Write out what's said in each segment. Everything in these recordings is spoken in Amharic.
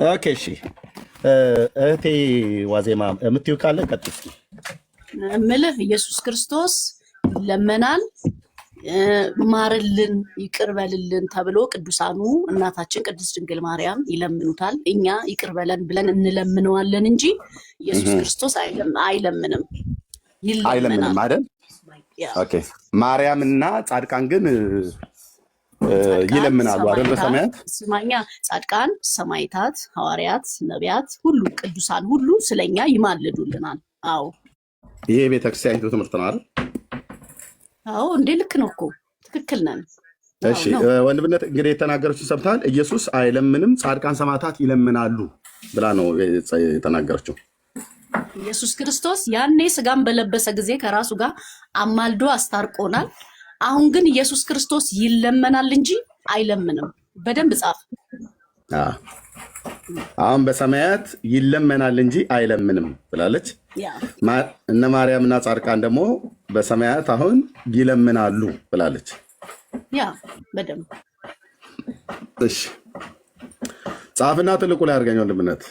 ኦኬ እሺ እህቴ ዋዜማ የምትይው ካለ ቀጥይ እስኪ። እምልህ ኢየሱስ ክርስቶስ ይለመናል፣ ማርልን፣ ይቅር በልልን ተብሎ ቅዱሳኑ እናታችን ቅድስት ድንግል ማርያም ይለምኑታል። እኛ ይቅር በለን ብለን እንለምነዋለን እንጂ ኢየሱስ ክርስቶስ አይለምንም፣ ይለመናል አይደል? ኦኬ ማርያምና ጻድቃን ግን ይለምናሉ አይደል? በሰማያት ስማኛ፣ ጻድቃን፣ ሰማዕታት፣ ሐዋርያት፣ ነቢያት ሁሉ ቅዱሳን ሁሉ ስለኛ ይማልዱልናል። አዎ ይሄ ቤተክርስቲያኒቱ ትምህርት ነው አይደል? አዎ እንዴ ልክ ነው እኮ ትክክል ነን። እሺ ወንድምነት እንግዲህ የተናገረችው ሰምተሃል። ኢየሱስ አይለምንም ጻድቃን ሰማዕታት ይለምናሉ ብላ ነው የተናገረችው። ኢየሱስ ክርስቶስ ያኔ ስጋን በለበሰ ጊዜ ከራሱ ጋር አማልዶ አስታርቆናል። አሁን ግን ኢየሱስ ክርስቶስ ይለመናል እንጂ አይለምንም። በደንብ ጻፍ። አሁን በሰማያት ይለመናል እንጂ አይለምንም ብላለች። እነ ማርያምና ጻድቃን ደግሞ በሰማያት አሁን ይለምናሉ ብላለች። ያ በደንብ እሺ ጻፍና ትልቁ ላይ አድርገኝ ወንድምነት።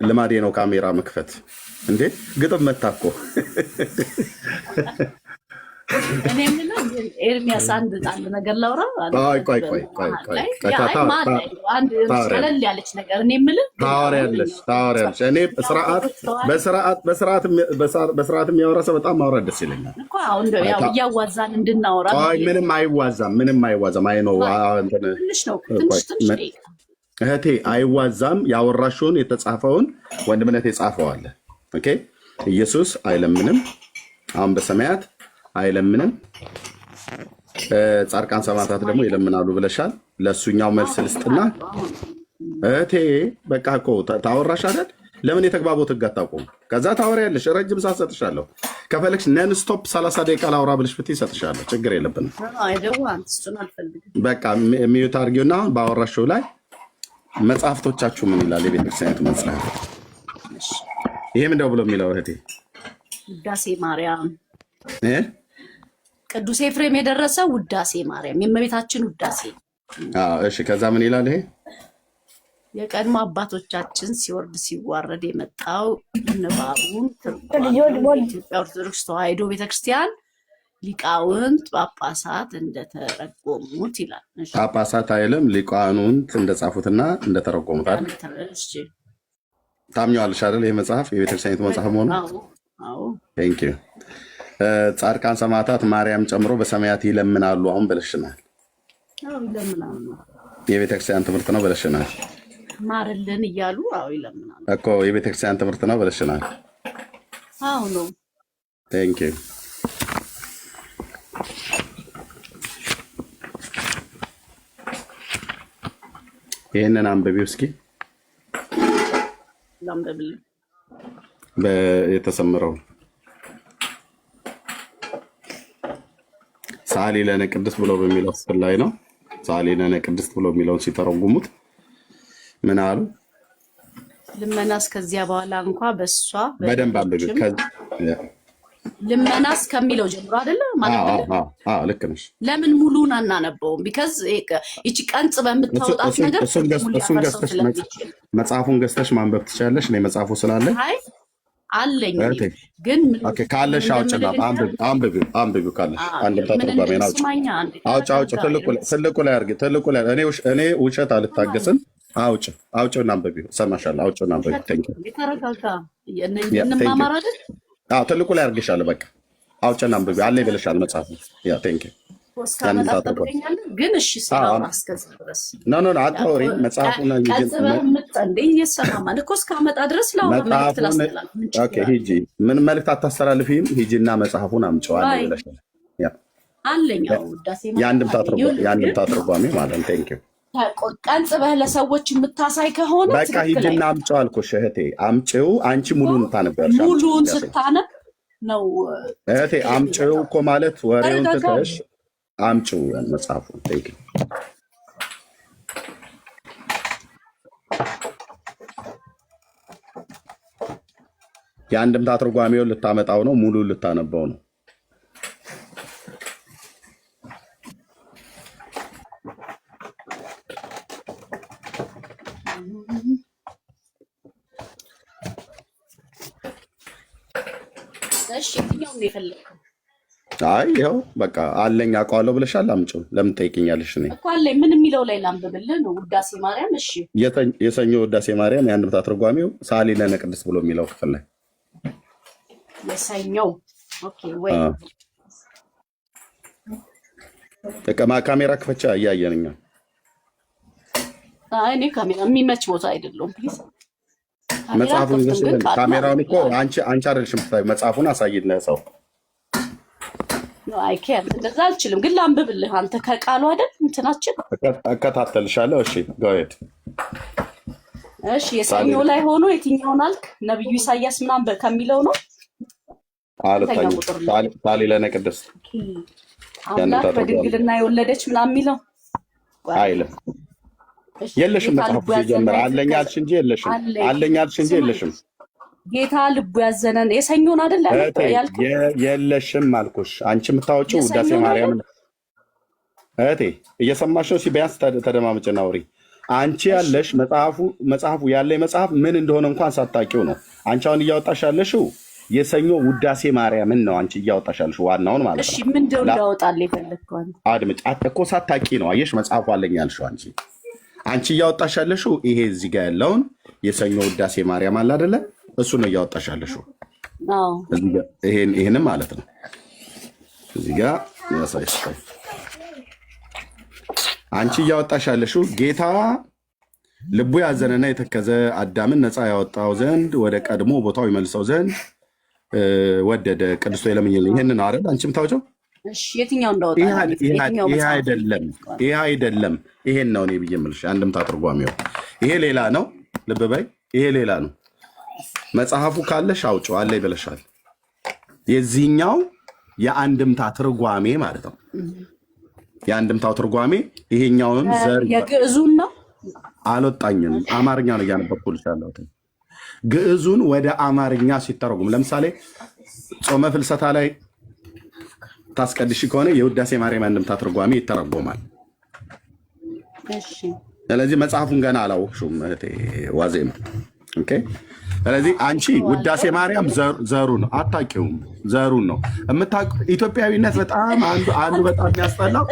ልማዴ ነው ካሜራ መክፈት። እንዴ ግጥም መታኮ እኔ የምለው ኤርሚያስ አንድ ነገር ላውራ። ቆይ ቀለል ያለች ነገር እኔ የምልህ ታወሪያለሽ። እኔ በስርዓት የሚያወራ ሰው በጣም ማውራት ደስ ይለኛል እኮ። አሁን ያው እያዋዛን እንድናወራ። ምንም አይዋዛም። አይ ነው ትንሽ ነው ትንሽ እህቴ አይዋዛም። ያወራሽውን የተጻፈውን ወንድምነት የጻፈዋለ። ኦኬ ኢየሱስ አይለምንም፣ አሁን በሰማያት አይለምንም፣ ጻድቃን ሰማዕታት ደግሞ ይለምናሉ ብለሻል። ለእሱኛው መልስ ልስጥና እህቴ በቃ እኮ ታወራሽ አይደል? ለምን የተግባቦት ህግ አታውቁም? ከዛ ታወሪያለሽ። ረጅም ሰዓት ሰጥሻለሁ። ከፈለግሽ ነን ስቶፕ 30 ደቂቃ ላውራ ብለሽ ብትይ ሰጥሻለሁ። ችግር የለብንም። በቃ ሚዩት አድርጊውና አሁን ባወራሽው ላይ መጽሐፍቶቻችሁ ምን ይላል? የቤተክርስቲያኒቱ መጽሐፍ ይሄ ምንድነው ብሎ የሚለው እህቴ? ውዳሴ ማርያም ቅዱስ ኤፍሬም የደረሰው ውዳሴ ማርያም የእመቤታችን ውዳሴ። እሺ ከዛ ምን ይላል ይሄ? የቀድሞ አባቶቻችን ሲወርድ ሲዋረድ የመጣው ንባቡን ኢትዮጵያ ኦርቶዶክስ ተዋሕዶ ቤተክርስቲያን ሊቃውንት ጳጳሳት እንደተረጎሙት ይላል። ጳጳሳት አይልም፣ ሊቃውንት እንደጻፉትና እንደተረጎሙት አይደል? ታምኛለሽ አይደል? ይሄ መጽሐፍ የቤተክርስቲያኒቱ መጽሐፍ መሆኑ። ቴንክ ዩ። ጻድቃን ሰማዕታት ማርያም ጨምሮ በሰማያት ይለምናሉ አሁን ብለሽናል። የቤተክርስቲያን ትምህርት ነው ብለሽናል። ማርልን እያሉ ይለምናሉ እኮ የቤተክርስቲያን ትምህርት ነው ብለሽናል። አዎ ነው። ቴንክ ዩ። ይህንን አንብቢው እስኪ የተሰምረው ሳሊ ለነ ቅድስት ብሎ በሚለው ክፍል ላይ ነው። ሳሊ ለነ ቅድስት ብሎ የሚለውን ሲተረጉሙት ምን አሉ? ልመናስ ከዚያ በኋላ እንኳ በሷ በደንብ አንብቢው። ልመናስ ከሚለው ጀምሮ አይደለ ማለት ነው። ልክ ነሽ። ለምን ሙሉን አናነበውም? ቢካዝ እቺ ቀንጽ በምታወጣት ነገር መጽሐፉን ገዝተሽ ማንበብ ትችላለሽ። እኔ መጽሐፉ ስላለኝ አለኝ። ግን ካለሽ አውጭና አንብቢው ካለሽ አንድምታ ትርጓሜ አውጭ። ትልቁ ላይ አድርጊ። እኔ ውሸት አልታገስም። አውጭና አንብቢው። እሰማሻለሁ። አውጭና አንብቢው። ተረጋጋ። እንማማር አይደል? ትልቁ ላይ አድርግሻለሁ። በቃ አውጭና አንብቢው አለኝ ብለሻል መጽሐፉ። ቴንክ ዩ። ግን እሺ ኖ አታወሪ። መጽሐፉን እስካመጣ ድረስ ሂጂ። ምን መልዕክት አታስተላልፊም? ሂጂና መጽሐፉን አምጪዋል ብለሻል። አለኝ የአንድምታ ትርጓሜ ማለት ነው። ቴንክ ዩ። ቀንጽበህ ለሰዎች የምታሳይ ከሆነ በቃ ሂጂና አምጪው አልኩሽ እህቴ። አምጪው። አንቺ ሙሉን ታነቢያለሽ። ሙሉን ስታነብ ነው እህቴ። አምጪው እኮ ማለት ወሬውን ትተሽ አምጪው መጽሐፉ። ቴንክ ዩ። የአንድምታ ትርጓሜውን ልታመጣው ነው። ሙሉ ልታነበው ነው። እሺ የትኛውን ነው የፈለግከው? አይ ይኸው በቃ አለኝ አውቀዋለሁ ብለሻል። አምጪው። ለምን ትጠይቂኛለሽ? እኔ እኮ አለኝ። ምን የሚለው ላይ ላንብብልህ ነው? ውዳሴ ማርያም። እሺ የሰኞ ውዳሴ ማርያም የአንድምታ ትርጓሜው ሳሊ ለነ ቅድስት ብሎ የሚለው ክፍል ላይ የሰኞው። ኦኬ ወይ ካሜራ ክፈቻ እያየንኛ። አይ እኔ ካሜራ የሚመች ቦታ አይደለም። ፕሊዝ መጽሐፉን ይዘሽልን። ካሜራውን እኮ አንቺ አይደልሽም የምታዪው። መጽሐፉን አሳይን ለሰው። አይ ኬር እንደዛ አልችልም፣ ግን ላንብብልህ። አንተ ከቃሉ አይደል እንትናችን እከታተልሻለሁ። እሺ ጎሄድ። እሺ የሰኞ ላይ ሆኖ የትኛውን አልክ? ነብዩ ኢሳያስ ምናምን ከሚለው ነው አልታኝ። ሳሊ ለነ ቅድስት አምላክ በድንግልና የወለደች ምናምን የሚለው አይልም። የለሽም መጽሐፉ ሲጀምር አለኝ አልሽ እንጂ የለሽም። አለኝ አልሽ እንጂ የለሽም። ጌታ ልቡ ያዘነን የሰኞን አይደል ያልከው? የለሽም አልኩሽ። አንቺ የምታወጪው ውዳሴ ማርያም እህቴ፣ እየሰማሽ ነው? ቢያንስ ተደማመጭና አውሪ። አንቺ ያለሽ መጽሐፉ ያለ መጽሐፍ ምን እንደሆነ እንኳን ሳታውቂው ነው አንቺ አሁን እያወጣሽ ያለሽው የሰኞ ውዳሴ ማርያምን ነው አንቺ እያወጣሽ ያለሽው ዋናውን ማለት ነው። እሺ ምን እንደው እንዳወጣልህ የፈለግከው አድምጭ። እኮ ሳታውቂ ነው አየሽ፣ መጽሐፉ አለኝ ያልሽው አንቺ እያወጣሽ ያለሽው ይሄ እዚህ ጋር ያለውን የሰኞ ውዳሴ ማርያም አለ አይደለ? እሱ ነው እያወጣሽ ያለሽው። ይሄንም ማለት ነው እዚህ ጋር ያሳይሽ። አንቺ እያወጣሽ ያለሽው ጌታ ልቡ ያዘነና የተከዘ አዳምን ነፃ ያወጣው ዘንድ ወደ ቀድሞ ቦታው ይመልሰው ዘንድ ወደደ ቅድስቶ የለምኝልኝ። ይህንን አይደል አንቺ የምታወጪው? የትኛው እንዳወጣ ይሄ አይደለም። ይሄን ነው እኔ ብዬ የምልሽ አንድምታ ትርጓሜው። ይሄ ሌላ ነው። ልብ በይ፣ ይሄ ሌላ ነው። መጽሐፉ ካለሽ አውጪው አለኝ ብለሻል። የዚህኛው የአንድምታ ትርጓሜ ማለት ነው። የአንድምታው ትርጓሜ ይሄኛውን ዘር የግዕዙን ነው። አልወጣኝም። አማርኛ ነው እያነበብኩልሽ ያለሁት። ግዕዙን ወደ አማርኛ ሲተረጉም ለምሳሌ ጾመ ፍልሰታ ላይ ታስቀድሽ ከሆነ የውዳሴ ማርያም አንድምታ ትርጓሜ ይተረጎማል። ስለዚህ መጽሐፉን ገና አላወቅሽውም እህቴ ዋዜማ። ኦኬ። ስለዚህ አንቺ ውዳሴ ማርያም ዘሩ ነው፣ አታውቂውም። ዘሩን ነው የምታውቁ። ኢትዮጵያዊነት በጣም አንዱ በጣም የሚያስጠላው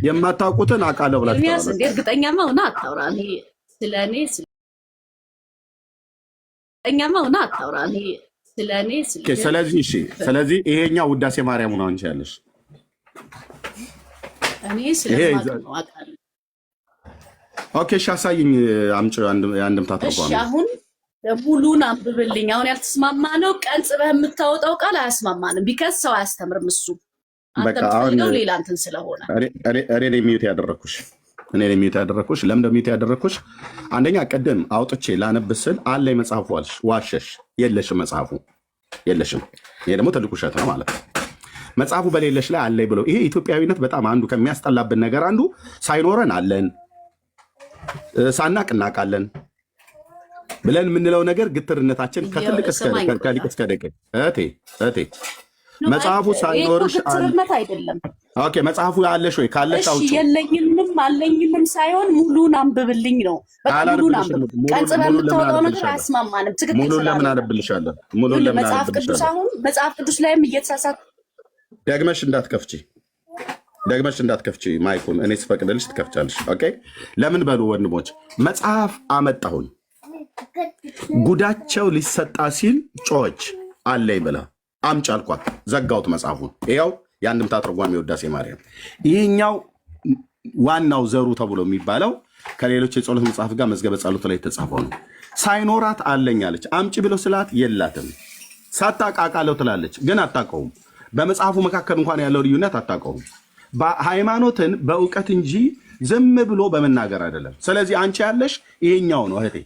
የማታውቁትን አውቃለሁ ብላችሁ እርግጠኛማ ሆነ አታውራ። ስለኔ ስለዚህ እሺ፣ ስለዚህ ይሄኛው ውዳሴ ማርያም ነው አንቺ ያለሽ። ኦኬ እሺ፣ አሳይኝ። አምጪ የአንድምታ ትርጓሜ። እሺ አሁን ሙሉን አንብብልኝ። አሁን ያልተስማማ ነው ቀንጽበህ የምታወጣው ቃል አያስማማንም። ቢከስ ሰው አያስተምርም እሱ። አንተ የምትፈልገው ሌላ እንትን ስለሆነ እኔ ነኝ ሚዩት ያደረኩሽ። ለምን ሚዩት ያደረኩሽ? አንደኛ ቅድም አውጥቼ ላነብስል አለኝ መጽሐፉ አልሽ፣ ዋሸሽ። የለሽም፣ መጽሐፉ የለሽም። ይሄ ደግሞ ትልቅ ውሸት ነው ማለት ነው። መጽሐፉ በሌለሽ ላይ አለኝ ብለው። ይሄ ኢትዮጵያዊነት በጣም አንዱ ከሚያስጠላብን ነገር አንዱ ሳይኖረን አለን፣ ሳናቅ እናውቃለን ብለን የምንለው ነገር ግትርነታችን ከትልቅ ከሊቅ እስከ ደቂቅ። እህቴ መጽሐፉ ሳይኖርሽ አይደለም። ኦኬ መጽሐፉ ያለሽ ወይ ካለሽ አውጪ። የለኝንም አለኝንም ሳይሆን ሙሉን አንብብልኝ ነው። በቃ ሙሉን አንብብ። ቀንጽበህ የምታወጣው ነገር አያስማማንም። ትክክል። ሙሉን ለምን አነብልሻለሁ? መጽሐፍ ቅዱስ አሁን መጽሐፍ ቅዱስ ላይም እየተሳሳት ደግመሽ እንዳትከፍቺ ማይኩን እኔ ስፈቅድልሽ ትከፍቻለሽ። ኦኬ ለምን በሉ ወንድሞች፣ መጽሐፍ አመጣሁኝ ጉዳቸው ሊሰጣ ሲል ጮኸች አለኝ ብላ አምጪ አልኳት። ዘጋሁት መጽሐፉን። ይኸው የአንድምታ ትርጓሜ ውዳሴ ማርያም። ይሄኛው ዋናው ዘሩ ተብሎ የሚባለው ከሌሎች የጸሎት መጽሐፍ ጋር መዝገበ ጸሎት ላይ የተጻፈው ነው። ሳይኖራት አለኝ አለች። አምጪ ብሎ ስላት የላትም። ሳታቃቃለው ትላለች፣ ግን አታውቀውም። በመጽሐፉ መካከል እንኳን ያለው ልዩነት አታውቀውም። ሃይማኖትን በእውቀት እንጂ ዝም ብሎ በመናገር አይደለም። ስለዚህ አንቺ ያለሽ ይሄኛው ነው እህቴ።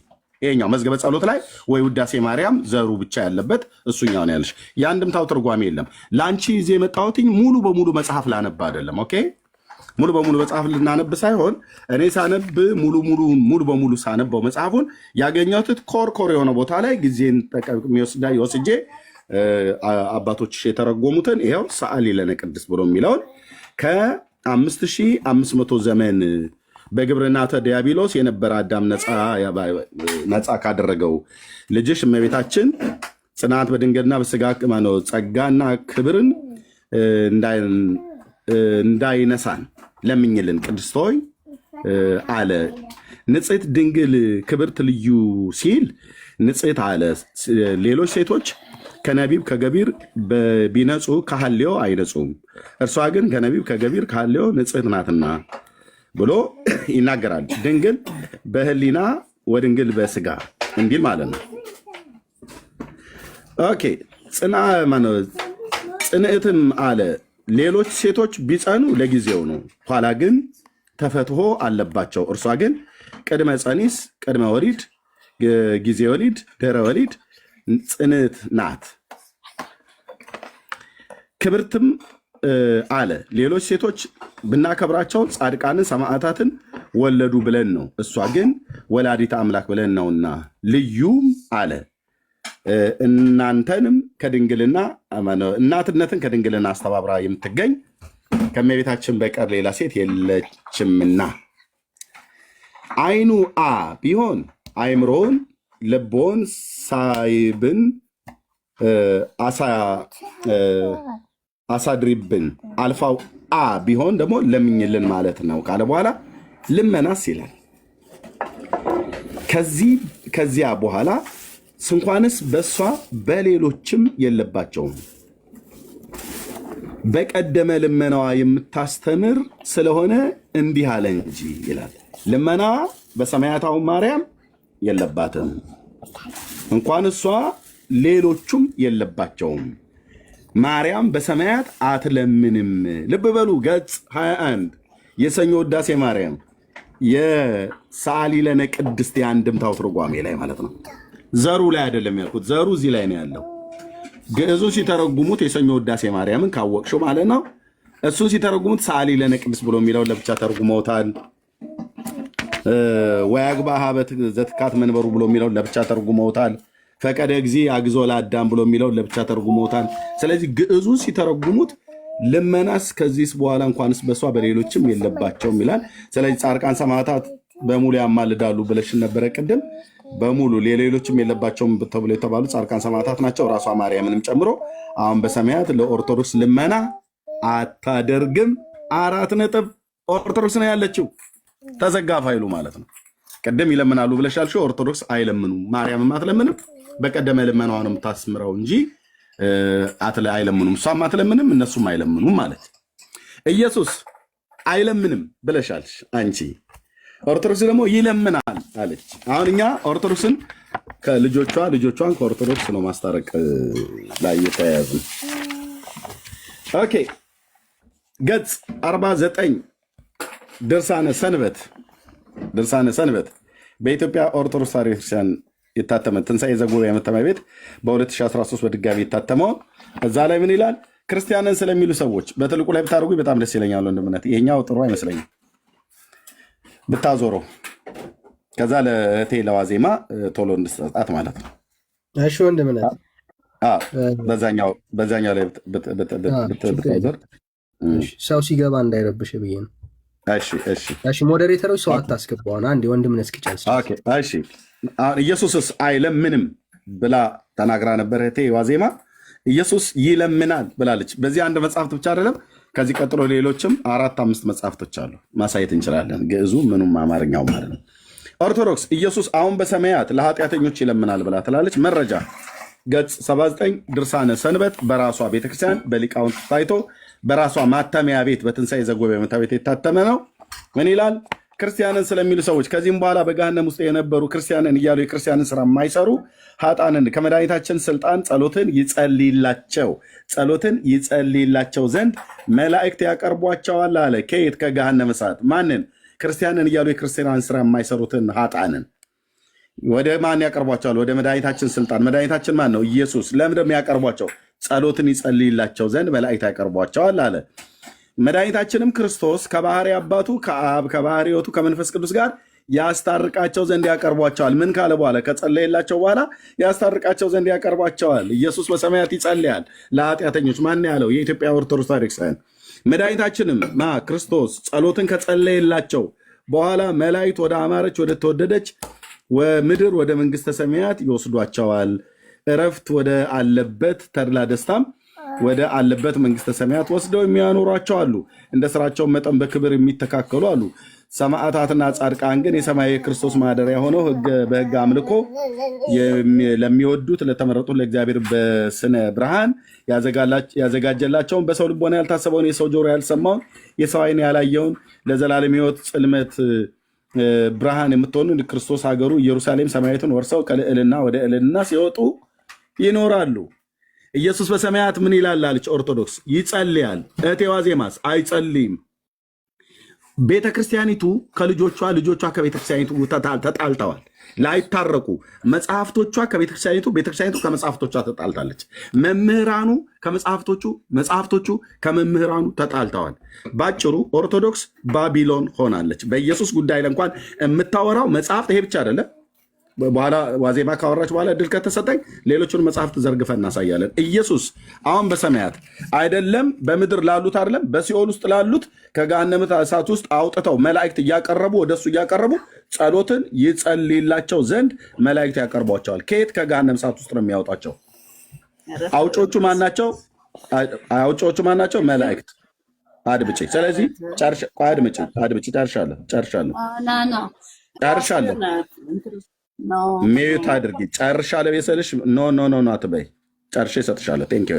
ይሄኛው መዝገበ ጸሎት ላይ ወይ ውዳሴ ማርያም ዘሩ ብቻ ያለበት እሱኛው ነው ያለሽ። የአንድምታው ትርጓሜ የለም። ለአንቺ ይዤ የመጣሁትኝ ሙሉ በሙሉ መጽሐፍ ላነብ አይደለም። ኦኬ ሙሉ በሙሉ መጽሐፍ ልናነብ ሳይሆን እኔ ሳነብ ሙሉ በሙሉ ሳነበው መጽሐፉን ያገኘሁት ኮርኮር የሆነ ቦታ ላይ ጊዜን ተጠቅሜ ወስጄ አባቶች የተረጎሙትን ይኸው ሰአሊ ለነ ቅድስት ብሎ የሚለውን ከ5500 ዘመን በግብርናተ ዲያብሎስ የነበረ አዳም ነፃ ካደረገው ልጅሽ እመቤታችን ጽናት በድንግልና በስጋ ማነው ጸጋና ክብርን እንዳይነሳን ለምኝልን ቅድስት ሆይ አለ። ንጽሕት ድንግል ክብርት ልዩ ሲል ንጽሕት አለ። ሌሎች ሴቶች ከነቢብ ከገቢር ቢነጹ ከሐልዮ አይነጹም፣ እርሷ ግን ከነቢብ ከገቢር ከሐልዮ ንጽሕት ናትና ብሎ ይናገራል። ድንግል በህሊና ወድንግል በስጋ እንዲል ማለት ነው። ኦኬ ጽንዕትም አለ። ሌሎች ሴቶች ቢጸኑ ለጊዜው ነው፣ ኋላ ግን ተፈትሖ አለባቸው። እርሷ ግን ቅድመ ጸኒስ፣ ቅድመ ወሊድ፣ ጊዜ ወሊድ፣ ድህረ ወሊድ ጽንዕት ናት። ክብርትም አለ። ሌሎች ሴቶች ብናከብራቸው ጻድቃንን ሰማዕታትን ወለዱ ብለን ነው፣ እሷ ግን ወላዲተ አምላክ ብለን ነውና። ልዩም አለ። እናንተንም ከድንግልና እናትነትን ከድንግልና አስተባብራ የምትገኝ ከእመቤታችን በቀር ሌላ ሴት የለችምና። አይኑ አ ቢሆን አይምሮን ልቦን ሳይብን አሳድሪብን አልፋው አ ቢሆን ደግሞ ለምኝልን ማለት ነው ካለ በኋላ ልመናስ ይላል። ከዚያ በኋላ ስንኳንስ በእሷ በሌሎችም የለባቸውም፣ በቀደመ ልመናዋ የምታስተምር ስለሆነ እንዲህ አለ እንጂ ይላል። ልመና በሰማያታው ማርያም የለባትም፣ እንኳን እሷ ሌሎቹም የለባቸውም። ማርያም በሰማያት አትለምንም። ልብ በሉ ገጽ 21 የሰኞ ውዳሴ ማርያም የሰዓሊ ለነ ቅድስት የአንድምታው ትርጓሜ ላይ ማለት ነው። ዘሩ ላይ አይደለም ያልኩት፣ ዘሩ እዚህ ላይ ነው ያለው። ግዕዙ ሲተረጉሙት የሰኞ ውዳሴ ማርያምን ካወቅሽው ማለት ነው። እሱን ሲተረጉሙት ሰዓሊ ለነ ቅድስት ብሎ የሚለውን ለብቻ ተርጉመውታል። ወያግባ ሀበት ዘትካት መንበሩ ብሎ የሚለውን ለብቻ ተርጉመውታል። ፈቀደ ጊዜ አግዞ ለአዳም ብሎ የሚለውን ለብቻ ተርጉመውታል። ስለዚህ ግዕዙ ሲተረጉሙት ልመናስ ከዚህስ በኋላ እንኳንስ በሷ በሌሎችም የለባቸውም ይላል። ስለዚህ ጻድቃን ሰማዕታት በሙሉ ያማልዳሉ ብለሽን ነበረ ቅድም። በሙሉ ሌሎችም የለባቸውም ተብሎ የተባሉ ጻድቃን ሰማዕታት ናቸው፣ ራሷ ማርያምንም ጨምሮ። አሁን በሰማያት ለኦርቶዶክስ ልመና አታደርግም። 4 ነጥብ። ኦርቶዶክስ ነው ያለችው። ተዘጋ ፋይሉ ማለት ነው። ቅድም ይለምናሉ ብለሻል። ኦርቶዶክስ አይለምኑም፣ ማርያምም አትለምንም። በቀደመ ልመናዋ ነው የምታስምረው እንጂ አይለምኑም። እሷም አትለምንም፣ እነሱም አይለምኑም ማለት። ኢየሱስ አይለምንም ብለሻል አንቺ። ኦርቶዶክስ ደግሞ ይለምናል አለች። አሁን እኛ ኦርቶዶክስን ልጆቿን ከኦርቶዶክስ ነው ማስታረቅ ላይ የተያያዙ። ኦኬ ገጽ 49 ድርሳነ ሰንበት በኢትዮጵያ ኦርቶዶክስ ተዋሕዶ ቤተክርስቲያን የታተመ ትንሣኤ ዘጉባኤ መታተሚያ ቤት በ2013 በድጋሚ የታተመው እዛ ላይ ምን ይላል? ክርስቲያንን ስለሚሉ ሰዎች በትልቁ ላይ ብታደርጉ በጣም ደስ ይለኛል ወንድምነት። ይሄኛው ጥሩ አይመስለኝም ብታዞረው፣ ከዛ ለእህቴ ለዋዜማ ቶሎ እንድትሰጣት ማለት ነው። እሺ ወንድምነት በዛኛው ላይ ብታዞር ሰው ሲገባ እንዳይረብሽ ብዬ ነው። እሺ ሞዴሬተሮች ሰው አታስገባውን። አንድ ወንድምነት እስኪጨርስ። እሺ ኢየሱስስ አይለምንም ብላ ተናግራ ነበር እህቴ ዋዜማ። ኢየሱስ ይለምናል ብላለች። በዚህ አንድ መጽሐፍት ብቻ አይደለም፣ ከዚህ ቀጥሎ ሌሎችም 4-5 መጽሐፍቶች አሉ፣ ማሳየት እንችላለን። ግዕዙ ምኑም አማርኛው ማለት ነው። ኦርቶዶክስ ኢየሱስ አሁን በሰማያት ለኃጢአተኞች ይለምናል ብላ ትላለች። መረጃ ገጽ 79 ድርሳነ ሰንበት በራሷ ቤተክርስቲያን በሊቃውንት ታይቶ በራሷ ማተሚያ ቤት በትንሣኤ ዘጉባኤ መታተሚያ ቤት የታተመ ነው። ምን ይላል? ክርስቲያንን ስለሚሉ ሰዎች ከዚህም በኋላ በገሃነም ውስጥ የነበሩ ክርስቲያንን እያሉ የክርስቲያንን ስራ የማይሰሩ ኃጥአንን ከመድኃኒታችን ስልጣን ጸሎትን ይጸልይላቸው ዘንድ መላእክት ያቀርቧቸዋል አለ። ከየት? ከገሃነመ እሳት። ማንን? ክርስቲያንን እያሉ የክርስቲያንን ስራ የማይሰሩትን ኃጥአንን ወደ ማን ያቀርቧቸዋል? ወደ መድኃኒታችን ስልጣን። መድኃኒታችን ማን ነው? ኢየሱስ። ለምን ያቀርቧቸው? ጸሎትን ይጸልይላቸው ዘንድ መላእክት ያቀርቧቸዋል አለ። መድኃኒታችንም ክርስቶስ ከባህሪ አባቱ ከአብ ከባህሪ ሕይወቱ ከመንፈስ ቅዱስ ጋር ያስታርቃቸው ዘንድ ያቀርቧቸዋል። ምን ካለ በኋላ? ከጸለየላቸው በኋላ ያስታርቃቸው ዘንድ ያቀርቧቸዋል። ኢየሱስ በሰማያት ይጸልያል ለኃጢአተኞች። ማን ያለው? የኢትዮጵያ ኦርቶዶክስ ተዋሕዶ ቤተክርስቲያን። መድኃኒታችንም ክርስቶስ ጸሎትን ከጸለየላቸው በኋላ መላእክት ወደ አማረች ወደ ተወደደች ምድር ወደ መንግስተ ሰማያት ይወስዷቸዋል። እረፍት ወደ አለበት ተድላ ደስታም ወደ አለበት መንግስተ ሰማያት ወስደው የሚያኖሯቸው አሉ። እንደ ስራቸው መጠን በክብር የሚተካከሉ አሉ። ሰማዕታትና ጻድቃን ግን የሰማያዊ ክርስቶስ ማደሪያ ሆነው በሕግ አምልኮ ለሚወዱት ለተመረጡት ለእግዚአብሔር በስነ ብርሃን ያዘጋጀላቸውን በሰው ልቦና ያልታሰበውን የሰው ጆሮ ያልሰማውን የሰው ዓይን ያላየውን ለዘላለም ሕይወት ጽልመት ብርሃን የምትሆኑ ክርስቶስ ሀገሩ ኢየሩሳሌም ሰማያዊትን ወርሰው ከልዕልና ወደ ልዕልና ሲወጡ ይኖራሉ። ኢየሱስ በሰማያት ምን ይላል አለች ኦርቶዶክስ? ይጸልያል። እህቴ ዋዜማስ አይጸልይም። ቤተ ክርስቲያኒቱ ልጆቿ ከቤተ ክርስቲያኒቱ ተጣልተዋል፣ ላይታረቁ። መጽሐፍቶቿ ከቤተ ክርስቲያኒቱ፣ ቤተ ክርስቲያኒቱ ከመጽሐፍቶቿ ተጣልታለች። መምህራኑ ከመጽሐፍቶቹ፣ መጽሐፍቶቹ ከመምህራኑ ተጣልተዋል። ባጭሩ ኦርቶዶክስ ባቢሎን ሆናለች። በኢየሱስ ጉዳይ ላይ እንኳን የምታወራው መጽሐፍት ይሄ ብቻ አይደለም። በኋላ ዋዜማ ካወራች በኋላ እድል ከተሰጠኝ ሌሎቹን መጽሐፍት ዘርግፈን እናሳያለን። ኢየሱስ አሁን በሰማያት አይደለም በምድር ላሉት አይደለም በሲኦል ውስጥ ላሉት ከገሃነመ እሳት ውስጥ አውጥተው መላእክት እያቀረቡ ወደሱ እያቀረቡ ጸሎትን ይጸልይላቸው ዘንድ መላእክት ያቀርቧቸዋል። ከየት? ከገሃነመ እሳት ውስጥ ነው የሚያወጣቸው። አውጮቹ ማናቸው? መላእክት። አድምጪ። ስለዚህ አድምጪ። ጨርሻለሁ። ሚዩት አድርጊ። ጨርሻለሁ ቤሰልሽ። ኖ አትበይ። ጨርሼ እሰጥሻለሁ። ቴንክ ዩ።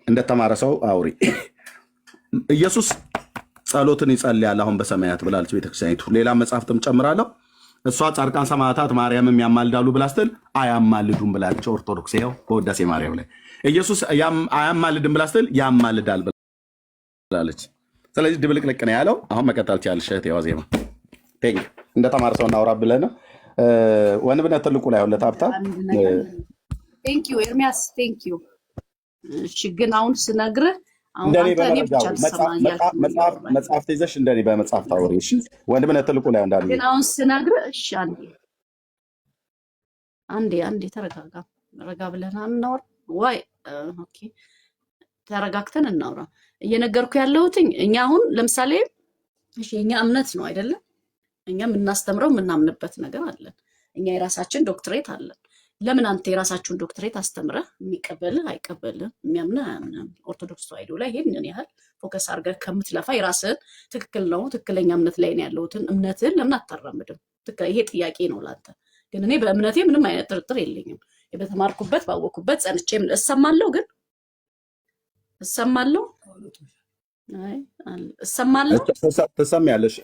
እንደተማረ ሰው አውሪ። ኢየሱስ ጸሎትን ይጸልያል አሁን በሰማያት ብላለች ቤተክርስቲያኒቱ። ሌላ መጽሐፍትም ጨምራለሁ። እሷ ጻድቃን ሰማዕታት ማርያምም ያማልዳሉ ብላ ስትል አያማልዱም ብላለች ኦርቶዶክስ። ይኸው በውዳሴ ማርያም ላይ ኢየሱስ አያማልድም ብላ ስትል ያማልዳል ብላለች። ስለዚህ ድብልቅልቅ ነው ያለው። አሁን መቀጠል ትችያለሽ እህቴ ዋዜማ። እንደተማረ ሰው እናውራ ብለህ ነው። ወንድምነት ትልቁ ላይ ሁለት ሀብታ ኤርሚያስ እሺ፣ ግን አሁን ስነግርህ መጽሐፍ ይዘሽ እንደኔ በመጽሐፍ ታወሪ። እሺ፣ ወንድምነት ትልቁ ላይ እንዳለ ግን አሁን ስነግርህ እሺ፣ አንዴ ተረጋጋ። ረጋ ብለን እናውራ ወይ? ኦኬ፣ ተረጋግተን እናውራ። እየነገርኩ ያለሁትኝ እኛ አሁን ለምሳሌ እሺ፣ የኛ እምነት ነው አይደለም? እኛ የምናስተምረው የምናምንበት ነገር አለን። እኛ የራሳችን ዶክትሬት አለን። ለምን አንተ የራሳችሁን ዶክትሬት አስተምረህ የሚቀበልህ አይቀበልህ፣ የሚያምንህ አያምንህም? ኦርቶዶክስ ተዋሕዶ ላይ ይሄንን ያህል ፎከስ አድርገህ ከምትለፋ የራስህን ትክክል ነው ትክክለኛ እምነት ላይ ነው ያለሁትን እምነትህን ለምን አታራምድም? ይሄ ጥያቄ ነው ላንተ። ግን እኔ በእምነቴ ምንም አይነት ጥርጥር የለኝም። በተማርኩበት ባወቅኩበት ጸንቼ እሰማለሁ። ግን እሰማለሁ ትሰሚያለሽ።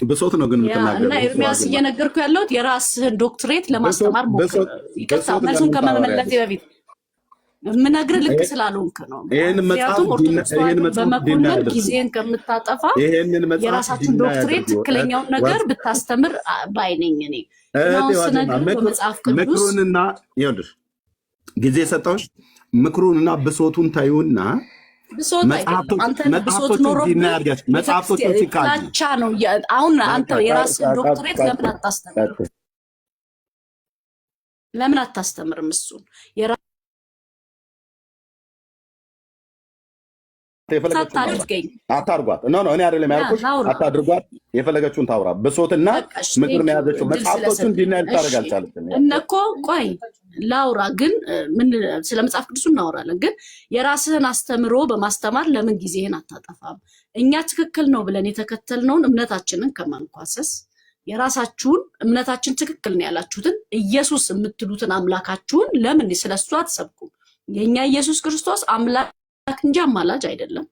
ብሶት ነው ግን እና ኤርሚያስ እየነገርኩ ያለሁት የራስህን ዶክትሬት ለማስተማር ሞክር። ይቅርታ መልሱን ከመመለሴ በፊት የምነግርህ ልክ ስላልሆንክ ነው። ምክንያቱም ኦርቶዶክስ በመኮንን ጊዜን ከምታጠፋ የራሳችሁን ዶክትሬት ትክክለኛውን ነገር ብታስተምር ባይነኝ። እኔ ስነግርህ በመጽሐፍ ቅዱስ ምክሩንና ይኸውልሽ ጊዜ ሰጠሁሽ። ምክሩንና ብሶቱን ታዩና መጽሐፍቶቹ ነው። አሁን አንተ የራስህን ዶክትሬት ለምን አታስተምርም? እሱን አታርጓት። እኔ አይደለም ያልኩሽ፣ አታድርጓት። የፈለገችውን ታውራ። ብሶትና ምክር ነው የያዘችው። መጽሐፍቶቹን እንዲና ልታደርግ አልቻለችም እኮ። ቆይ ላውራ ግን ስለ መጽሐፍ ቅዱስ እናወራለን። ግን የራስህን አስተምሮ በማስተማር ለምን ጊዜህን አታጠፋም? እኛ ትክክል ነው ብለን የተከተልነውን እምነታችንን ከማንኳሰስ የራሳችሁን እምነታችን ትክክል ነው ያላችሁትን ኢየሱስ የምትሉትን አምላካችሁን ለምን ስለሱ አትሰብኩም? የኛ ኢየሱስ ክርስቶስ አምላክ እንጂ አማላጅ አይደለም።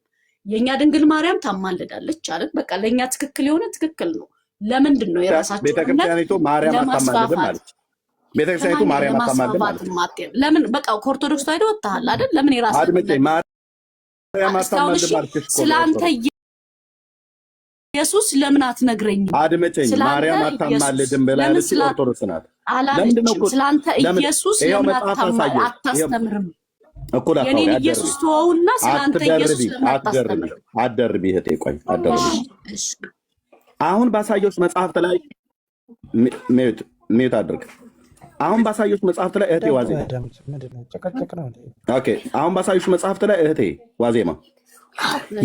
የኛ ድንግል ማርያም ታማልዳለች አይደል? በቃ ለኛ ትክክል የሆነ ትክክል ነው። ለምንድን ነው የራሳችሁ ቤተክርስቲያኒቱ ማርያም አታማልድም ማለት? ቤተክርስቲያኒቱ ማርያም አታማልድም ማለት ለምን? በቃ ከኦርቶዶክስ ተዋሕዶ ወጣሃል አይደል? ለምን የራሳችሁ ማርያም አታማልድም ማለት? ስለአንተ ኢየሱስ ለምን አትነግረኝም? አድምጪኝ። ማርያም አታማልድም ብላለች ኦርቶዶክስ ናት። አላለችም። ስለአንተ ኢየሱስ ለምን አታስተምርም? የኔ ኢየሱስ ተወውና ስለአንተ ኢየሱስ ለማታስተምር አትደርቢ እህቴ። ቆይ አትደርቢ። አሁን ባሳየሁሽ መጽሐፍት ላይ ሚዩት አድርግ። አሁን ባሳየሁሽ መጽሐፍት ላይ እህቴ ዋዜማ አሁን ባሳየሁሽ መጽሐፍት ላይ እህቴ ዋዜማ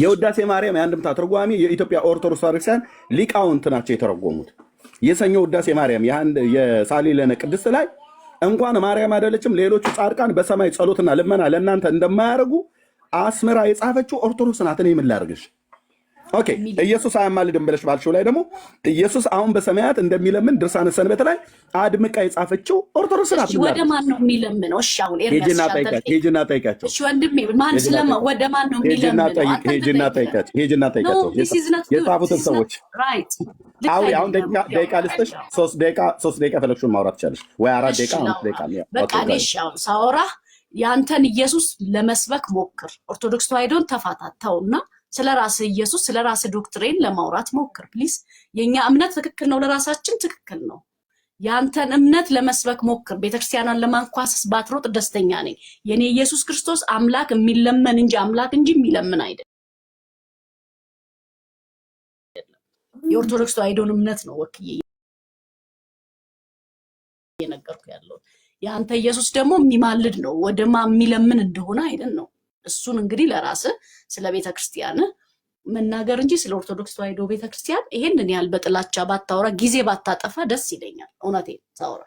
የውዳሴ ማርያም የአንድምታ ትርጓሜ የኢትዮጵያ ኦርቶዶክስ ቤተክርስቲያን ሊቃውንት ናቸው የተረጎሙት። የሰኞ ውዳሴ ማርያም የሳሊለነ ቅድስት ላይ እንኳን ማርያም አይደለችም ሌሎቹ ጻድቃን በሰማይ ጸሎትና ልመና ለእናንተ እንደማያደርጉ አስመራ የጻፈችው ኦርቶዶክስ ናት። እኔ ምን ላድርግሽ? ኦኬ ኢየሱስ አያማልድም ብለሽ ባልሽው ላይ ደግሞ ኢየሱስ አሁን በሰማያት እንደሚለምን ድርሳነ ሰንበት ላይ አድምቃ የጻፈችው ኦርቶዶክስ ናት። ወደ ማን ነው የሚለምነው? እሺ አሁን ሄጅና ጠይቃቸው። እሺ ወንድሜ ማን ስለማ ወደ ማን ነው የሚለምነው? ሄጅና ጠይቃቸው የጻፉትን ሰዎች። አሁን ደቂቃ ልስጥሽ። 3 ደቂቃ ፈለግሽውን ማውራት ትችላለሽ ወይ 4 ደቂቃ 5 ደቂቃ። በቃ እኔ እሺ አሁን ሳወራ ያንተን ኢየሱስ ለመስበክ ሞክር። ኦርቶዶክስ ተዋሕዶን ተፋታተውና ስለ ራስህ ኢየሱስ ስለ ራስህ ዶክትሪን ለማውራት ሞክር ፕሊዝ። የኛ እምነት ትክክል ነው፣ ለራሳችን ትክክል ነው። ያንተን እምነት ለመስበክ ሞክር። ቤተክርስቲያናን ለማንኳሰስ ባትሮጥ ደስተኛ ነኝ። የኔ ኢየሱስ ክርስቶስ አምላክ የሚለመን እንጂ አምላክ እንጂ የሚለምን አይደለም። የኦርቶዶክስ ተዋሕዶን እምነት ነው ወክዬ የነገርኩ ያለው። ያንተ ኢየሱስ ደግሞ የሚማልድ ነው፣ ወደማ የሚለምን እንደሆነ አይደል ነው። እሱን እንግዲህ ለራስህ ስለ ቤተክርስቲያን መናገር እንጂ ስለ ኦርቶዶክስ ተዋሕዶ ቤተክርስቲያን ይሄንን ያህል በጥላቻ ባታወራ ጊዜ ባታጠፋ ደስ ይለኛል። እውነቴን ሳወራ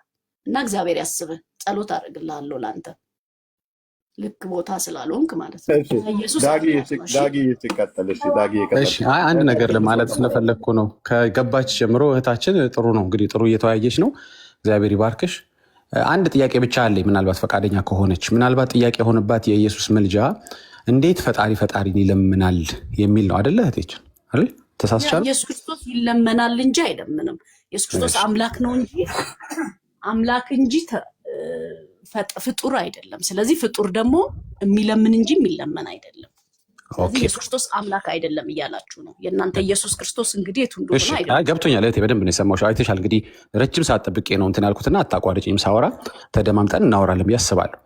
እና እግዚአብሔር ያስብህ። ጸሎት አደርግልሃለሁ ለአንተ ልክ ቦታ ስላልሆንክ ማለት ነው። ኢየሱስ አንድ ነገር ለማለት ስለፈለግኩ ነው። ከገባች ጀምሮ እህታችን ጥሩ ነው እንግዲህ ጥሩ እየተወያየች ነው። እግዚአብሔር ይባርክሽ። አንድ ጥያቄ ብቻ አለኝ፣ ምናልባት ፈቃደኛ ከሆነች። ምናልባት ጥያቄ የሆነባት የኢየሱስ ምልጃ እንዴት ፈጣሪን ይለምናል የሚል ነው አይደለ? እህቴችን አይደል? ተሳስቻለሁ? ኢየሱስ ክርስቶስ ይለመናል እንጂ አይለምንም። ኢየሱስ ክርስቶስ አምላክ ነው እንጂ ፍጡር አይደለም። ስለዚህ ፍጡር ደግሞ የሚለምን እንጂ የሚለመን አይደለም። ስለዚህ ኢየሱስ ክርስቶስ አምላክ አይደለም እያላችሁ ነው። የእናንተ ኢየሱስ ክርስቶስ እንግዲህ የቱ እንደሆነ አይደለም። ገብቶኛል እህቴ፣ በደንብ ነው የሰማሁሽ። አይተሻል እንግዲህ ረጅም ሰዓት ጠብቄ ነው እንትን ያልኩትና አታቋርጭኝም። ሳወራ ተደማምጠን እናወራለን ብዬ አስባለሁ።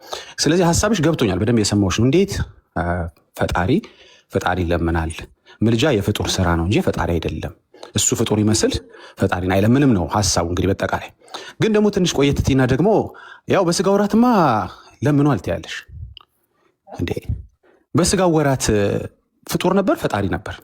ስለዚህ ሀሳብሽ ገብቶኛል፣ በደንብ የሰማሁሽ ነው። እንዴት ፈጣሪ ይለምናል? ምልጃ የፍጡር ስራ ነው እንጂ ፈጣሪ አይደለም። እሱ ፍጡር ይመስል ፈጣሪን አይለምንም ነው ሀሳቡ። እንግዲህ በጠቃላይ ግን ደግሞ ትንሽ ቆየት ትይና ደግሞ ያው በስጋ ወራትማ ለምኗል ትያለሽ እንዴ? በስጋ ወራት ፍጡር ነበር ፈጣሪ ነበር?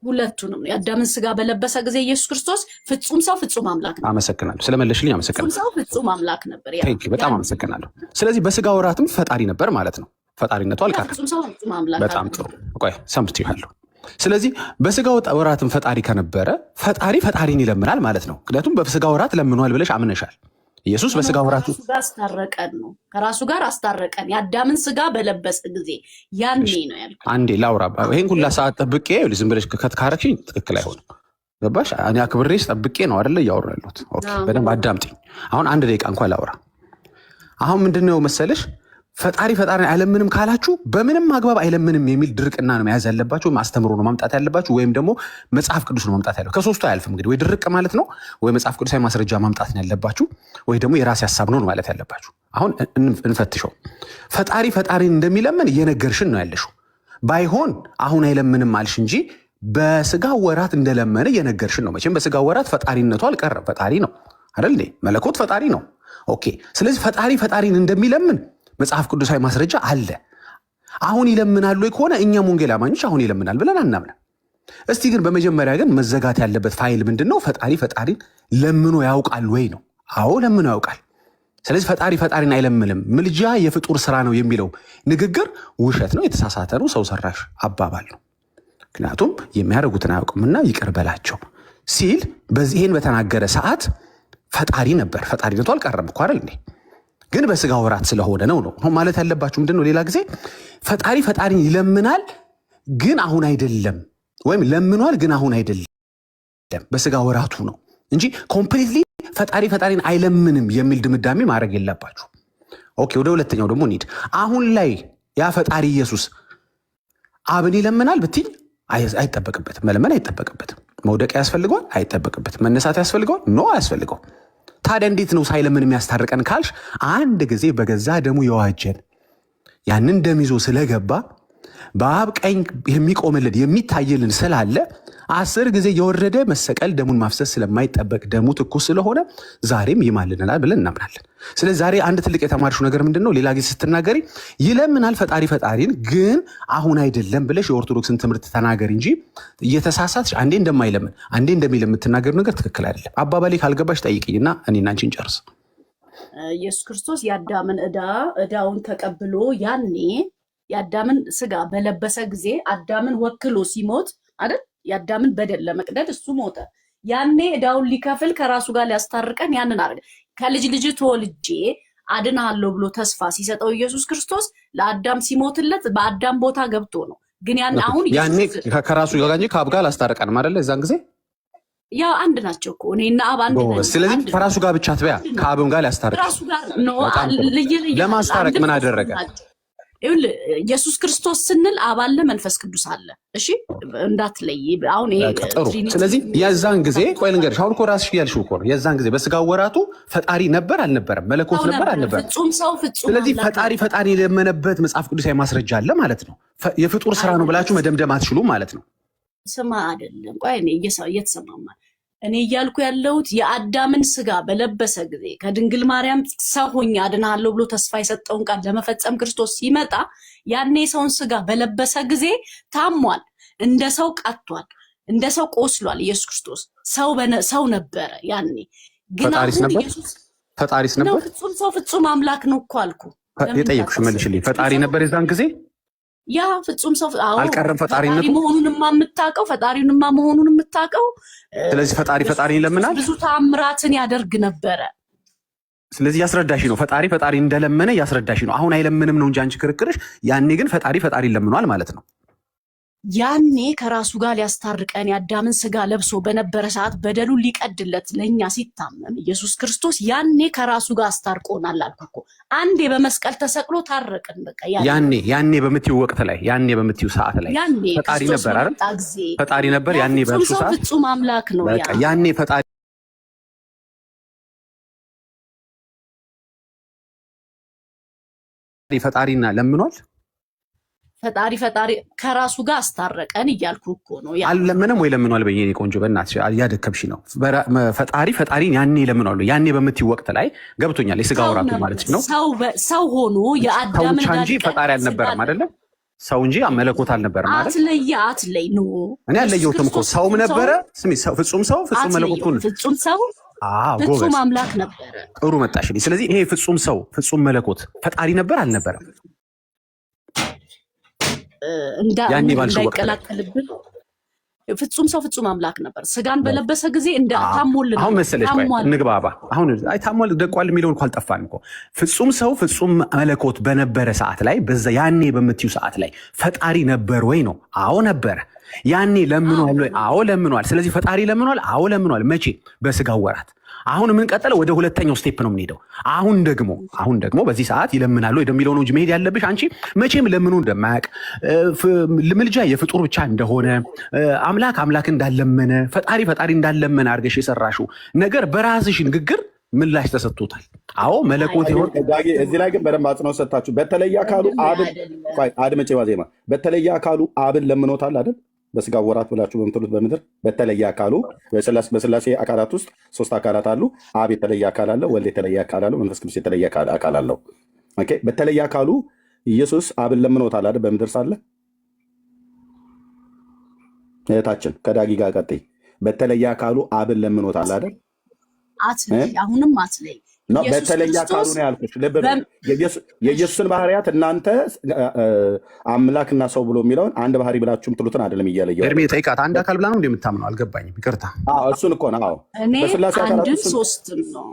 ሁለቱንም ነው። የአዳምን ስጋ በለበሰ ጊዜ ኢየሱስ ክርስቶስ ፍጹም ሰው ፍጹም አምላክ ነው። አመሰግናለሁ ስለመለሽልኝ፣ አመሰግናለሁ። ፍጹም ሰው ፍጹም አምላክ ነበር። በጣም አመሰግናለሁ። ስለዚህ በስጋ ወራትም ፈጣሪ ነበር ማለት ነው። ፈጣሪነቱ አልቀረም። ፍጹም ሰው ፍጹም አምላክ። በጣም ጥሩ። ቆይ ሰምቼሃለሁ። ስለዚህ በስጋ ወራትም ፈጣሪ ከነበረ ፈጣሪን ይለምናል ማለት ነው። ምክንያቱም በስጋ ወራት ለምኗል ብለሽ አምነሻል። ኢየሱስ በስጋ ወራት አስታረቀን ነው፣ ከራሱ ጋር አስታረቀን። የአዳምን ስጋ በለበሰ ጊዜ ያኔ ነው ያልኩት። አንዴ ላውራ። ይሄን ሁላ ሰዓት ጠብቄ ዝም ብለሽ ከተካረክሽኝ ትክክል አይሆንም። ገባሽ? እኔ አክብሬሽ ጠብቄ ነው አይደለ እያወራ ያለሁት። ኦኬ፣ በደንብ አዳምጪኝ። አሁን 1 ደቂቃ እንኳን ላውራ። አሁን ምንድነው መሰለሽ ፈጣሪን አይለምንም ካላችሁ በምንም አግባብ አይለምንም የሚል ድርቅና ነው መያዝ ያለባችሁ። አስተምሮ ነው ማምጣት ያለባችሁ፣ ወይም ደግሞ መጽሐፍ ቅዱስ ነው ማምጣት ያለው። ከሶስቱ አያልፍም እንግዲህ። ወይ ድርቅ ማለት ነው፣ ወይ መጽሐፍ ቅዱሳዊ ማስረጃ ማምጣት ነው ያለባችሁ፣ ወይ ደግሞ የራስ ሀሳብ ነው ማለት ያለባችሁ። አሁን እንፈትሸው። ፈጣሪን እንደሚለምን እየነገርሽን ነው ያለሽው። ባይሆን አሁን አይለምንም አልሽ እንጂ በስጋ ወራት እንደለመነ እየነገርሽን ነው። መቼም በስጋ ወራት ፈጣሪነቱ አልቀረም። ፈጣሪ ነው አይደል? መለኮት ፈጣሪ ነው። ኦኬ። ስለዚህ ፈጣሪን እንደሚለምን መጽሐፍ ቅዱሳዊ ማስረጃ አለ። አሁን ይለምናሉ ከሆነ እኛም ወንጌል አማኞች አሁን ይለምናል ብለን አናምንም። እስቲ ግን በመጀመሪያ ግን መዘጋት ያለበት ፋይል ምንድን ነው? ፈጣሪን ለምኖ ያውቃል ወይ ነው። አዎ ለምኖ ያውቃል። ስለዚህ ፈጣሪን አይለምንም፣ ምልጃ የፍጡር ስራ ነው የሚለው ንግግር ውሸት ነው፣ የተሳሳተ ነው፣ ሰው ሰራሽ አባባል ነው። ምክንያቱም የሚያደርጉትን አያውቅምና ይቅር በላቸው ሲል ይህን በተናገረ ሰዓት ፈጣሪ ነበር። ፈጣሪነቱ አልቀረም እኮ አይደል እንዴ? ግን በስጋ ወራት ስለሆነ ነው ማለት ያለባችሁ። ምንድን ነው ሌላ ጊዜ ፈጣሪን ይለምናል ግን አሁን አይደለም፣ ወይም ለምኗል ግን አሁን አይደለም፣ በስጋ ወራቱ ነው እንጂ ኮምፕሊትሊ ፈጣሪን አይለምንም የሚል ድምዳሜ ማድረግ የለባችሁ። ኦኬ፣ ወደ ሁለተኛው ደግሞ እንሂድ። አሁን ላይ ያ ፈጣሪ ኢየሱስ አብን ይለምናል ብትኝ አይጠበቅበትም፣ መለመን አይጠበቅበትም። መውደቅ ያስፈልገዋል? አይጠበቅበትም። መነሳት ያስፈልገዋል? ኖ አያስፈልገው። ታዲያ እንዴት ነው ሳይለምን የሚያስታርቀን ካልሽ፣ አንድ ጊዜ በገዛ ደሙ የዋጀን ያንን ደም ይዞ ስለገባ በአብ ቀኝ የሚቆምልን የሚታይልን ስላለ 10 ጊዜ የወረደ መሰቀል ደሙን ማፍሰስ ስለማይጠበቅ ደሙ ትኩስ ስለሆነ ዛሬም ይማልደናል ብለን እናምናለን። ስለዚህ ዛሬ አንድ ትልቅ የተማርሽው ነገር ምንድነው? ሌላ ጊዜ ስትናገሪ ይለምናል ፈጣሪን ግን አሁን አይደለም ብለሽ የኦርቶዶክስን ትምህርት ተናገሪ እንጂ እየተሳሳትሽ አንዴ እንደማይለምን አንዴ እንደሚለምን የምትናገሪው ነገር ትክክል አይደለም። አባባሌ ካልገባሽ ጠይቂኝና እኔና አንቺን ጨርስ። ኢየሱስ ክርስቶስ የአዳምን ዕዳውን ተቀብሎ ያኔ የአዳምን ስጋ በለበሰ ጊዜ አዳምን ወክሎ ሲሞት አይደል? የአዳምን በደል ለመቅደድ እሱ ሞተ። ያኔ ዕዳውን ሊከፍል ከራሱ ጋር ሊያስታርቀን ያንን አደረገ። ከልጅ ልጅ ተወልጄ አድንሃለሁ ብሎ ተስፋ ሲሰጠው ኢየሱስ ክርስቶስ ለአዳም ሲሞትለት በአዳም ቦታ ገብቶ ነው። ግን ያኔ ከራሱ ጋር እንጂ ከአብ ጋር አላስታርቀንም አይደለ? እዛን ጊዜ ያው አንድ ናቸው እኮ እኔና አብ አንድ ነን። ስለዚህ ከራሱ ጋር ብቻ ትበያ ከአብም ጋር ሊያስታርቅ ለማስታረቅ ምን አደረገ? ኢየሱስ ክርስቶስ ስንል አብ አለ፣ መንፈስ ቅዱስ አለ። እሺ እንዳትለይ አሁን ጥሩ። ስለዚህ የዛን ጊዜ ቆይ ልንገርሽ፣ አሁን እኮ ራስሽ ያልሽው እኮ ነው። የዛን ጊዜ በስጋው ወራቱ ፈጣሪ ነበር አልነበረም? መለኮት ነበር አልነበረም? ፍጹም ሰው ፍጹም። ስለዚህ ፈጣሪ የለመነበት መጽሐፍ ቅዱሳዊ ማስረጃ አለ ማለት ነው። የፍጡር ስራ ነው ብላችሁ መደምደም አትችሉም ማለት ነው። ስማ አይደለም ቆይ እኔ እየተሰማማ እኔ እያልኩ ያለሁት የአዳምን ስጋ በለበሰ ጊዜ ከድንግል ማርያም ሰው ሆኜ አድንሃለሁ ብሎ ተስፋ የሰጠውን ቃል ለመፈጸም ክርስቶስ ሲመጣ ያኔ ሰውን ስጋ በለበሰ ጊዜ ታሟል፣ እንደ ሰው ቀጥቷል፣ እንደ ሰው ቆስሏል። ኢየሱስ ክርስቶስ ሰው ነበረ ያኔ። ግን ፈጣሪስ ነበር? ፍጹም ሰው ፍጹም አምላክ ነው እኮ አልኩ። የጠየኩሽ መልሽልኝ። ፈጣሪ ነበር የዛን ጊዜ? ያ ፍጹም ሰው አልቀረም ፈጣሪነቱ መሆኑን የምታውቀው። ስለዚህ ፈጣሪ ይለምናል፣ ብዙ ተአምራትን ያደርግ ነበረ። ስለዚህ ያስረዳሽ ነው። ፈጣሪ እንደለመነ ያስረዳሽ ነው። አሁን አይለምንም ነው እንጂ አንቺ ክርክርሽ። ያኔ ግን ፈጣሪ ለምኗል ማለት ነው። ያኔ ከራሱ ጋር ሊያስታርቀን የአዳምን ስጋ ለብሶ በነበረ ሰዓት በደሉን ሊቀድለት ለእኛ ሲታመም ኢየሱስ ክርስቶስ ያኔ ከራሱ ጋር አስታርቆናል አልኩ እኮ። አንዴ በመስቀል ተሰቅሎ ታረቅን። በቃ ያኔ በምትይው ወቅት ላይ ያኔ በምትይው ሰዓት ላይ ፈጣሪ ነበር አይደል? ፈጣሪ ነበር ያኔ በእሱ ሰዓት። ፍጹም አምላክ ነው ያኔ ፈጣሪና ለምኗል። ፈጣሪ ከራሱ ጋር አስታረቀን እያልኩ እኮ ነው። አልለመነም ወይ ለምኗል? በየኔ ቆንጆ በእናትሽ እያደከብሽ ነው። ፈጣሪን ያኔ ለምኗል። ያኔ በምትይው ወቅት ላይ ገብቶኛል። የስጋ ወራቱ ማለት ነው። ሰው ሆኖ የአዳምን ጋር እንጂ ፈጣሪ አልነበረም አይደለም? ሰው እንጂ መለኮት አልነበረም ማለት አትለይ ነው። እኔ አለየሁትም እኮ ሰውም ነበረ። ስሚ፣ ፍጹም ሰው ፍጹም መለኮቱን ፍጹም ሰው ፍጹም አምላክ ነበረ። ጥሩ መጣሽልኝ። ስለዚህ ይሄ ፍጹም ሰው ፍጹም መለኮት ፈጣሪ ነበር አልነበረም? እንዳይቀላቀልብን ፍጹም ሰው ፍጹም አምላክ ነበር። ስጋን በለበሰ ጊዜ ታሞልን። አሁን መሰለሽ እንግባባ። አሁን ታሟል ደቋል የሚለውን እኮ አልጠፋንም እኮ። ፍጹም ሰው ፍጹም መለኮት በነበረ ሰዓት ላይ በዛ ያኔ በምትዩ ሰዓት ላይ ፈጣሪ ነበር ወይ ነው? አዎ ነበረ። ያኔ ለምኗል ወይ? አዎ ለምኗል። ስለዚህ ፈጣሪ ለምኗል? አዎ ለምኗል። መቼ? በስጋው ወራት። አሁን የምንቀጥለው ወደ ሁለተኛው ስቴፕ ነው የምንሄደው። አሁን ደግሞ በዚህ ሰዓት ይለምናሉ ወደሚለው ነው እንጂ መሄድ ያለብሽ አንቺ መቼም ለምኑ እንደማያውቅ ምልጃ የፍጡር ብቻ እንደሆነ አምላክ እንዳለመነ ፈጣሪ እንዳለመነ አድርገሽ የሰራሽው ነገር በራስሽ ንግግር ምላሽ ተሰጥቶታል። አዎ መለኮት ይሆን። እዚህ ላይ ግን በደንብ አጽንኦት ሰጣችሁ። በተለየ አካሉ አድመጪ ዋዜማ በተለየ አካሉ አብን ለምኖታል አይደል? በስጋ ወራት ብላችሁ በምትሉት በምድር በተለየ አካሉ በስላሴ አካላት ውስጥ 3 አካላት አሉ። አብ የተለየ አካል አለው፣ ወልድ የተለየ አካል አለው፣ መንፈስ ቅዱስ የተለየ አካል አለው። ኦኬ፣ በተለየ አካሉ ኢየሱስ አብን ለምኖታል አይደል? በምድር ሳለ እህታችን ከዳጊ ጋር ቀጥይ። በተለየ አካሉ አብን ለምኖታል አይደል? አሁንም አትለይ። በተለየ አካሉ ነው ያልኩሽ። ልብ የኢየሱስን ባህሪያት እናንተ አምላክና ሰው ብሎ የሚለውን አንድ ባህሪ ብላችሁ የምትሉትን አይደለም እያለየው እድሜ ጠይቃት። አንድ አካል ብላ ነው እንደምታምነው አልገባኝም። ይቅርታ። እሱን እኮ ነው በስላሴ አካላት ሶስትም ነው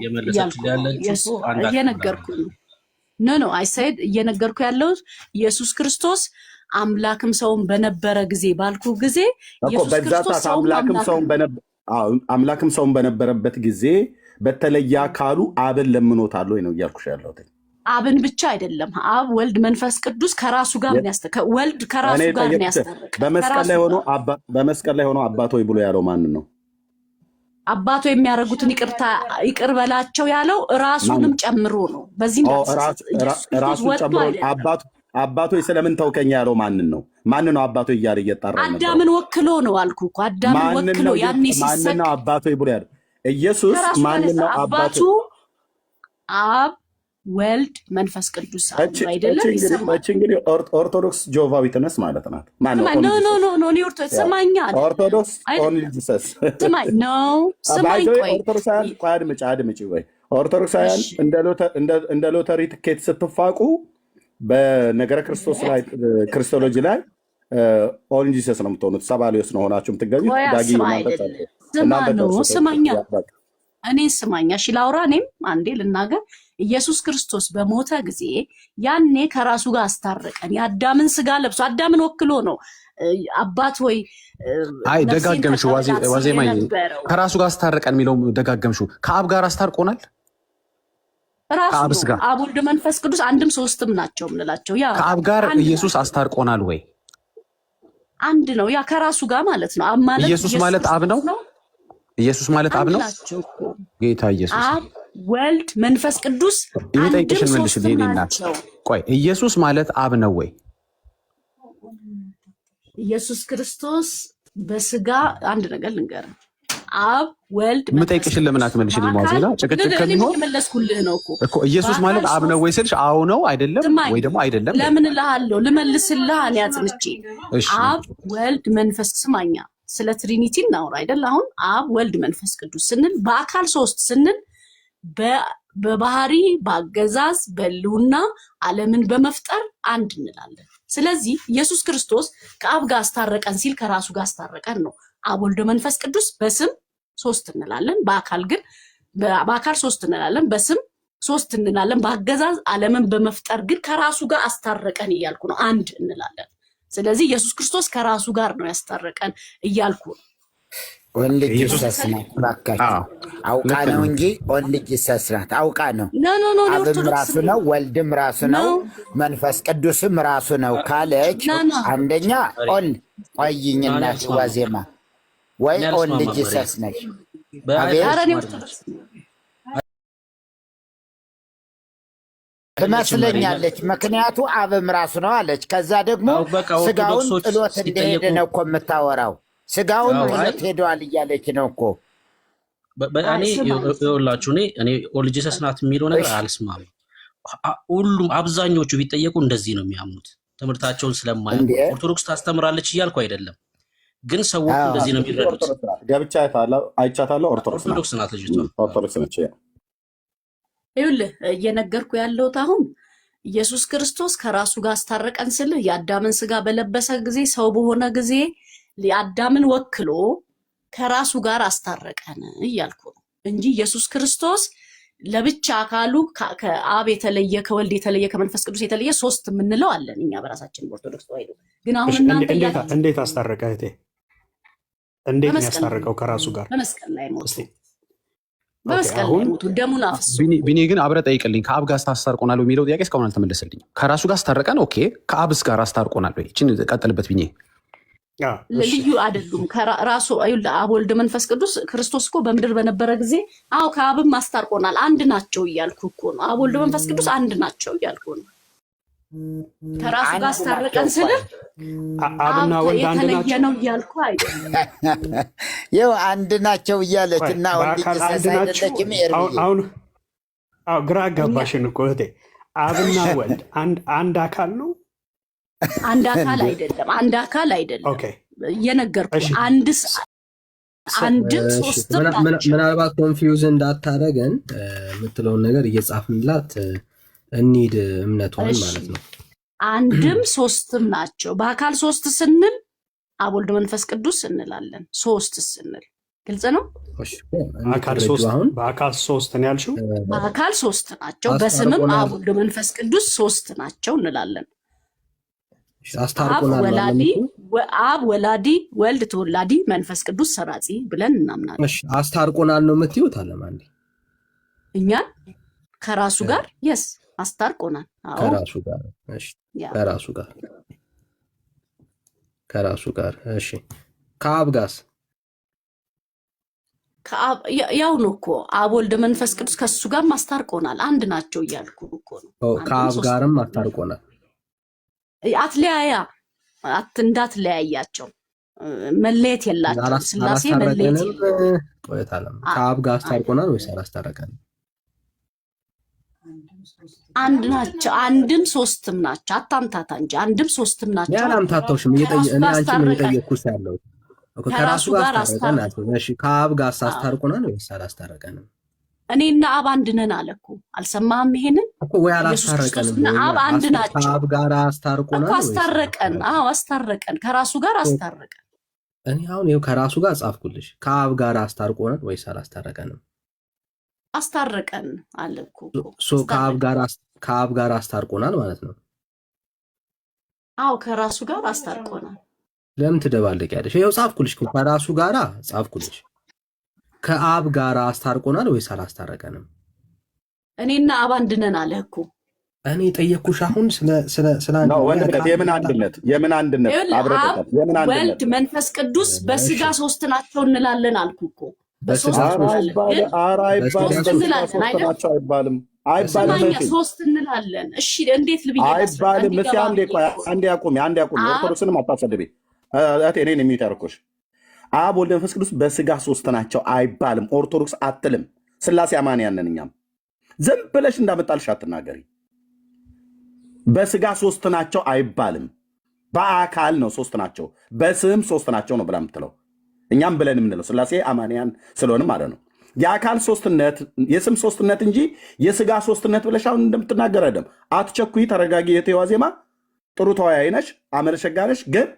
እየነገርኩ ነው። አይሳይድ እየነገርኩ ያለው ኢየሱስ ክርስቶስ አምላክም ሰውን በነበረ ጊዜ ባልኩ ጊዜ ኢየሱስ ክርስቶስ አምላክም ሰውን በነበረበት ጊዜ በተለየ አካሉ አብን ለምኖታል ወይ ነው እያልኩሽ ያለሁት። አብን ብቻ አይደለም፣ አብ ወልድ መንፈስ ቅዱስ ከራሱ ጋር ወልድ ከራሱ ጋር ያስታርቅ። በመስቀል ላይ ሆኖ አባቶ ብሎ ያለው ማንን ነው? አባቶ የሚያደርጉትን ይቅር በላቸው ያለው ራሱንም ጨምሮ ነው። በዚህ ራሱን ጨምሮ አባቶ ስለምን ተውከኝ ያለው ማንን ነው? ማን ነው አባቶ እያለ እየጠራ ነበር? አዳምን ወክሎ ነው አልኩ እኮ። አዳምን ወክሎ ያኔ ሲሰጥ ማን ነው አባቶ ብሎ ያለ ኢየሱስ ማን ነው አባቱ? አብ ወልድ መንፈስ ቅዱስ አይደለም? እቺ እንግዲህ ኦርቶዶክስ ጆቫ ዊትነስ ማለት ናት። ማን ነው? ኖ ኒ ኦርቶዶክስ ሰማኛል። ኦርቶዶክስ ኦንሊ ጂሰስ ሰማኝ ነው ሰማኝ። ቆይ ኦርቶዶክሳውያን አድምጪ ወይ ኦርቶዶክሳውያን እንደ ሎተሪ ትኬት ስትፋቁ በነገረ ክርስቶስ ላይ ክርስቶሎጂ ላይ ኦንሊ ጂሰስ ነው የምትሆኑት። ሰባሊዮስ ነው ሆናችሁ የምትገኙት። ዳጊ ስማኛ እኔ ስማኛ እሺ ላውራ። እኔም አንዴ ልናገር። ኢየሱስ ክርስቶስ በሞተ ጊዜ ያኔ ከራሱ ጋር አስታረቀን። የአዳምን ስጋ ለብሶ አዳምን ወክሎ ነው። አባት ወይ አይ ደጋገምሽ ዋዜማ ከራሱ ጋር አስታረቀን የሚለው ደጋገምሹ። ከአብ ጋር አስታርቆናል። ራሱ አብ ወልድ መንፈስ ቅዱስ አንድም ሶስትም ናቸው የምንላቸው። ያ ከአብ ጋር ኢየሱስ አስታርቆናል ወይ? አንድ ነው። ያ ከራሱ ጋር ማለት ነው። አብ ማለት ኢየሱስ ማለት አብ ነው። ኢየሱስ ማለት አብ ነው። ጌታ ኢየሱስ አብ ወልድ መንፈስ ቅዱስ የሚጠይቅሽን መልሽልኝ። ቆይ ኢየሱስ ማለት አብ ነው ወይ? ኢየሱስ ክርስቶስ በስጋ አንድ ነገር ልንገርህ፣ አብ ወልድ የምጠይቅሽን ለምን አትመልሽልኝ? ማዘላ ጭቅጭቅ ከሚሆን መለስኩልህ ነው እኮ ኢየሱስ ማለት አብ ነው ወይ ስልሽ አዎ ነው አይደለም ወይ ደግሞ አይደለም ለምን እልሃለሁ? ልመልስልህ እኔ አጽንቼ አብ ወልድ መንፈስ ስማኛ ስለ ትሪኒቲ እናውራ አይደል? አሁን አብ ወልድ መንፈስ ቅዱስ ስንል በአካል ሶስት ስንል በባህሪ በአገዛዝ በሕልውና ዓለምን በመፍጠር አንድ እንላለን። ስለዚህ ኢየሱስ ክርስቶስ ከአብ ጋር አስታረቀን ሲል ከራሱ ጋር አስታረቀን ነው። አብ ወልድ መንፈስ ቅዱስ በስም ሶስት እንላለን፣ በአካል ግን በአካል ሶስት እንላለን፣ በስም ሶስት እንላለን። በአገዛዝ ዓለምን በመፍጠር ግን ከራሱ ጋር አስታረቀን እያልኩ ነው፣ አንድ እንላለን። ስለዚህ ኢየሱስ ክርስቶስ ከራሱ ጋር ነው ያስታረቀን እያልኩ ነው። ወልድ ጂሰስ ናት ባካችሁ፣ አውቃ ነው እንጂ ወልድ ጂሰስ ናት አውቃ ነው። አብም ራሱ ነው፣ ወልድም ራሱ ነው፣ መንፈስ ቅዱስም ራሱ ነው ካለች አንደኛ ኦል ቆይኝናት ዋዜማ ወይ ወልድ ጂሰስ ነች። ትመስለኛለች። ምክንያቱ አብም ራሱ ነው አለች። ከዛ ደግሞ ስጋውን ጥሎት እንደሄደ ነው እኮ የምታወራው። ስጋውን ጥሎት ሄደዋል እያለች ነው እኮ። እኔ ይኸውላችሁ እኔ ኦንሊ ጂሰስ ናት የሚለው ነገር አልስማም። ሁሉም አብዛኞቹ ቢጠየቁ እንደዚህ ነው የሚያምኑት፣ ትምህርታቸውን ስለማያውቁ። ኦርቶዶክስ ታስተምራለች እያልኩ አይደለም፣ ግን ሰዎቹ እንደዚህ ነው የሚረዱት። ገብቻ አይቻታለሁ። ኦርቶዶክስ ናት ልጅቷ፣ ኦርቶዶክስ ነች። ይኸውልህ እየነገርኩ ያለሁት አሁን ኢየሱስ ክርስቶስ ከራሱ ጋር አስታረቀን ስልህ የአዳምን ስጋ በለበሰ ጊዜ ሰው በሆነ ጊዜ የአዳምን ወክሎ ከራሱ ጋር አስታረቀን እያልኩ ነው እንጂ ኢየሱስ ክርስቶስ ለብቻ አካሉ ከአብ የተለየ ከወልድ የተለየ ከመንፈስ ቅዱስ የተለየ ሶስት የምንለው አለን እኛ በራሳችን ኦርቶዶክስ ተዋሕዶ። ግን አሁን እናንተ እንዴት አስታረቀ እህቴ? እንዴት ያስታረቀው ከራሱ ጋር? በመስቀል ላይ ሞቱ። በመስቀል ላይ ሞቱ፣ ደሙን አፍስሶ። ቢኒ ግን አብረህ ጠይቅልኝ። ከአብ ጋር አስታርቆናል የሚለው ጥያቄ እስካሁን አልተመለሰልኝም። ከራሱ ጋር አስታረቀን፣ ኦኬ። ከአብስ ጋር አስታርቆናል ወይ? እችን ቀጥልበት ቢኒ። ልዩ አይደሉም። ከራሱ አብ ወልድ መንፈስ ቅዱስ ክርስቶስ እኮ በምድር በነበረ ጊዜ አዎ ከአብም አስታርቆናል፣ አንድ ናቸው እያልኩ እኮ ነው። አብ ወልድ መንፈስ ቅዱስ አንድ ናቸው እያልኩ ነው። ከራሱ ጋር አስታረቀን ስለ አብና ወልድ አንድ ናቸው ነው እያልኩ አይደለም። ይኸው አንድ ናቸው እያለች እና ወልድ ተሳሳይደለችም። አሁን ግራ አጋባሽን እኮ እህቴ። አብና ወልድ አንድ አካል ነው? አንድ አካል አይደለም፣ አንድ አካል አይደለም። ኦኬ እየነገርኩ አንድም ሶስትም ናቸው። ምናልባት ኮንፊውዝ እንዳታረገን የምትለውን ነገር እየጻፍንላት እንሂድ እምነቷን ማለት ነው። አንድም ሶስትም ናቸው። በአካል ሶስት ስንል አብ ወልድ መንፈስ ቅዱስ እንላለን። ሶስት ስንል ግልጽ ነው። በአካል ሶስት ነው ያልሽው? በአካል ሶስት ናቸው፣ በስምም አብ ወልድ መንፈስ ቅዱስ ሶስት ናቸው እንላለን። አብ ወላዲ፣ ወልድ ተወላዲ፣ መንፈስ ቅዱስ ሰራጺ ብለን እናምናለን። አስታርቆናል ነው የምትይውት? አለማንዴ እኛን ከራሱ ጋር የስ አስታርቆናል። ከራሱ ጋር እሺ። ከአብ ጋርስ? ያው ነው እኮ አብ ወልድ መንፈስ ቅዱስ ከሱ ጋር አስታርቆናል። አንድ ናቸው እያልኩ እኮ ነው። ከአብ ጋርም አስታርቆናል። አትለያያ እንዳትለያያቸው። መለየት የላቸውም። ስላሴ መለየት የለም። ቆይታለም ከአብ ጋር አስታርቆናል ወይስ አላስታረቀንም? አንድ ናቸው። አንድም ሶስትም ናቸው። አታምታታ እንጂ አንድም ሶስትም ናቸው። ያላምታታውሽም እኔ አንቺን እየጠየቅኩሽ ያለው ከራሱ ጋር አስታርቀናል። እሺ ከአብ ጋር አስታርቆናል ወይስ አላስታረቀንም? እኔና አብ አንድ ነን አለ እኮ። አልሰማህም? ይሄንን እኮ ወይ አላስታረቀንም። አብ አንድ ናቸው። ከአብ ጋር አስታርቆናል እኮ አስታረቀን። አዎ አስታረቀን፣ ከራሱ ጋር አስታረቀን። እኔ አሁን ይኸው ከራሱ ጋር ጻፍኩልሽ። ከአብ ጋር አስታርቆናል ወይስ አላስታረቀንም? አስታረቀን አለ እኮ። ከአብ ጋር አስታርቆናል ማለት ነው። አዎ ከራሱ ጋር አስታርቆናል። ለምን ትደባለቂያለሽ? ይኸው ጻፍኩልሽ፣ ከራሱ ጋር ጻፍኩልሽ። ከአብ ጋር አስታርቆናል ወይስ አላስታረቀንም? እኔና አብ አንድ ነን አለ እኮ። እኔ ጠየቅኩሽ አሁን ስለ የምን አንድነት? የምን አንድነት? ወልድ መንፈስ ቅዱስ በስጋ ሶስት ናቸው እንላለን አልኩ እኮ። ሶስት እንላለን። እሺ እንዴት ልብዬ አይባልም? እስኪ አንዴ አቁሚ። ኦርቶዶክስንም አታሰድቤ። እኔን የሚተርኩሽ አብ ወልድ መንፈስ ቅዱስ በስጋ ሶስት ናቸው አይባልም። ኦርቶዶክስ አትልም። ስላሴ አማንያን ነን እኛም። ዝም ብለሽ እንዳመጣልሽ አትናገሪ። በስጋ ሶስት ናቸው አይባልም። በአካል ነው ሶስት ናቸው፣ በስም ሶስት ናቸው ነው ብላ የምትለው። እኛም ብለን የምንለው ስላሴ አማንያን ስለሆንም ማለት ነው። የአካል ሶስትነት የስም ሶስትነት እንጂ የስጋ ሶስትነት ብለሽ አሁን እንደምትናገር አይደለም። አትቸኩይ፣ ተረጋጊ። የቴዋ ዜማ ጥሩ ተወያይ ነሽ፣ አመለሸጋ ነሽ። ግን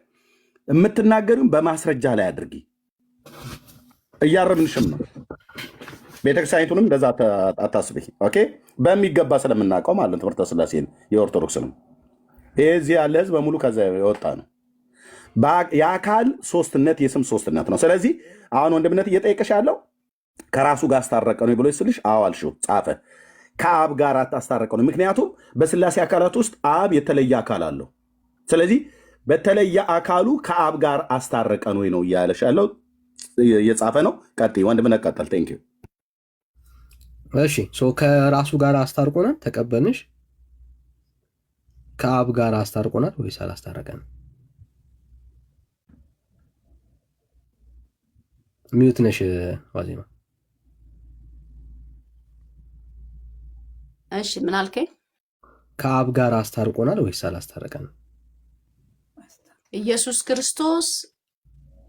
የምትናገሪውን በማስረጃ ላይ አድርጊ። እያረምንሽም ነው። ቤተክርስቲያኒቱንም እንደዛ አታስቢ። ኦኬ፣ በሚገባ ስለምናውቀው ማለት ትምህርተ ስላሴን የኦርቶዶክስንም ይሄ እዚህ ያለ ህዝብ በሙሉ ከዛ የወጣ ነው። የአካል ሶስትነት የስም ሶስትነት ነው። ስለዚህ አሁን ወንድምነት እየጠየቀሽ ያለው ከራሱ ጋር አስታረቀ ነው ብሎ ስልሽ አዎ አልሽው፣ ጻፈ። ከአብ ጋር አስታረቀ ነው። ምክንያቱም በስላሴ አካላት ውስጥ አብ የተለየ አካል አለው። ስለዚህ በተለየ አካሉ ከአብ ጋር አስታረቀ ነው ነው እያለሽ ያለው እየጻፈ ነው። ቀጥይ ወንድምነት ቀጠል። ቴንክ ዩ። እሺ ከራሱ ጋር አስታርቆናል፣ ተቀበልንሽ። ከአብ ጋር አስታርቆናል ወይስ አላስታረቀንም? ሚዩት ነሽ ዋዜማ። እሺ ምን አልከኝ? ከአብ ጋር አስታርቆናል ወይስ አላስታረቀንም? ኢየሱስ ክርስቶስ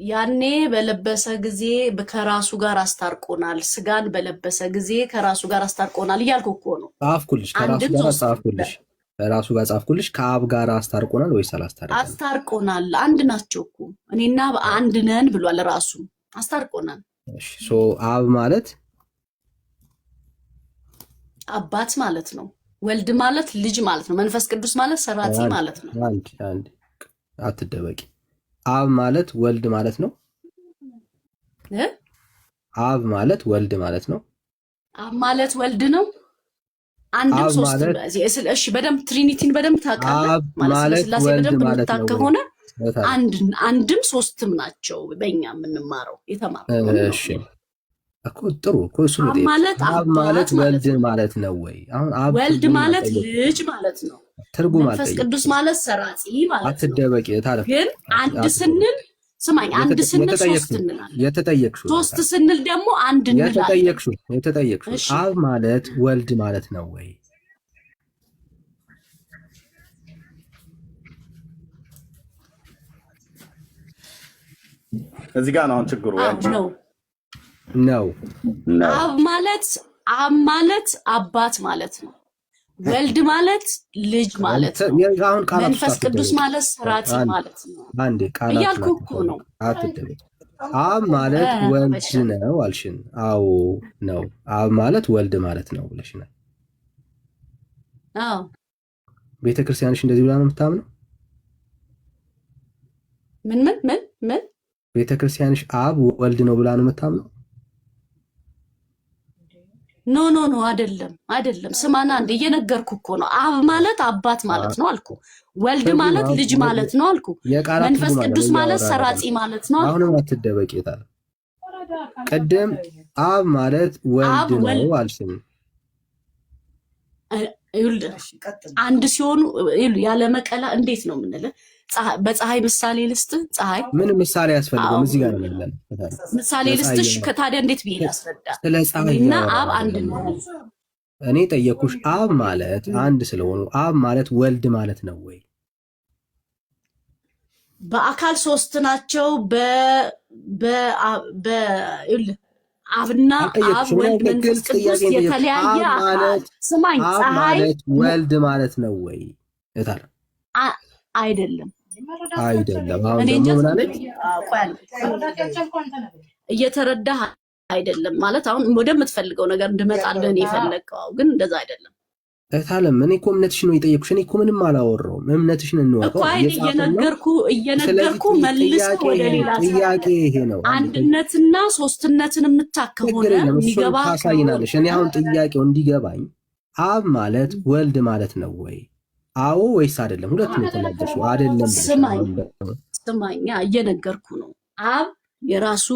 ያኔ በለበሰ ጊዜ ከራሱ ጋር አስታርቆናል፣ ስጋን በለበሰ ጊዜ ከራሱ ጋር አስታርቆናል እያልኩ እኮ ነው። ጻፍኩልሽ፣ ከራሱ ጋር ጻፍኩልሽ፣ ከራሱ ጋር ጻፍኩልሽ። ከአብ ጋር አስታርቆናል ወይስ አላስታረቀንም? አስታርቆናል። አንድ ናቸው እኮ እኔና አንድ ነን ብሏል ራሱ። አስታርቆናል። እሺ አብ ማለት አባት ማለት ነው። ወልድ ማለት ልጅ ማለት ነው። መንፈስ ቅዱስ ማለት ሰራጺ ማለት ነው። አንድ አትደበቂ። አብ ማለት ወልድ ማለት ነው። አብ ማለት ወልድ ማለት ነው። አብ ማለት ወልድ ነው። አንድም ሶስት። እሺ በደንብ ትሪኒቲን በደንብ ታውቃለህ ማለት ስላሴ በደንብ የምታውቅ ከሆነ አንድም ሶስትም ናቸው። በእኛ የምንማረው የተማረው። እሺ እኮ ጥሩ እኮ እሱ ነው። አብ ማለት ወልድ ማለት ነው ወይ? አሁን አብ ወልድ ማለት ልጅ ማለት ነው። ትርጉም መንፈስ ቅዱስ ማለት ሰራጺ ማለት ነው። አትደበቂ። ታረፍ ግን አንድ ስንል ስማኝ፣ አንድ ስንል ሶስት እንላለን። የተጠየቅሽው ሶስት ስንል ደግሞ አንድ እንላለን። የተጠየቅሽው አብ ማለት ወልድ ማለት ነው ወይ? እዚህ ጋር ነው ችግሩ። ነው አብ ማለት አባት ማለት ነው። ወልድ ማለት ልጅ ማለት ነው። መንፈስ ቅዱስ ማለት ሰራጺ ማለት ነው። አንዴ ቃል እያልኩ እኮ ነው። አብ ማለት ወልድ ነው አልሽን? አዎ ነው። አብ ማለት ወልድ ማለት ነው ብለሽናል። አዎ ቤተክርስቲያንሽ እንደዚህ ብላ ነው የምታምነው? ምን ቤተክርስቲያንሽ አብ ወልድ ነው ብላ ነው የምታምነው? ኖ አይደለም። ስማና እንደ እየነገርኩ እኮ ነው። አብ ማለት አባት ማለት ነው አልኩ። ወልድ ማለት ልጅ ማለት ነው አልኩ። መንፈስ ቅዱስ ማለት ሰራጺ ማለት ነው። አሁንም አትደበቂ። ቅድም አብ ማለት ወልድ ነው አልሽኝ። አንድ ሲሆኑ ያለ መቀላ እንዴት ነው የምንለው? በፀሐይ ምሳሌ ልስጥ። ፀሐይ ምን ምሳሌ ያስፈልገው? እዚህ ጋር ነው ያለን ምሳሌ ልስጥሽ። ከታዲያ እንዴት ብዬ ላስረዳ? ስለ ፀሐይ እና አብ አንድ ነው። እኔ ጠየኩሽ፣ አብ ማለት አንድ ስለሆኑ አብ ማለት ወልድ ማለት ነው ወይ? በአካል ሶስት ናቸው። አብና አብ ወልድ መንፈስ ቅዱስ የተለያየ አካል። ስማኝ፣ ፀሐይ ወልድ ማለት ነው ወይ? እታለ አይደለም፣ አይደለም። አሁን ደግሞ ምን አለች? እየተረዳህ አይደለም ማለት አሁን ወደምትፈልገው ነገር እንድመጣልህ የፈለግከው ግን እንደዛ አይደለም። እታለም እኔ እኮ እምነትሽን ነው የጠየኩሽ። እኔ እኮ ምንም አላወራሁም። እምነትሽን እንወቀው እኮ አይደል? እየነገርኩ መልስ ወደ ሌላ ጥያቄ ይሄ ነው። አንድነትና ሶስትነትን የምታከው ሆነ የሚገባ ታሳይናለሽ። እኔ አሁን ጥያቄው እንዲገባኝ አብ ማለት ወልድ ማለት ነው ወይ? አዎ ወይስ አይደለም? ሁለቱም የተናገርሽው አይደለም። ስማኛ፣ እየነገርኩ ነው። አብ የራሱ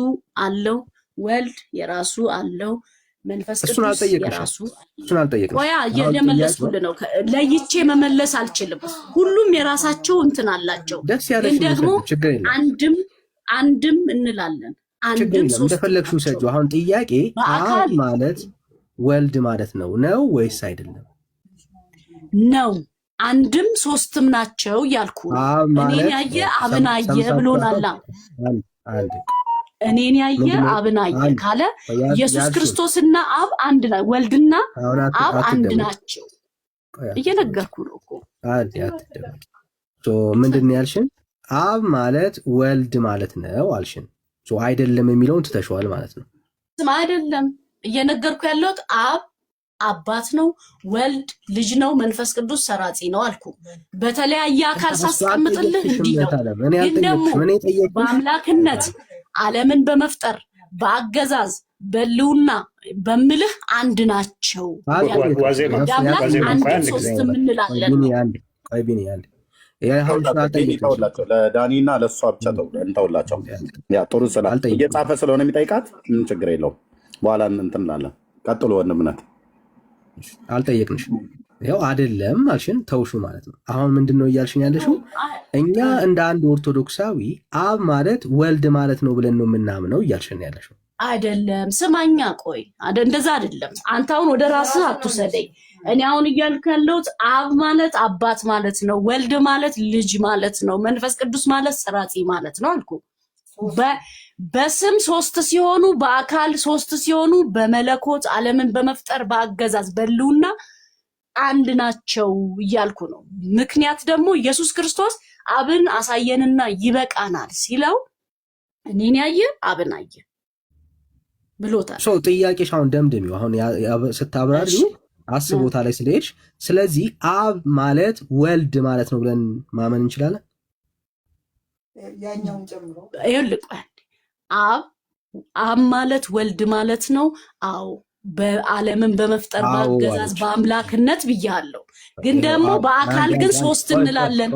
አለው፣ ወልድ የራሱ አለው፣ መንፈስ ቅዱስ የራሱ። እሱን አልጠየቅሽም። ቆያ እየመለስኩልህ ነው። ለይቼ መመለስ አልችልም። ሁሉም የራሳቸው እንትን አላቸው። ግን ደግሞ አንድም እንላለን። አንድም ሶስት እንደፈለግሽው ሰጁ። አሁን ጥያቄ አብ ማለት ወልድ ማለት ነው ወይስ አይደለም? ነው። አንድም ሶስትም ናቸው እያልኩ እኔን ያየ አብን አየ ብሎናል። እኔን ያየ አብን አየ ካለ ኢየሱስ ክርስቶስና አብ አንድ ነው። ወልድና አብ አንድ ናቸው። እየነገርኩ ነው እኮ። ምንድን ነው ያልሽን? አብ ማለት ወልድ ማለት ነው አልሽን። አይደለም የሚለውን ትተሽዋል ማለት ነው። አይደለም እየነገርኩ ያለሁት አብ አባት ነው፣ ወልድ ልጅ ነው፣ መንፈስ ቅዱስ ሰራጺ ነው አልኩ። በተለያየ አካል ሳስቀምጥልህ እንዲህ ነው። ግን ደግሞ በአምላክነት ዓለምን በመፍጠር በአገዛዝ በልውና በምልህ አንድ ናቸው። አንድ ሶስት እንላለን። ለዳኒና ለእሷ ብቻ እንተውላቸው። ጥሩ ስላል እየጻፈ ስለሆነ የሚጠይቃት ምን ችግር የለውም። በኋላ እንትን እንላለን። ቀጥሎ ወንድምነት አልጠየቅንሽ። ይኸው አይደለም አልሽን፣ ተውሹ ማለት ነው። አሁን ምንድን ነው እያልሽን ያለሽው? እኛ እንደ አንድ ኦርቶዶክሳዊ አብ ማለት ወልድ ማለት ነው ብለን ነው የምናምነው እያልሽን ያለሽው አይደለም። ስማኛ፣ ቆይ እንደዛ አይደለም። አንተ አሁን ወደ ራስህ አትውሰደኝ። እኔ አሁን እያልኩ ያለሁት አብ ማለት አባት ማለት ነው፣ ወልድ ማለት ልጅ ማለት ነው፣ መንፈስ ቅዱስ ማለት ሰራጺ ማለት ነው አልኩ። በስም ሶስት ሲሆኑ በአካል ሶስት ሲሆኑ በመለኮት ዓለምን በመፍጠር በአገዛዝ በልውና አንድ ናቸው እያልኩ ነው። ምክንያት ደግሞ ኢየሱስ ክርስቶስ አብን አሳየንና ይበቃናል ሲለው እኔን ያየ አብን አየ ብሎታል። ጥያቄሽ አሁን ደምድሚው። አሁን ስታብራሪ ቦታ ላይ ስለሄድሽ፣ ስለዚህ አብ ማለት ወልድ ማለት ነው ብለን ማመን እንችላለን። ይኸውልህ አብ ማለት ወልድ ማለት ነው። አዎ በዓለምን በመፍጠር በአገዛዝ በአምላክነት ብያለሁ። ግን ደግሞ በአካል ግን ሶስት እንላለን።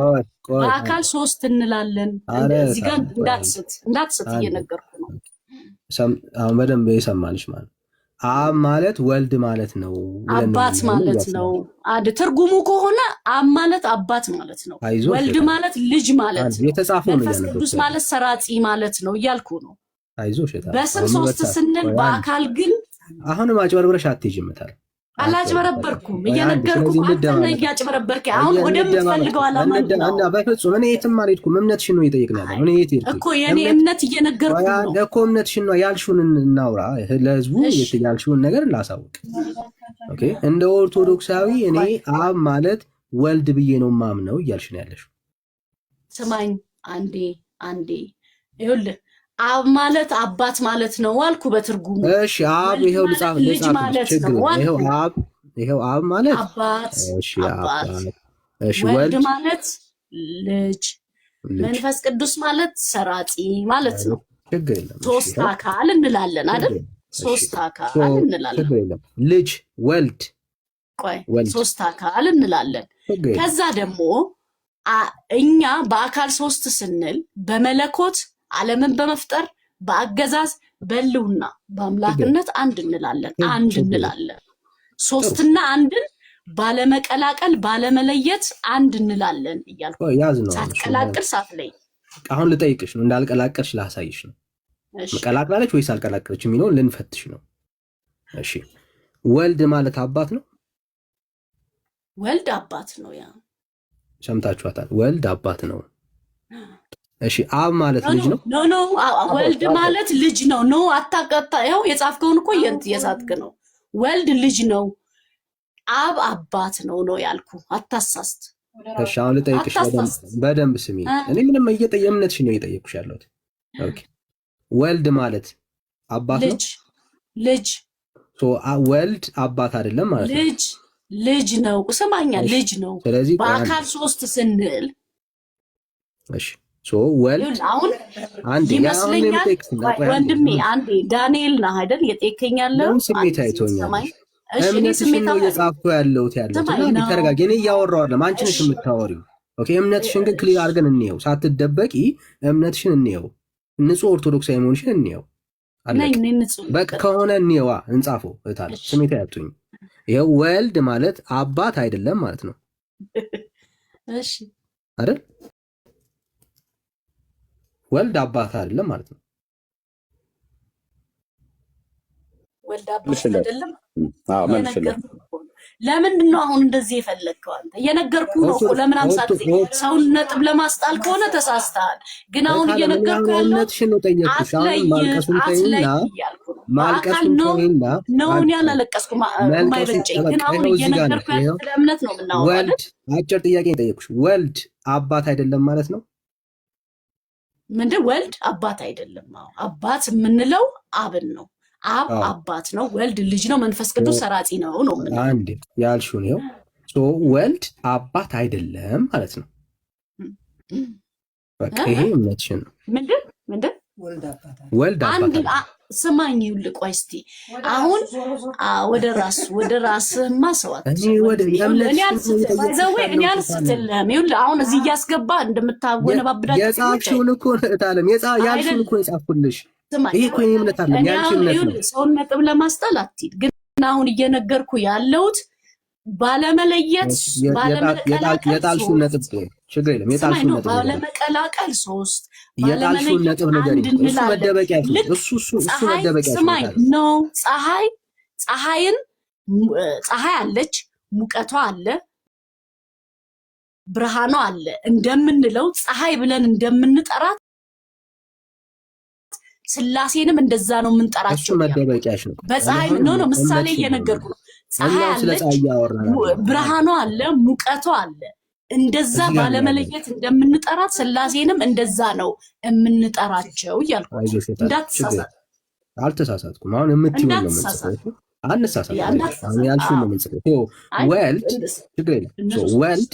በአካል ሶስት እንላለን። እዚህ ጋር እንዳትስት እየነገርኩ ነው። አሁን በደንብ የሰማንሽ ማለት አብ ማለት ወልድ ማለት ነው፣ አባት ማለት ነው። ትርጉሙ ከሆነ አብ ማለት አባት ማለት ነው፣ ወልድ ማለት ልጅ ማለት ነው፣ መንፈስ ቅዱስ ማለት ሰራጺ ማለት ነው እያልኩ ነው። በስም ሶስት ስንል በአካል ግን አሁንም አጭበርብረሽ አትይዥምታል። አላጭበረበርኩም፣ እየነገርኩህ አንተ ነህ እያጭበረበርክ። አሁን ወደምትፈልገው ዓላማ እና በፍጹም እኔ የትም አልሄድኩም። እምነትሽን ነው እየጠየቅን ያለው። እኔ የት ሄድኩኝ እኮ የኔ እምነት እየነገርኩህ ነው እኮ። እምነትሽን ነው ያልሽውን እናውራ፣ ለህዝቡ ያልሽውን ነገር ላሳውቅ። ኦኬ፣ እንደ ኦርቶዶክሳዊ እኔ አብ ማለት ወልድ ብዬ ነው ማምነው እያልሽ ነው ያለሽው። ስማኝ አንዴ ይኸውልህ አብ ማለት አባት ማለት ነው አልኩ በትርጉሙ። እሺ አብ ይሄው ልጻፍ ይሄው አብ ማለት አባት፣ እሺ አባት። እሺ ወልድ ማለት ልጅ፣ መንፈስ ቅዱስ ማለት ሰራጺ ማለት ነው። ችግር የለም። ሶስት አካል እንላለን አይደል? ሶስት አካል እንላለን። ልጅ ወልድ፣ ቆይ ሶስት አካል እንላለን። ከዛ ደግሞ እኛ በአካል ሶስት ስንል በመለኮት ዓለምን በመፍጠር በአገዛዝ በልውና በአምላክነት አንድ እንላለን። ሶስትና አንድን ባለመቀላቀል ባለመለየት አንድ እንላለን እያልኩ ያዝ ነው። ሳትቀላቅል ሳትለይ አሁን ልጠይቅሽ ነው፣ እንዳልቀላቀልሽ ላሳይሽ ነው። መቀላቅላለች ወይስ አልቀላቀለች የሚለውን ልንፈትሽ ነው። እሺ ወልድ ማለት አባት ነው። ወልድ አባት ነው። ያ ሰምታችኋታል። ወልድ አባት ነው። እሺ አብ ማለት ልጅ ነው። ኖ ወልድ ማለት ልጅ ነው። ኖ አታቀጣ። ያው የጻፍከውን እኮ የሳትክ ነው። ወልድ ልጅ ነው፣ አብ አባት ነው ነው ያልኩ። አታሳስት። እሺ አሁን ልጠይቅሽ በደንብ ስሚ። እኔ ምንም እምነትሽ ነው እየጠየቅኩሽ ያለሁት። ኦኬ ወልድ ማለት አባት ነው። ልጅ ወልድ አባት አይደለም ማለት ነው። ልጅ ነው። ስማኛ፣ ልጅ ነው። ስለዚህ በአካል ሶስት ስንል እሺ ወልድ አሁን አንዴ ይመስለኛል ወንድሜ፣ አንዴ ዳንኤል ነህ አይደል የጠየከኝ ያለው? ስሜት አይቶኛል። እምነትሽን ነው እየጻፍኩ ያለሁት እና ተረጋጊ። እኔ እያወራሁ አይደለም፣ አንቺ ነሽ የምታወሪው። ኦኬ እምነትሽን ግን ክሊር አድርገን እንየው፣ ሳትደበቂ እምነትሽን እንየው፣ ንጹህ ኦርቶዶክሳዊ መሆንሽን እንየው። በቃ ከሆነ እንየዋ፣ እንጻፈው። እታለ ስሜት አይቶኝ ይሄው ወልድ ማለት አባት አይደለም ማለት ነው። እሺ አይደል? ወልድ አባት አይደለም ማለት ነው። ወልድ አባት አይደለም። አዎ መልሽልኝ። ለምንድን ነው አሁን እንደዚህ የፈለግከው አንተ? እየነገርኩህ ነው እኮ። ለምን አንሳት? ሰውን ነጥብ ለማስጣል ከሆነ ተሳስተሃል። ግን አሁን እየነገርኩህ ያለው እምነትሽን ነው ጠየቅኩሽ። አሁን ማልቀሱን ተይና ማልቀሱን ተይና ነው። እኔ አላለቀስኩም የማይበጨኝ። ግን አሁን እየነገርኩህ ያለው ስለ እምነት ነው የምናወራው። ወልድ አጭር ጥያቄ ጠየቅኩሽ። ወልድ አባት አይደለም ማለት ነው። ምንድን ወልድ አባት አይደለም? አባት የምንለው አብን ነው። አብ አባት ነው። ወልድ ልጅ ነው። መንፈስ ቅዱስ ሰራጺ ነው ነው ምን አንዴ ያልሽው ነው። ወልድ አባት አይደለም ማለት ነው። በቃ ይሄ እምነትሽን ነው። ምንድን ወልድ አባት ስማኝ፣ ይኸውልህ ቆይ እስኪ አሁን ወደ ራስህማ ሰዋት እኔ አልስትልህም። ይኸውልህ አሁን እዚህ እያስገባ እንደምታወነባብዳቸው የጻፍሽውን እኮ እታለም ያልሽውን እኮ የጻፍኩልሽ ይሄ እኮ እምነት አለ። ያልሽው እምነት ነው። ሰውን ነጥብ ለማስጣል አትሂድ። ግን አሁን እየነገርኩ ያለሁት ባለመለየት የጣልሽውን ነጥብ ችግር የለም። የጣልሽውን ነጥብ ባለመቀላቀል ሶስት የጣልሽውን ነጥብ ነገር እሱ መደበቂያ እሱ መደበቂያ ስማኝ ነው። ፀሐይ አለች፣ ሙቀቷ አለ፣ ብርሃኗ አለ እንደምንለው ፀሐይ ብለን እንደምንጠራት ስላሴንም እንደዛ ነው የምንጠራቸው። እሱ መደበቂያሽ ነው። በፀሐይ ነው ምሳሌ እየነገርኩ ነው። ፀሐይ አለች፣ ብርሃኗ አለ፣ ሙቀቷ አለ። እንደዛ ባለመለየት እንደምንጠራት ስላሴንም እንደዛ ነው የምንጠራቸው እያልኩ እንዳትሳሳት። አልተሳሳትኩም። አሁን የምትይው ነው የምንጽፈው። አንሳሳት። አሁን ያልሽው ነው የምንጽፈው። ወልድ ችግር የለም። ወልድ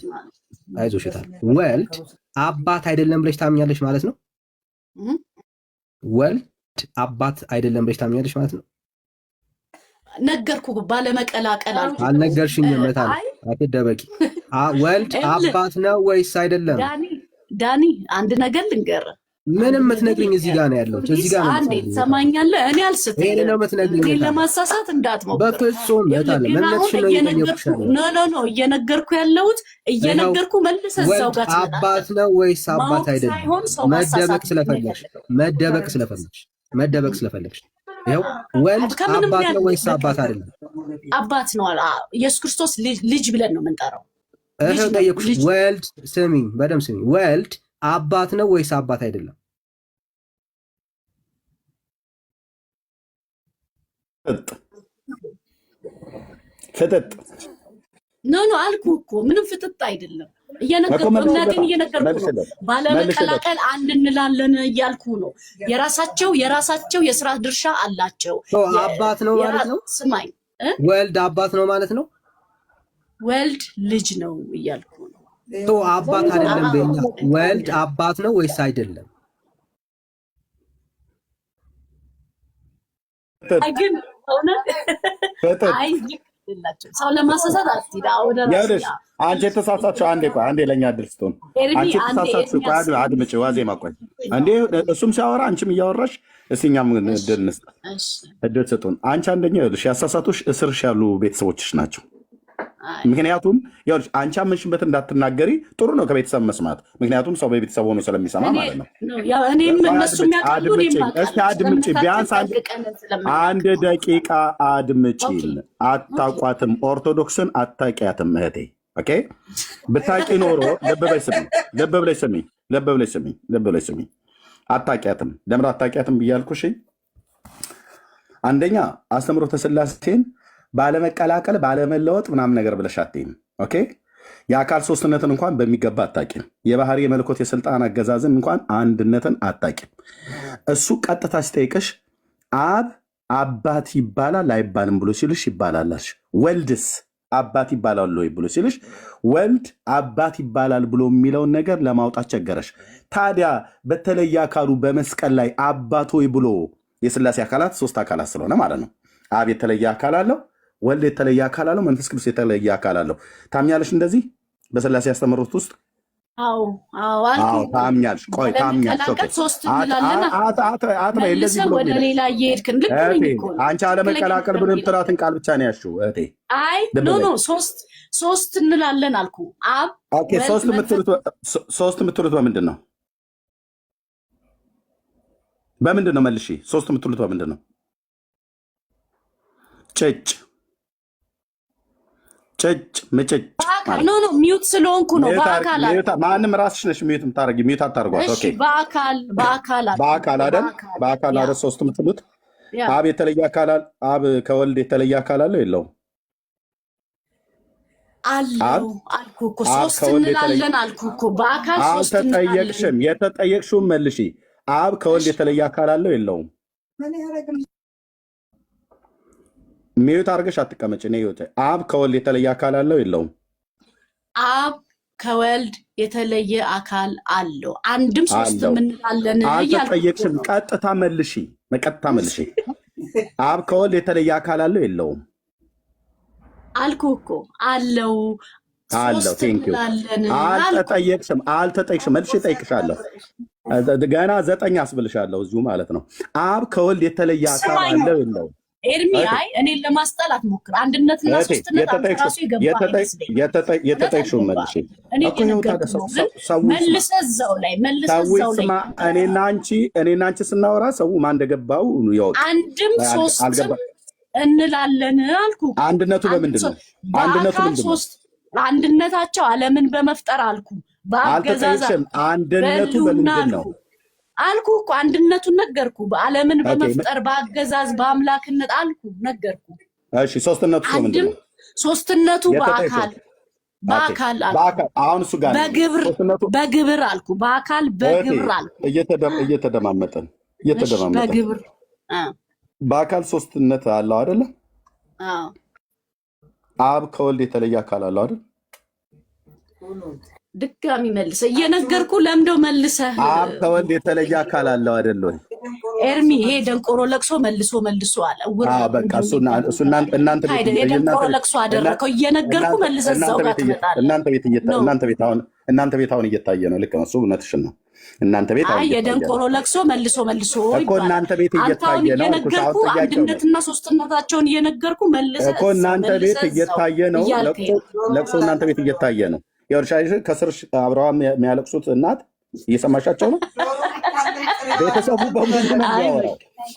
አይዞሽ እታል ወልድ አባት አይደለም ብለሽ ታምኛለሽ ማለት ነው። ወልድ አባት አይደለም ብለሽ ታምኛለሽ ማለት ነው። ነገርኩህ። ባለመቀላቀል አልኩህ። አልነገርሽኝም። እታል አትደበቂ። ወልድ አባት ነው ወይስ አይደለም? ዳኒ አንድ ነገር ልንገርህ። ምንም የምትነግሪኝ እዚህ ጋር ነው ያለው። እዚህ ጋር ነው። አንዴ ትሰማኛለህ? እኔ አልስትም። ይሄን ነው የምትነግሪኝ። እኔ ለማሳሳት እንዳትሞክር በፍጹም። እታል መነትሽ ነው እየጠየኩሽ ያለው። ኖ እየነገርኩ ያለሁት እየነገርኩ መልሰህ እዛው ጋር ትመጣለህ። አባት ነው ወይስ አባት አይደለም? መደበቅ ስለፈለግሽ ይኸው ወልድ አባት ነው ወይስ አባት አይደለም? አባት ነው። ኢየሱስ ክርስቶስ ልጅ ብለን ነው የምንጠራው። እህ ጠየኩሽ። ወልድ ስሚኝ፣ በደምብ ስሚኝ። ወልድ አባት ነው ወይስ አባት አይደለም? ፍጥጥ ኖ አልኩህ እኮ ምንም ፍጥጥ አይደለም። እናቴን እየነገርኩህ ነው። ባለመቀላቀል አንድ እንላለን እያልኩ ነው። የራሳቸው የስራ ድርሻ አላቸው። አባት ነው ማለት ነው። ስማኝ፣ ወልድ አባት ነው ማለት ነው። ወልድ ልጅ ነው እያልኩ ነው። አባት አይደለም በእኛ። ወልድ አባት ነው ወይስ አይደለም? ግን ሰው ለማሳሳት አትሂድ። አንቺ የተሳሳትሽው አንዴ ለእኛ እድል ስትሆን አንቺ የተሳሳትሽው አድምጪ። ዋዜማ ቆይ እንዴ፣ እሱም ሲያወራ አንቺም እያወራሽ እስኪ እኛም እድል እንስጥ፣ እድል ስጡን። አንቺ አንደኛ ይኸውልሽ ያሳሳቱሽ እስርሽ ያሉ ቤተሰቦችሽ ናቸው። ምክንያቱም አንቺ አመንሽበት እንዳትናገሪ ጥሩ ነው ከቤተሰብ መስማት። ምክንያቱም ሰው በቤተሰብ ሆኖ ስለሚሰማ ማለት ነው። እስኪ አድምጪ፣ ቢያንስ አንድ ደቂቃ አድምጪን። አታውቋትም፣ ኦርቶዶክስን አታውቂያትም እህቴ። ኦኬ ብታውቂ ኖሮ ልብ ብለሽ ስሚ። አታውቂያትም። ለምን አታውቂያትም ብያልኩሽ? አንደኛ አስተምሮተ ሥላሴን ባለመቀላቀል ባለመለወጥ ምናምን ነገር ብለሽ አትይም። ኦኬ የአካል ሶስትነትን እንኳን በሚገባ አታቂም። የባህሪ የመለኮት የስልጣን አገዛዝን እንኳን አንድነትን አታቂም። እሱ ቀጥታ ሲጠይቅሽ አብ አባት ይባላል አይባልም ብሎ ሲልሽ ይባላላሽ። ወልድስ አባት ይባላል ወይ ብሎ ሲልሽ ወልድ አባት ይባላል ብሎ የሚለውን ነገር ለማውጣት ቸገረሽ። ታዲያ በተለየ አካሉ በመስቀል ላይ አባት ወይ ብሎ የሥላሴ አካላት ሶስት አካላት ስለሆነ ማለት ነው። አብ የተለየ አካል አለው፣ ወልድ የተለየ አካል አለው፣ መንፈስ ቅዱስ የተለየ አካል አለው። ታምኛለሽ? እንደዚህ በሥላሴ ያስተምሩት ውስጥ ታምኛለሽ? ቆይ ታምኛለሽ? አንቺ አለመቀላቀል ብሎ የምትላትን ቃል ብቻ ነው ያልሽው እህቴ። ሶስት እንላለን አልኩ። ሶስት የምትሉት በምንድን ነው? በምንድን ነው? መልሺ። ሶስት የምትሉት በምንድን ነው? ምጭጭ ሚዩት ስለሆንኩ ነው። ማንም ራስሽ ነሽ ሚዩት የምታደርጊ። ሚዩት አታርጓት። በአካል አይደል? በአካል አይደል? ሶስት የምትሉት አብ የተለየ አካል አብ ከወልድ የተለየ አካል አለው የለውም? አለው አልኩ እኮ ሶስት እንላለን አልኩ እኮ። በአካል ሶስት አልተጠየቅሽም። የተጠየቅሽውን መልሺ። አብ ከወልድ የተለየ አካል አለው የለውም? ሚዩት አድርገሽ አትቀመጭ። አብ ከወልድ የተለየ አካል አለው የለውም? አብ ከወልድ የተለየ አካል አለው። አንድም ሶስት እንላለን። አልተጠየቅሽም። ቀጥታ መልሺ። አብ ከወልድ የተለየ አካል አለው የለውም? አልኩ እኮ አለው። አልተጠየቅሽም። መልሼ እጠይቅሻለሁ። ገና 9 አስብልሻለሁ እዚሁ ማለት ነው። አብ ከወልድ የተለየ አካል አለው የለውም? ኤርሚ አይ እኔን ለማስጠላት ሞክር። አንድነትና ሶስትነት ራሱ የተጠየቅሽውን መልሼ መልሰህ እዛው ላይ እኔና አንቺ ስናወራ ሰው ማን እንደገባው ያው አንድም ሶስትም እንላለን አልኩ። አንድነቱ በምንድን ነው? አንድነታቸው ዓለምን በመፍጠር አልኩ። በአገዛዝ አንድነቱ በምንድን ነው አልኩ እኮ። አንድነቱን ነገርኩ። በዓለምን በመፍጠር በአገዛዝ በአምላክነት አልኩ ነገርኩ። እሺ ሶስትነቱ በምንድን ነው? ሶስትነቱ በአካል አሁን እሱ ጋር በግብር አልኩ። በአካል በግብር አልኩ። እየተደማመጠን በግብር በአካል ሶስትነት አለው አይደለ? አብ ከወልድ የተለየ አካል አለው አይደል? ድጋሚ መልሰ እየነገርኩ ለምደው መልሰህ አብ ከወልድ የተለየ አካል አለው አይደል ወይ? ኤርሚ ይሄ ደንቆሮ ለቅሶ መልሶ አለ። በቃ እናንተ ለቅሶ አደረከው። እየነገርኩ መልሰህ እዛው ጋር ትመጣለህ። እናንተ ቤት አሁን እየታየ ነው። ልክ ነው። እሱ እውነትሽን ነው። እናንተ ቤት አይ የደንቆሮ ለቅሶ መልሶ እኮ እናንተ ቤት እየታየ ነው። እየነገርኩ አንድነትና ሶስትነታቸውን እየነገርኩ መልሰህ እኮ እናንተ ቤት እየታየ ነው። ለቅሶ እናንተ ቤት እየታየ ነው። የወርሻይሽ ከስር አብረዋ የሚያለቅሱት እናት እየሰማሻቸው ነው። ቤተሰቡ በሙሉ ነው የሚያወራው።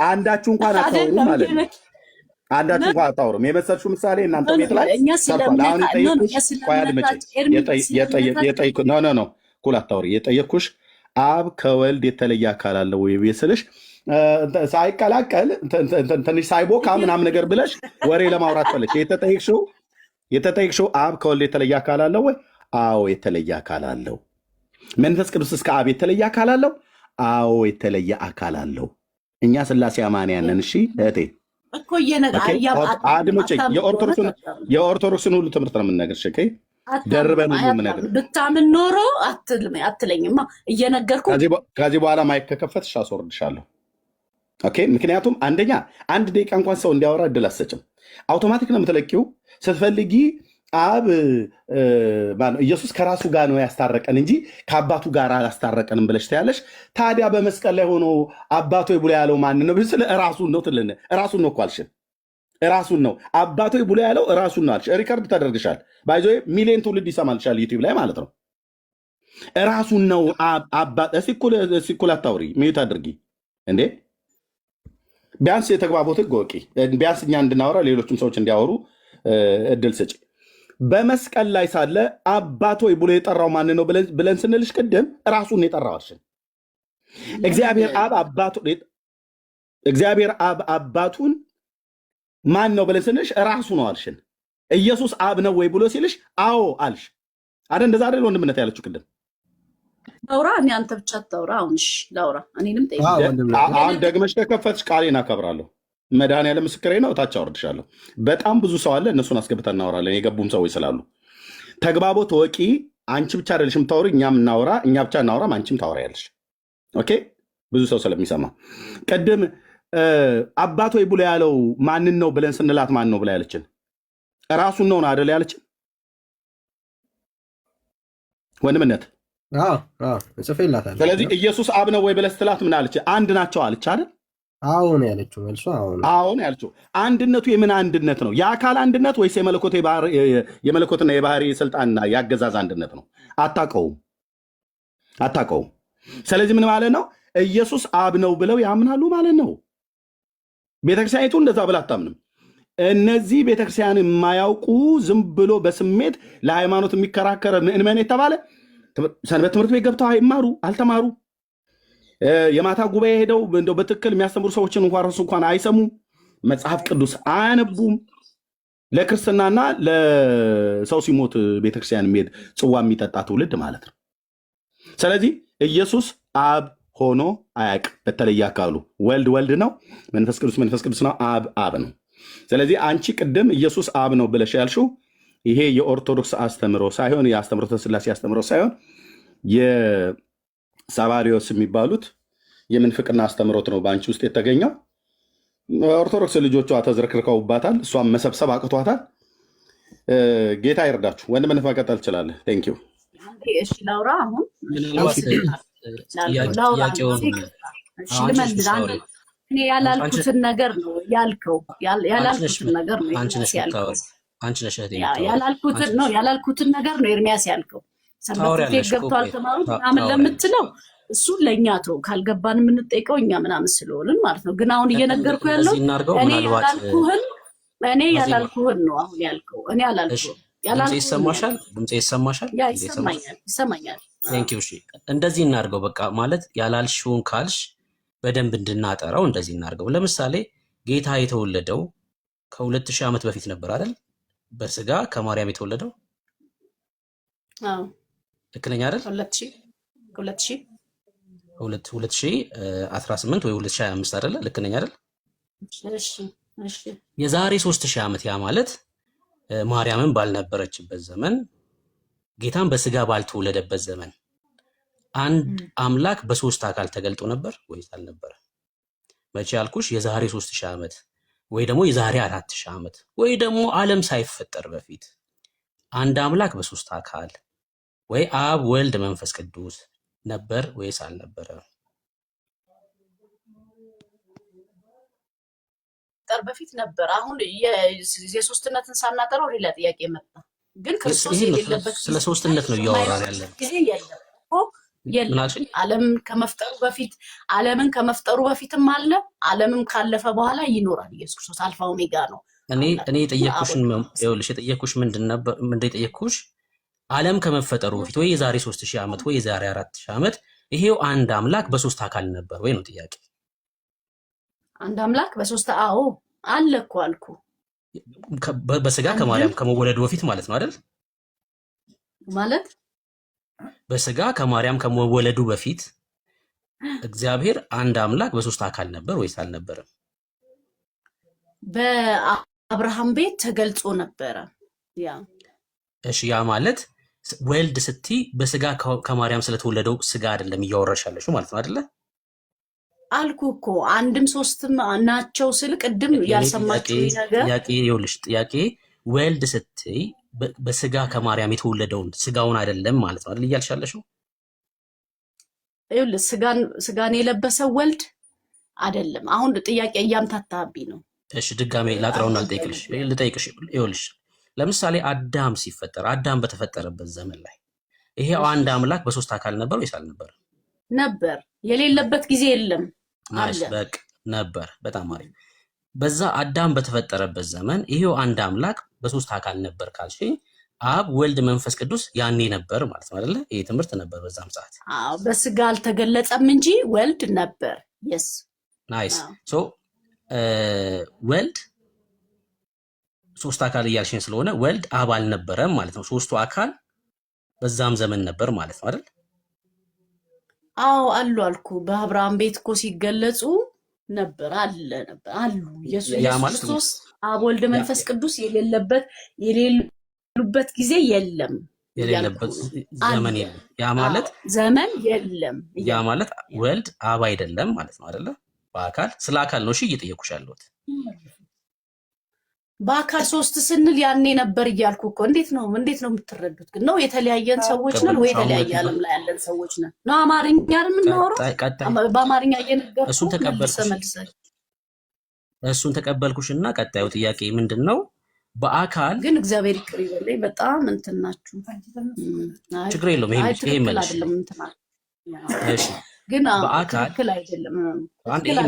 አንዳችሁ እንኳን አታወሩም ማለት ነው። አንዳችሁ እንኳን አታወሩም። የመሰልሽው ምሳሌ እናንተ ቤት ላይ ኖ ኩል አታወሪ። የጠየቅኩሽ አብ ከወልድ የተለየ አካል አለ ወይ ስልሽ ሳይቀላቀል ትንሽ ሳይቦካ ምናምን ነገር ብለሽ ወሬ ለማውራት ፈለች። የተጠየቅሽው አብ ከወልድ የተለየ አካል አለው ወይ? አዎ የተለየ አካል አለው። መንፈስ ቅዱስ እስከ አብ የተለየ አካል አለው? አዎ የተለየ አካል አለው። እኛ ሥላሴ አማንያን ነን። እሺ እህቴ አድምጪኝ። የኦርቶዶክስን ሁሉ ትምህርት ነው የምንነግርሽ። ደርበን ሁሉ የምነግርሽ ብታምን ኖሮ አትለኝማ። እየነገርኩ ከዚህ በኋላ ማይክ ከከፈትሽ አስወርድሻለሁ። ምክንያቱም አንደኛ አንድ ደቂቃ እንኳን ሰው እንዲያወራ እድል አትሰጭም። አውቶማቲክ ነው የምትለቂው። ስትፈልጊ አብ ኢየሱስ ከራሱ ጋር ነው ያስታረቀን እንጂ ከአባቱ ጋር አላስታረቀንም ብለሽ ትያለሽ። ታዲያ በመስቀል ላይ ሆኖ አባቶ ብሎ ያለው ማን ነው? ስለ ራሱን ነው ትልን። ራሱን ነው እኮ አልሽን። ራሱን ነው አባቶ ብሎ ያለው ራሱን ነው አልሽ። ሪከርድ ተደርግሻል። ባይዞ ሚሊዮን ትውልድ ይሰማልሻል ዩቲዩብ ላይ ማለት ነው። ራሱን ነው አባት። እስኩል አታውሪ፣ ሚዩት አድርጊ እንዴ። ቢያንስ የተግባቦት ህግ ወቂ። ቢያንስ እኛ እንድናወራ ሌሎችም ሰዎች እንዲያወሩ እድል ስጭ። በመስቀል ላይ ሳለ አባት ወይ ብሎ የጠራው ማን ነው ብለን ስንልሽ ቅድም ራሱን የጠራው አልሽን። እግዚአብሔር አብ አባቱን ማን ነው ብለን ስንልሽ ራሱ ነው አልሽን። ኢየሱስ አብ ነው ወይ ብሎ ሲልሽ አዎ አልሽ። አይደል? እንደዛ አይደል ወንድምነት ያለችው ቅድም። ላውራ እኔ አንተ ብቻ አታውራ። አሁን እሺ ላውራ። እኔንም ጠይቅ። አሁን ደግመሽ ከከፈትሽ ቃሌን አከብራለሁ። መድኃኒዓለም ምስክሬ ነው። ታች አወርድሻለሁ። በጣም ብዙ ሰው አለ። እነሱን አስገብተን እናወራለን። የገቡም ሰዎች ስላሉ ተግባቦት ወቂ። አንቺ ብቻ አይደለሽም ታወሪ፣ እኛም እናወራ። እኛ ብቻ እናወራም፣ አንቺም ታወሪያለሽ። ኦኬ፣ ብዙ ሰው ስለሚሰማ ቅድም አባት ወይ ብሎ ያለው ማንን ነው ብለን ስንላት ማን ነው ብላ ያለችን ራሱን ነው አደለ ያለችን ወንድምነት። ጽፌላታለሁ። ስለዚህ ኢየሱስ አብ ነው ወይ ብለህ ስትላት ምን አለች? አንድ ናቸው አለች አይደል? አሁን ያለችው መልሷ አሁን ያለችው አንድነቱ የምን አንድነት ነው? የአካል አንድነት ወይስ የመለኮትና የባህሪ ስልጣንና የአገዛዝ አንድነት ነው? አታውቀውም። ስለዚህ ምን ማለት ነው? ኢየሱስ አብ ነው ብለው ያምናሉ ማለት ነው። ቤተክርስቲያኒቱ እንደዛ ብላ አታምንም። እነዚህ ቤተክርስቲያን የማያውቁ ዝም ብሎ በስሜት ለሃይማኖት የሚከራከረ ምእመን የተባለ ሰንበት ትምህርት ቤት ገብተው አይማሩ አልተማሩ፣ የማታ ጉባኤ ሄደው እንደው በትክክል የሚያስተምሩ ሰዎችን እንኳን አይሰሙ፣ መጽሐፍ ቅዱስ አያነቡም። ለክርስትናና ለሰው ሲሞት ቤተክርስቲያን የሚሄድ ጽዋ የሚጠጣ ትውልድ ማለት ነው። ስለዚህ ኢየሱስ አብ ሆኖ አያውቅ። በተለየ አካሉ ወልድ ነው፣ መንፈስ ቅዱስ ነው፣ አብ ነው። ስለዚህ አንቺ ቅድም ኢየሱስ አብ ነው ብለሽ ያልሽው ይሄ የኦርቶዶክስ አስተምሮ ሳይሆን የአስተምሮተ ሥላሴ አስተምሮ ሳይሆን የሳባሪዎስ የሚባሉት የምንፍቅና አስተምሮት ነው በአንቺ ውስጥ የተገኘው። ኦርቶዶክስ ልጆቿ ተዝረክርከውባታል፣ እሷም መሰብሰብ አቅቷታል። ጌታ ይርዳችሁ። ወንድምነት መቀጠል ትችላለህ። ቴንክ ዩ። እሺ ላውራ አሁን እኔ ያላልኩትን ነገር ነው ያልከው። ያላልኩትን ነገር ነው ኤርሚያስ ያልከው። ሰንበት ቤት ገብተው አልተማሩት ምናምን ለምትለው እሱን ለእኛ ተው፣ ካልገባን የምንጠይቀው እኛ ምናምን ስለሆንን ማለት ነው። ግን አሁን እየነገርኩ ያለው እኔ ያላልኩህን ነው አሁን ያልከው። እኔ ያላልኩህን ይሰማሻል? ድምፄ ይሰማሻል? ይሰማኛል። እንደዚህ እናድርገው በቃ። ማለት ያላልሽውን ካልሽ በደንብ እንድናጠራው እንደዚህ እናድርገው። ለምሳሌ ጌታ የተወለደው ከ2000 ዓመት በፊት ነበር አይደል? በስጋ ከማርያም የተወለደው ልክ ነኝ አይደል? 2018 ወይ 2025 አይደል? ልክ ነኝ አይደል? የዛሬ 3000 ዓመት ያ ማለት ማርያምን ባልነበረችበት ዘመን፣ ጌታን በስጋ ባልተወለደበት ዘመን አንድ አምላክ በሶስት አካል ተገልጦ ነበር ወይስ አልነበረ? መቼ ያልኩሽ የዛሬ 3000 ዓመት ወይ ደግሞ የዛሬ 4000 ዓመት ወይ ደግሞ ዓለም ሳይፈጠር በፊት አንድ አምላክ በሶስት አካል ወይ አብ ወልድ መንፈስ ቅዱስ ነበር ወይስ አልነበረ? በፊት ነበር። አሁን የሶስትነትን ሳናጠረው ሌላ ጥያቄ መጣ። ግን ክርስቶስ የሌለበት ስለ ሶስትነት ነው እያወራን ያለን። የለም ዓለምን ከመፍጠሩ በፊትም አለ፣ ዓለምም ካለፈ በኋላ ይኖራል። ኢየሱስ ክርስቶስ አልፋ ኦሜጋ ነው። እኔ የጠየኩሽ ምንድን ነበር? የጠየኩሽ ዓለም ከመፈጠሩ በፊት ወይ የዛሬ 3000 ዓመት ወይ የዛሬ 4000 ዓመት ይሄው አንድ አምላክ በሶስት አካል ነበር ወይ ነው ጥያቄ። አንድ አምላክ በሶስት አዎ አለ እኮ አልኩ። በስጋ ከማርያም ከመወለዱ በፊት ማለት ነው አይደል? ማለት በስጋ ከማርያም ከመወለዱ በፊት እግዚአብሔር አንድ አምላክ በሶስት አካል ነበር ወይስ አልነበረም? በአብርሃም ቤት ተገልጾ ነበረ። እሺ ያ ማለት ወልድ ስትይ በስጋ ከማርያም ስለተወለደው ስጋ አይደለም እያወራሻለሽ ማለት ነው አይደለ? አልኩ እኮ አንድም ሶስትም ናቸው ስል ቅድም ያልሰማችሁ ነገር ጥያቄ ወልድ ስትይ በስጋ ከማርያም የተወለደውን ስጋውን አይደለም ማለት ነው አይደል እያልሻለሽ? ስጋን የለበሰው ወልድ አይደለም። አሁን ጥያቄ እያምታታብኝ ነው። እሺ ድጋሜ ላጥራውና ልጠይቅሽ ይኸውልሽ ለምሳሌ አዳም ሲፈጠር አዳም በተፈጠረበት ዘመን ላይ ይሄው አንድ አምላክ በሶስት አካል ነበር ወይስ አልነበረም? ነበር። የሌለበት ጊዜ የለም ናይስ በቃ ነበር። በጣም አሪፍ። በዛ አዳም በተፈጠረበት ዘመን ይሄው አንድ አምላክ በሶስት አካል ነበር ካልሽኝ አብ ወልድ መንፈስ ቅዱስ ያኔ ነበር ማለት ነው አይደለ? ይሄ ትምህርት ነበር በዛም ሰዓት። አዎ በስጋ አልተገለጸም እንጂ ወልድ ነበር። yes ናይስ ሶ ወልድ ሶስት አካል እያልሽኝ ስለሆነ ወልድ አብ አልነበረም ማለት ነው። ሶስቱ አካል በዛም ዘመን ነበር ማለት ነው አይደል? አዎ አሉ አልኩ። በአብርሃም ቤት እኮ ሲገለጹ ነበር አሉ። ኢየሱስ ክርስቶስ አብ ወልድ መንፈስ ቅዱስ የሌሉበት ጊዜ የለም። የሌለበት ዘመን የለም። ያ ማለት ዘመን የለም። ያ ማለት ወልድ አብ አይደለም ማለት ነው አይደለ? በአካል ስለ አካል ነው እሺ እየጠየኩሽ ያለሁት። በአካል ሶስት ስንል ያኔ ነበር እያልኩ እኮ። እንዴት ነው የምትረዱት? ግን ነው የተለያየን ሰዎች ነን ወይ የተለያየ ዓለም ላይ ያለን ሰዎች ነን? ነው አማርኛ የምናወራው? በአማርኛ እየነገርኩ እሱን ተቀበልኩሽና ቀጣዩ ጥያቄ ምንድነው? በአካል ግን እግዚአብሔር ይቅር ይበለኝ በጣም እንትናችሁ ችግር የለውም። ይሄ መልሽ እሺ። ግን በአካል ትክክል አይደለም። አንድ ይሄ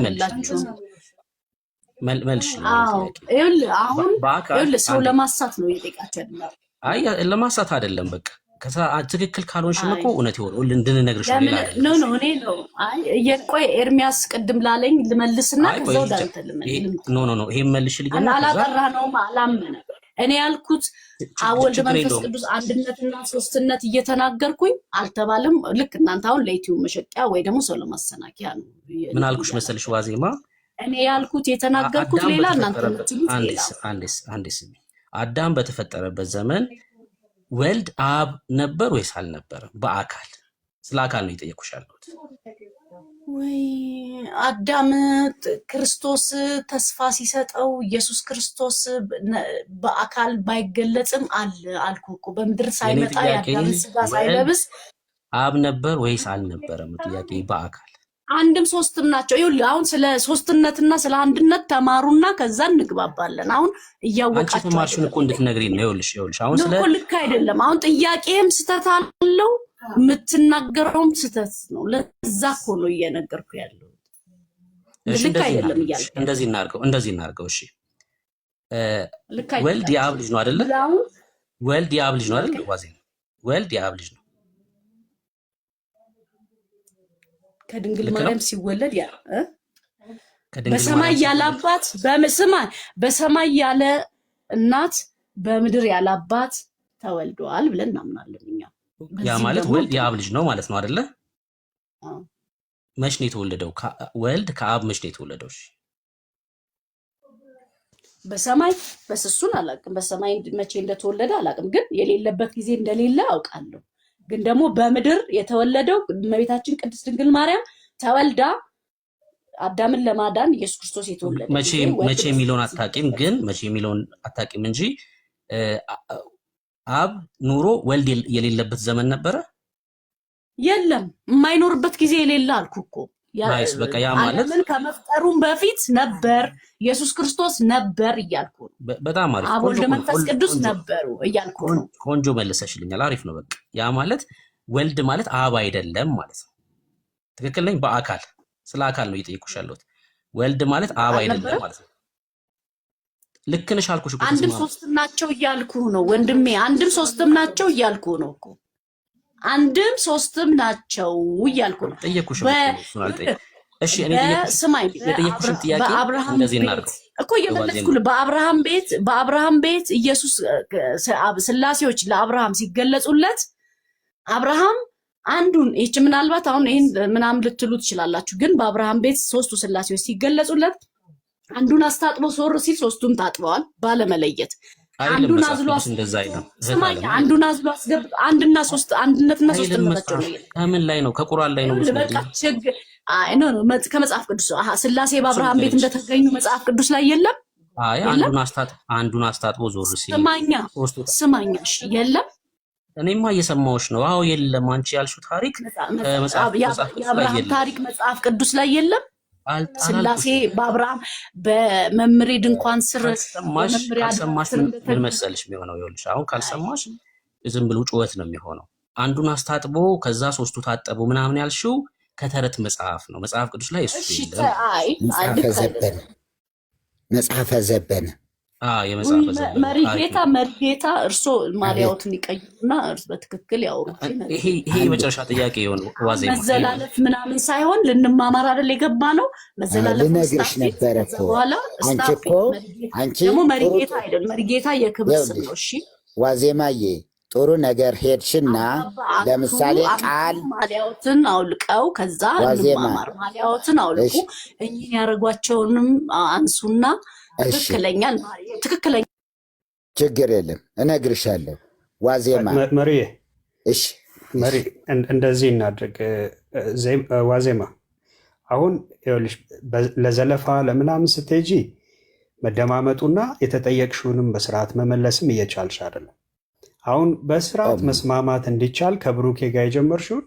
መልሽ አሁን ሰው ለማሳት ነው የጠቃች አይደለም። አይ ለማሳት አይደለም። በቃ ትክክል ካልሆንሽም እኮ እውነት ይሆን እንድንነግርሽ ነው። ሌላ አይደለም። ኖ እኔ ነው የቆይ ኤርሚያስ ቅድም ላለኝ ልመልስና ከዛው ዳንተ ልመልስ። ኖ ይሄ መልሽልኝና አላጠራ ነው አላመነ እኔ ያልኩት አብ ወልድ መንፈስ ቅዱስ አንድነትና ሶስትነት እየተናገርኩኝ አልተባለም። ልክ እናንተ አሁን ለዩቲዩብ መሸቂያ ወይ ደግሞ ሰው ለማሰናከያ ነው። ምን አልኩሽ መሰልሽ ዋዜማ? እኔ ያልኩት የተናገርኩት ሌላ እናንተ የምትሉት ሌላ። አንዴስ አዳም በተፈጠረበት ዘመን ወልድ አብ ነበር ወይስ አልነበረም? በአካል ስለ አካል ነው የጠየኩሽ ያለሁት። ወይ አዳም ክርስቶስ ተስፋ ሲሰጠው ኢየሱስ ክርስቶስ በአካል ባይገለጽም አልኩ እኮ በምድር ሳይመጣ የአዳም ስጋ ሳይለብስ አብ ነበር ወይስ አልነበረም? ጥያቄ በአካል አንድም ሶስትም ናቸው። ይኸውልህ አሁን ስለ ሶስትነትና ስለ አንድነት ተማሩና ከዛ እንግባባለን። አሁን እያወቃችሁ አንቺ ተማርሽን እኮ እንድትነግሪኝ ነው። ይኸውልሽ አሁን ስለ ልክ አይደለም። አሁን ጥያቄም ስተት አለው የምትናገረውም ስተት ነው። ለዛ እኮ ነው እየነገርኩ ያለው። ልክ አይደለም እያልኩ እንደዚህ እናርገው። እሺ ወልድ የአብ ልጅ ነው አይደለ? ወልድ የአብ ልጅ ነው አይደለ? ዋዜ ወልድ የአብ ልጅ ነው። ከድንግል ማርያም ሲወለድ በሰማይ ያለ አባት በሰማይ ያለ እናት በምድር ያለ አባት ተወልዷል ብለን እናምናለን እኛ። ያ ማለት ወልድ የአብ ልጅ ነው ማለት ነው አይደለ? መች ነው የተወለደው? ወልድ ከአብ መች ነው የተወለደው? በሰማይ በስሱን አላውቅም። በሰማይ መቼ እንደተወለደ አላውቅም፣ ግን የሌለበት ጊዜ እንደሌለ አውቃለሁ። ግን ደግሞ በምድር የተወለደው እመቤታችን ቅድስት ድንግል ማርያም ተወልዳ አዳምን ለማዳን ኢየሱስ ክርስቶስ የተወለደ መቼ የሚለውን አታውቂም፣ ግን መቼ የሚለውን አታውቂም እንጂ አብ ኑሮ ወልድ የሌለበት ዘመን ነበረ? የለም፣ የማይኖርበት ጊዜ የሌለ አልኩ እኮ። ናይስ በቃ ያ ማለት ከመፍጠሩም በፊት ነበር ኢየሱስ ክርስቶስ ነበር እያልኩ ነው። በጣም አሪፍ። አብ ወልድ መንፈስ ቅዱስ ነበሩ እያልኩ ነው። ቆንጆ መለሰሽልኛል። አሪፍ ነው በቃ ያ ማለት ወልድ ማለት አብ አይደለም ማለት ነው። ትክክል ነኝ? በአካል ስለ አካል ነው እየጠየኩሽ ያለሁት። ወልድ ማለት አብ አይደለም ማለት ነው። ልክ ነሽ አልኩሽ እኮ። አንድም ሶስትም ናቸው እያልኩ ነው ወንድሜ። አንድም ሶስትም ናቸው እያልኩ ነው እኮ። አንድም ሶስትም ናቸው እያልኩ ነው። ጠየኩሽ እሺ እኔ የጠየኩሽን ጥያቄ እንደዚህ እናድርገው እኮ እየመለስኩልህ። በአብርሃም ቤት ኢየሱስ ስላሴዎች ለአብርሃም ሲገለጹለት አብርሃም አንዱን ይህች ምናልባት አሁን ይህን ምናምን ልትሉ ትችላላችሁ፣ ግን በአብርሃም ቤት ሶስቱ ስላሴዎች ሲገለጹለት አንዱን አስታጥቦ ዞር ሲል ሶስቱም ታጥበዋል ባለመለየት። አንዱን አዝሎ አንዱን አዝሎ አስገብቶ አንድነትና ሶስትነታቸው ነው። ከምን ላይ ነው? ከቁርአን ላይ ነው። ከመጽሐፍ ቅዱስ ስላሴ በአብርሃም ቤት እንደተገኙ መጽሐፍ ቅዱስ ላይ የለም። አይ አንዱን አስታጥቦ ዞር ሲል ስማኛሽ የለም። እኔማ እየሰማሁሽ ነው። አዎ የለም። አንቺ ያልሽው ታሪክ የአብርሃም ታሪክ መጽሐፍ ቅዱስ ላይ የለም። ስላሴ በአብርሃም በመምሬ ድንኳን ስር ካልሰማሽ ምን መሰልሽ የሚሆነው? ይኸውልሽ አሁን ካልሰማሽ ዝም ብሎ ጩኸት ነው የሚሆነው። አንዱን አስታጥቦ ከዛ ሶስቱ ታጠቡ ምናምን ያልሽው ከተረት መጽሐፍ ነው። መጽሐፍ ቅዱስ ላይ እሱ የለም። መጽሐፈ ዘበነ መሪጌታ እርሶ ማሊያዎትን ይቀይሩና በትክክል ያውሩ። ይሄ የመጨረሻ ጥያቄ የሆነ ዋዜማ መዘላለፍ ምናምን ሳይሆን ልንማማር አይደል የገባ ነው። መዘላለፍ ልነግርሽ ነበረ እኮ አንቺ ደግሞ መሪጌታ አይደል፣ መሪጌታ የክብር ስም ነው። እሺ ዋዜማዬ ጥሩ ነገር ሄድሽና ለምሳሌ ቃል ማሊያዎትን አውልቀው ከዛ እንማማር። ማሊያዎትን አውልቁ፣ እኚህን ያደረጓቸውንም አንሱና ትክክለኛ ችግር የለም እነግርሻለሁ። ዋዜማ መሪዬ፣ እሺ መሪ እንደዚህ እናድርግ። ዋዜማ አሁን ይኸውልሽ ለዘለፋ ለምናምን ስትሄጂ መደማመጡና የተጠየቅሽውንም በስርዓት መመለስም እየቻልሽ አይደለም። አሁን በስርዓት መስማማት እንዲቻል ከብሩኬ ጋር የጀመርሽውን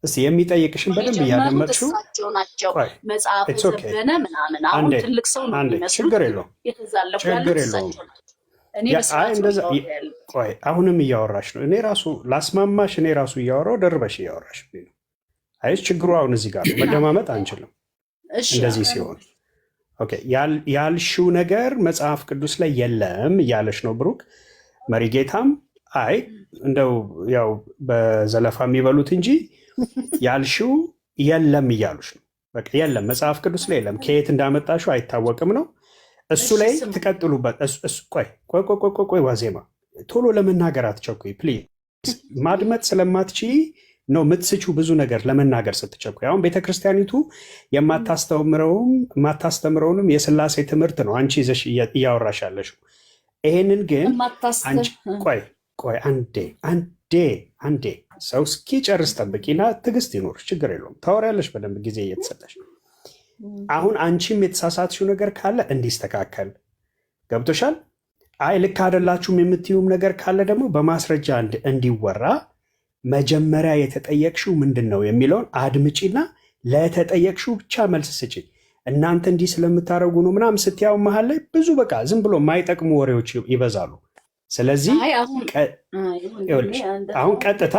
እስቲ የሚጠይቅሽን በደንብ እያደመጥሽው መጽሐፍ ዘበነ ምናምን አሁን ትልቅ ሰው ነው የሚመስሉት። ችግር የለውም ችግር የለውም። ቆይ አሁንም እያወራሽ ነው። እኔ ራሱ ላስማማሽ፣ እኔ ራሱ እያወራው ደርበሽ እያወራሽ ነው። አይስ ችግሩ አሁን እዚህ ጋር ነው። መደማመጥ አንችልም እንደዚህ ሲሆን። ኦኬ ያልሽው ነገር መጽሐፍ ቅዱስ ላይ የለም እያለሽ ነው ብሩክ። መሪጌታም አይ እንደው ያው በዘለፋ የሚበሉት እንጂ ያልሽው የለም እያሉሽ ነው። በቃ የለም መጽሐፍ ቅዱስ ላይ የለም፣ ከየት እንዳመጣሽው አይታወቅም ነው። እሱ ላይ ትቀጥሉበት። ቆይ ዋዜማ ቶሎ ለመናገር አትቸኩይ ፕሊዝ። ማድመጥ ስለማትችይ ነው የምትስችው ብዙ ነገር ለመናገር ስትቸኩይ። አሁን ቤተክርስቲያኒቱ የማታስተምረውንም የስላሴ ትምህርት ነው አንቺ ይዘሽ እያወራሽ ያለሽው። ይሄንን ግን ቆይ አንዴ ሰው እስኪጨርስ ጠብቂና ትዕግስት ይኖርሽ፣ ችግር የለውም ታወሪያለሽ በደንብ ጊዜ እየተሰጠሽ። አሁን አንቺም የተሳሳትሽው ነገር ካለ እንዲስተካከል ገብቶሻል። አይ ልክ አይደላችሁም የምትዩም ነገር ካለ ደግሞ በማስረጃ እንዲወራ መጀመሪያ የተጠየቅሽው ምንድን ነው የሚለውን አድምጪና ለተጠየቅሽው ብቻ መልስ ስጪ። እናንተ እንዲህ ስለምታደርጉ ነው ምናምን ስትያው መሀል ላይ ብዙ በቃ ዝም ብሎ የማይጠቅሙ ወሬዎች ይበዛሉ። ስለዚህ አሁን ቀጥታ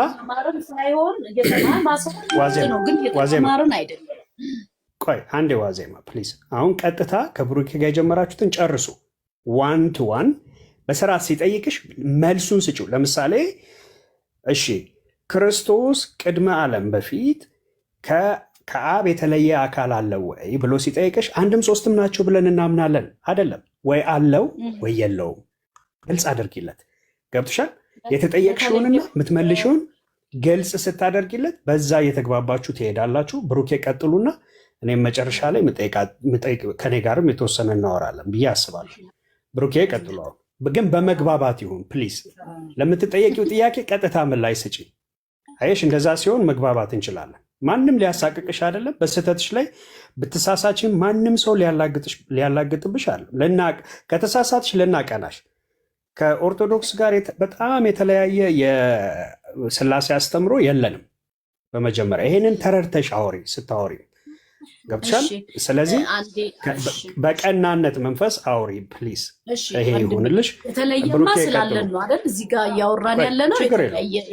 ቆይ አንዴ ዋዜማ ፕሊዝ። አሁን ቀጥታ ከብሩኬ ጋር የጀመራችሁትን ጨርሱ። ዋን ቱ ዋን በስርዓት ሲጠይቅሽ መልሱን ስጪው። ለምሳሌ እሺ ክርስቶስ ቅድመ ዓለም በፊት ከአብ የተለየ አካል አለው ወይ ብሎ ሲጠይቅሽ አንድም ሶስትም ናቸው ብለን እናምናለን አይደለም ወይ? አለው ወይ የለውም? ግልጽ አድርጊለት። ገብቶሻል? የተጠየቅሽውንና የምትመልሽውን ግልጽ ስታደርጊለት በዛ እየተግባባችሁ ትሄዳላችሁ። ብሩኬ ቀጥሉና እኔም መጨረሻ ላይ ከኔ ጋርም የተወሰነ እናወራለን ብዬ አስባለሁ። ብሩኬ ቀጥሉ፣ ግን በመግባባት ይሁን ፕሊዝ። ለምትጠየቂው ጥያቄ ቀጥታ ምላሽ ስጪ። አየሽ፣ እንደዛ ሲሆን መግባባት እንችላለን። ማንም ሊያሳቅቅሽ አይደለም። በስህተትሽ ላይ ብትሳሳችን ማንም ሰው ሊያላግጥብሽ አለ። ከተሳሳትሽ ልናቀናሽ። ከኦርቶዶክስ ጋር በጣም የተለያየ የስላሴ አስተምሮ የለንም። በመጀመሪያ ይሄንን ተረድተሽ አውሪ ስታወሪ ገብቶሻል። ስለዚህ በቀናነት መንፈስ አውሪ ፕሊዝ። ይሄ ይሁንልሽ። የተለየማ ስላለን ነው አይደል? እዚህ ጋር እያወራን ያለ ነው።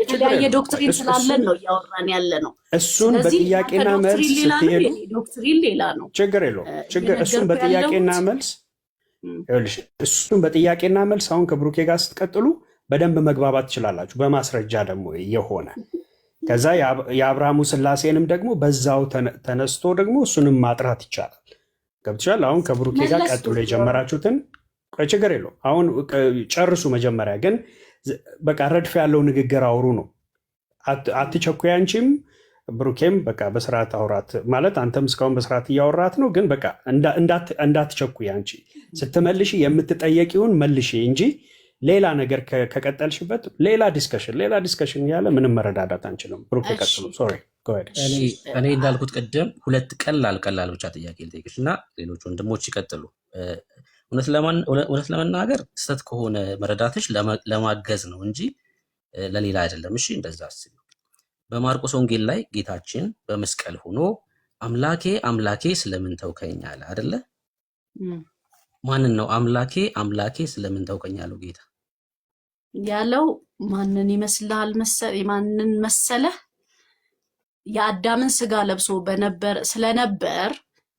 የተለያየ ዶክትሪን ስላለን ነው እያወራን ያለ ነው። እሱን በጥያቄና መልስ ስትሄዱ ዶክትሪን ሌላ ነው። ችግር የለውም። እሱን በጥያቄና መልስ ይኸውልሽ፣ እሱን በጥያቄና መልስ አሁን ከብሩኬ ጋር ስትቀጥሉ በደንብ መግባባት ትችላላችሁ። በማስረጃ ደግሞ የሆነ ከዛ የአብርሃሙ ስላሴንም ደግሞ በዛው ተነስቶ ደግሞ እሱንም ማጥራት ይቻላል። ገብቶሻል? አሁን ከብሩኬ ጋር ቀጥሎ የጀመራችሁትን ችግር የለውም። አሁን ጨርሱ። መጀመሪያ ግን በቃ ረድፍ ያለው ንግግር አውሩ ነው። አትቸኩይ። አንቺም ብሩኬም በቃ በስርዓት አውራት ማለት አንተም እስካሁን በስርዓት እያወራት ነው። ግን በቃ እንዳትቸኩይ። አንቺ ስትመልሽ የምትጠየቂውን መልሽ እንጂ ሌላ ነገር ከቀጠልሽበት ሌላ ዲስከሽን ያለ ምንም መረዳዳት አንችልም። ብሩክ ቀጥሉ። ሶሪ እኔ እንዳልኩት ቅድም ሁለት ቀላል ብቻ ጥያቄ ልጠይቅሽ እና ሌሎች ወንድሞች ይቀጥሉ። እውነት ለመናገር ስህተት ከሆነ መረዳትሽ ለማገዝ ነው እንጂ ለሌላ አይደለም። እሺ እንደዛ አስቢ። በማርቆስ ወንጌል ላይ ጌታችን በመስቀል ሆኖ አምላኬ አምላኬ ስለምን ተውከኝ አለ አይደለ? ማንን ነው አምላኬ አምላኬ ስለምን ተውከኝ አለው ጌታ ያለው? ማንን ይመስልሃል ማንን መሰለህ? የአዳምን ስጋ ለብሶ ስለነበር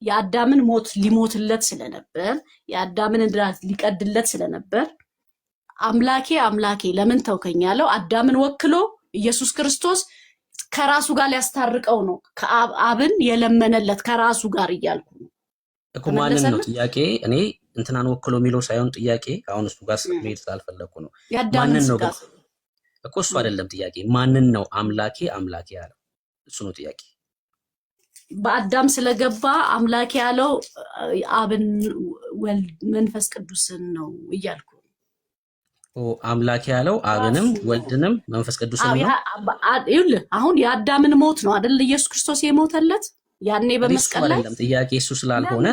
የአዳምን ሞት ሊሞትለት ስለነበር የአዳምን እንድራት ሊቀድለት ስለነበር አምላኬ አምላኬ ለምን ተውከኝ ያለው አዳምን ወክሎ ኢየሱስ ክርስቶስ ከራሱ ጋር ሊያስታርቀው ነው። ከአብን የለመነለት ከራሱ ጋር እያልኩ ነው እኮ። ማንን ነው ጥያቄ? እኔ እንትናን ወክሎ የሚለው ሳይሆን ጥያቄ አሁን እሱ ጋር መሄድ ስላልፈለኩ ነው። ማንን ነው እኮ እሱ አይደለም ጥያቄ። ማንን ነው አምላኬ አምላኬ ያለው? እሱ ነው ጥያቄ። በአዳም ስለገባ አምላኬ ያለው አብን ወልድ መንፈስ ቅዱስን ነው እያልኩ ነው። አምላኬ ያለው አብንም ወልድንም መንፈስ ቅዱስን ነው። ይኸውልህ አሁን የአዳምን ሞት ነው አይደል ኢየሱስ ክርስቶስ የሞተለት ያኔ በመስቀል ላይ። ጥያቄ እሱ ስላልሆነ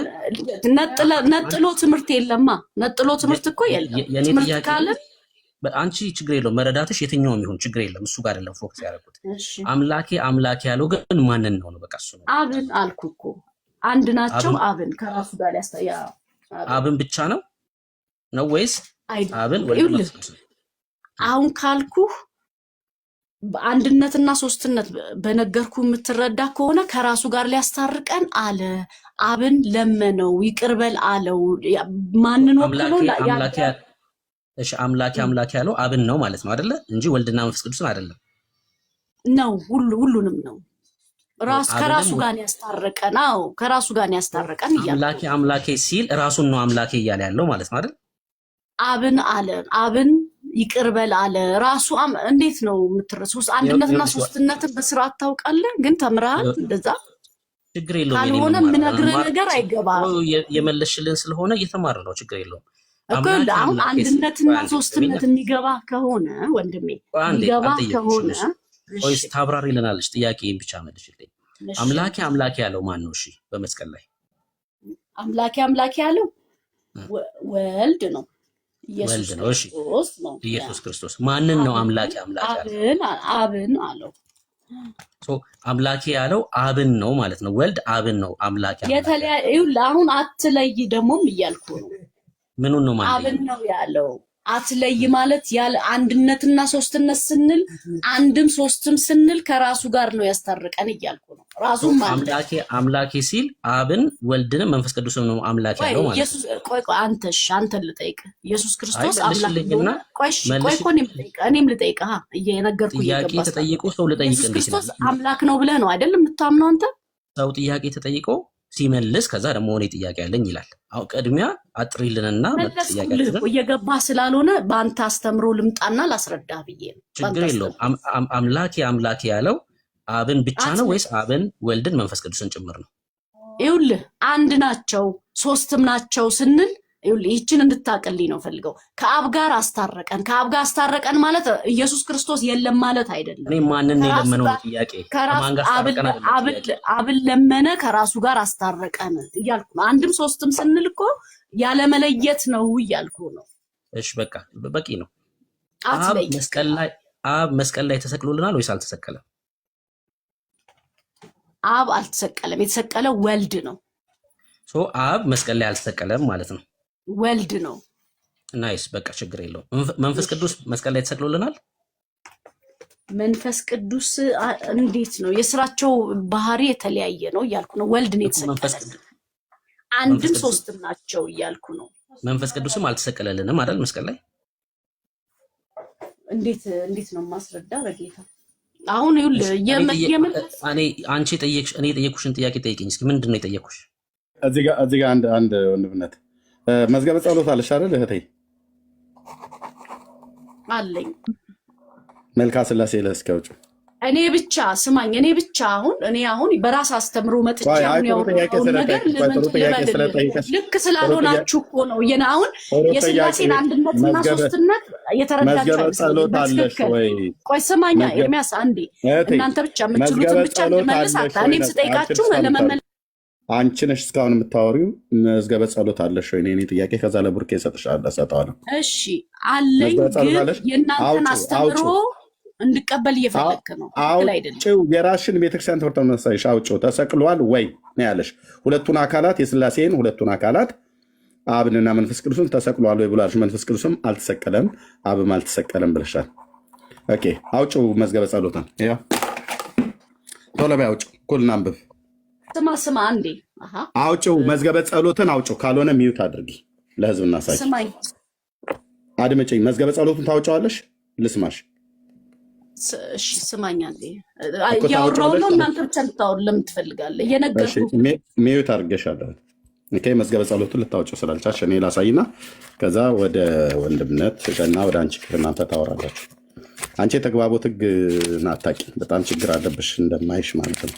ነጥሎ ትምህርት የለማ። ነጥሎ ትምህርት እኮ የለም። ትምህርት ካለ አንቺ ችግር የለውም መረዳትሽ የትኛውም ይሁን ችግር የለም። እሱ ጋር አይደለም ፎከስ ያደረኩት። አምላኬ አምላኬ ያለው ግን ማንን ነው ነው? በቃ እሱ ነው። አብን አልኩ እኮ አንድ ናቸው። አብን ከራሱ ጋር ያስተያ አብን ብቻ ነው ነው ወይስ አብን አሁን ካልኩ በአንድነትና ሶስትነት በነገርኩ የምትረዳ ከሆነ ከራሱ ጋር ሊያስታርቀን አለ። አብን ለመነው ይቅርበል አለው። ማንን ወክሎ እሺ አምላኬ አምላኬ ያለው አብን ነው ማለት ነው አይደለ? እንጂ ወልድና መንፈስ ቅዱስን አይደለም ነው። ሁሉንም ነው። ከራሱ ጋር ያስታረቀን። አዎ ከራሱ ጋር ያስታረቀን እያለ አምላኬ አምላኬ ሲል ራሱን ነው አምላኬ እያለ ያለው ማለት ነው አይደል? አብን አለ። አብን ይቅርበል አለ። ራሱ እንዴት ነው የምትረሱስ? አንድነትና ሶስትነትን በስርዓት ታውቃለህ፣ ግን ተምረሃል። እንደዛ ችግር የለውም። ካልሆነ የምነግርህ ነገር አይገባም። የመለስሽልን ስለሆነ እየተማረ ነው። ችግር የለውም እኮ። አሁን አንድነትና ሶስትነት የሚገባ ከሆነ ወንድሜ የሚገባ ከሆነ ወይስ ታብራሪልናለች? ጥያቄን ብቻ መልሽልኝ። አምላኬ አምላኬ ያለው ማን ነው? እሺ በመስቀል ላይ አምላኬ አምላኬ ያለው ወልድ ነው። ኢየሱስ ክርስቶስ። ማንን ነው አምላኬ አምላኬ ያለው? አብን አለው። አምላኬ ያለው አብን ነው ማለት ነው። ወልድ አብን ነው አምላኬ። አሁን አትለይ ደግሞም እያልኩ ነው። ምኑን ነው ማለት አብን ነው ያለው? አትለይ ማለት ያለ አንድነትና ሶስትነት ስንል አንድም ሶስትም ስንል ከራሱ ጋር ነው ያስታርቀን እያልኩ ነው። ራሱ ማለት አምላኬ ሲል አብን ወልድንም መንፈስ ቅዱስም ነው አምላኬ ያለው ማለት ነው። ኢየሱስ ቆይ አንተን ልጠይቅ። ኢየሱስ ክርስቶስ አምላክ ነው። እኔም ልጠይቅ እየነገርኩ ጥያቄ ተጠይቆ ሰው ልጠይቅ እንዴት ነው? ክርስቶስ አምላክ ነው ብለህ ነው አይደል የምታምነው አንተ? ሰው ጥያቄ ተጠይቆ ሲመልስ ከዛ ደግሞ እኔ ጥያቄ ያለኝ ይላል። አሁን ቅድሚያ አጥሪልንና ጥያቄ እየገባ ስላልሆነ በአንተ አስተምሮ ልምጣና ላስረዳ ብዬ ነው። ችግር የለውም። አምላኬ አምላኬ ያለው አብን ብቻ ነው ወይስ አብን ወልድን መንፈስ ቅዱስን ጭምር ነው? ይኸውልህ አንድ ናቸው ሶስትም ናቸው ስንል ይኸውልህ ይህችን እንድታቀልኝ ነው ፈልገው። ከአብ ጋር አስታረቀን። ከአብ ጋር አስታረቀን ማለት ኢየሱስ ክርስቶስ የለም ማለት አይደለም። እኔ ማንን የለመነው ጥያቄ ከማን ጋር አስታረቀን? አብን ለመነ ከራሱ ጋር አስታረቀን እያልኩ ነው። አንድም ሶስትም ስንል እኮ ያለ መለየት ነው እያልኩ ነው። እሺ በቃ በቂ ነው። አብ መስቀል ላይ ተሰቅሎልናል ወይስ አልተሰቀለም? አብ አልተሰቀለም። የተሰቀለው ወልድ ነው። አብ መስቀል ላይ አልተሰቀለም ማለት ነው። ወልድ ነው። ናይስ በቃ ችግር የለውም። መንፈስ ቅዱስ መስቀል ላይ ተሰቅሎልናል። መንፈስ ቅዱስ እንዴት ነው? የስራቸው ባህሪ የተለያየ ነው እያልኩ ነው። ወልድ ነው የተሰቀለ። አንድም ሶስትም ናቸው እያልኩ ነው። መንፈስ ቅዱስም አልተሰቀለልንም አይደል መስቀል ላይ። እንዴት ነው ማስረዳ በጌታ አሁን ይኸውልህ አንቺ ጠየቅሽ፣ እኔ የጠየኩሽን ጥያቄ ጠይቅኝ እስኪ። ምንድን ነው የጠየኩሽ? እዚህ ጋር አንድ ወንድምነት መዝገበ ጸሎት አለሽ አይደል እህቴ? አለኝ። መልካ ስላሴ ለስከውጭ እኔ ብቻ ስማኝ። እኔ አሁን በራስ አስተምሮ መጥቼ ልክ ስላልሆናችሁ እኮ ነው። አሁን የስላሴን አንድነትና ሶስትነት የተረዳችሁ ቆይ ስማኛ ኤርሚያስ አንዴ እናንተ ብቻ የምትችሉትን ብቻ መልሳት። እኔም ስጠይቃችሁ ለመመለስ አንቺ ነሽ እስካሁን የምታወሪው። መዝገበ ጸሎት አለሽ ወይ? እኔ ጥያቄ ከዛ ለቡርኬ ሰጠዋለሁ። እሺ አለኝ፣ ግን የእናንተን አስተምሮ እንድቀበል እየፈለክ ነው። አውጪው የራስሽን ቤተክርስቲያን ትምህርት መሳይሽ አውጪው። ተሰቅሏል ወይ ነው ያለሽ። ሁለቱን አካላት የስላሴን ሁለቱን አካላት አብንና መንፈስ ቅዱስን ተሰቅሏል ወይ ብሏልሽ። መንፈስ ቅዱስም አልተሰቀለም አብም አልተሰቀለም ብለሻል። ኦኬ አውጪው መዝገበ ጸሎትን ያ ቶሎ በይ አውጪው። ኩልና አንብብ። ስማ አንዴ አውጪው መዝገበ ጸሎትን አውጪው። ካልሆነ ሚዩት አድርጊ ለህዝብ እናሳይ። ስማኝ አድምጪኝ። መዝገበ ጸሎቱን ታውጪዋለሽ? ልስማሽ። እሺ ስማኝ አንዴ። እያወራሁ ነው እናንተ ብቻ ልታወሩ ለምን ትፈልጋለህ? እየነገርኩህ ሚዩት አድርጌሻለሁ። ኦኬ መዝገበ ጸሎቱን ልታውጪው ስላልቻልሽ እኔ ላሳይና ከዛ ወደ ወንድምነት እና ወደ አንቺ እናንተ ታወራላችሁ። አንቺ የተግባቦት ህግ ናታቂ በጣም ችግር አለብሽ እንደማይሽ ማለት ነው።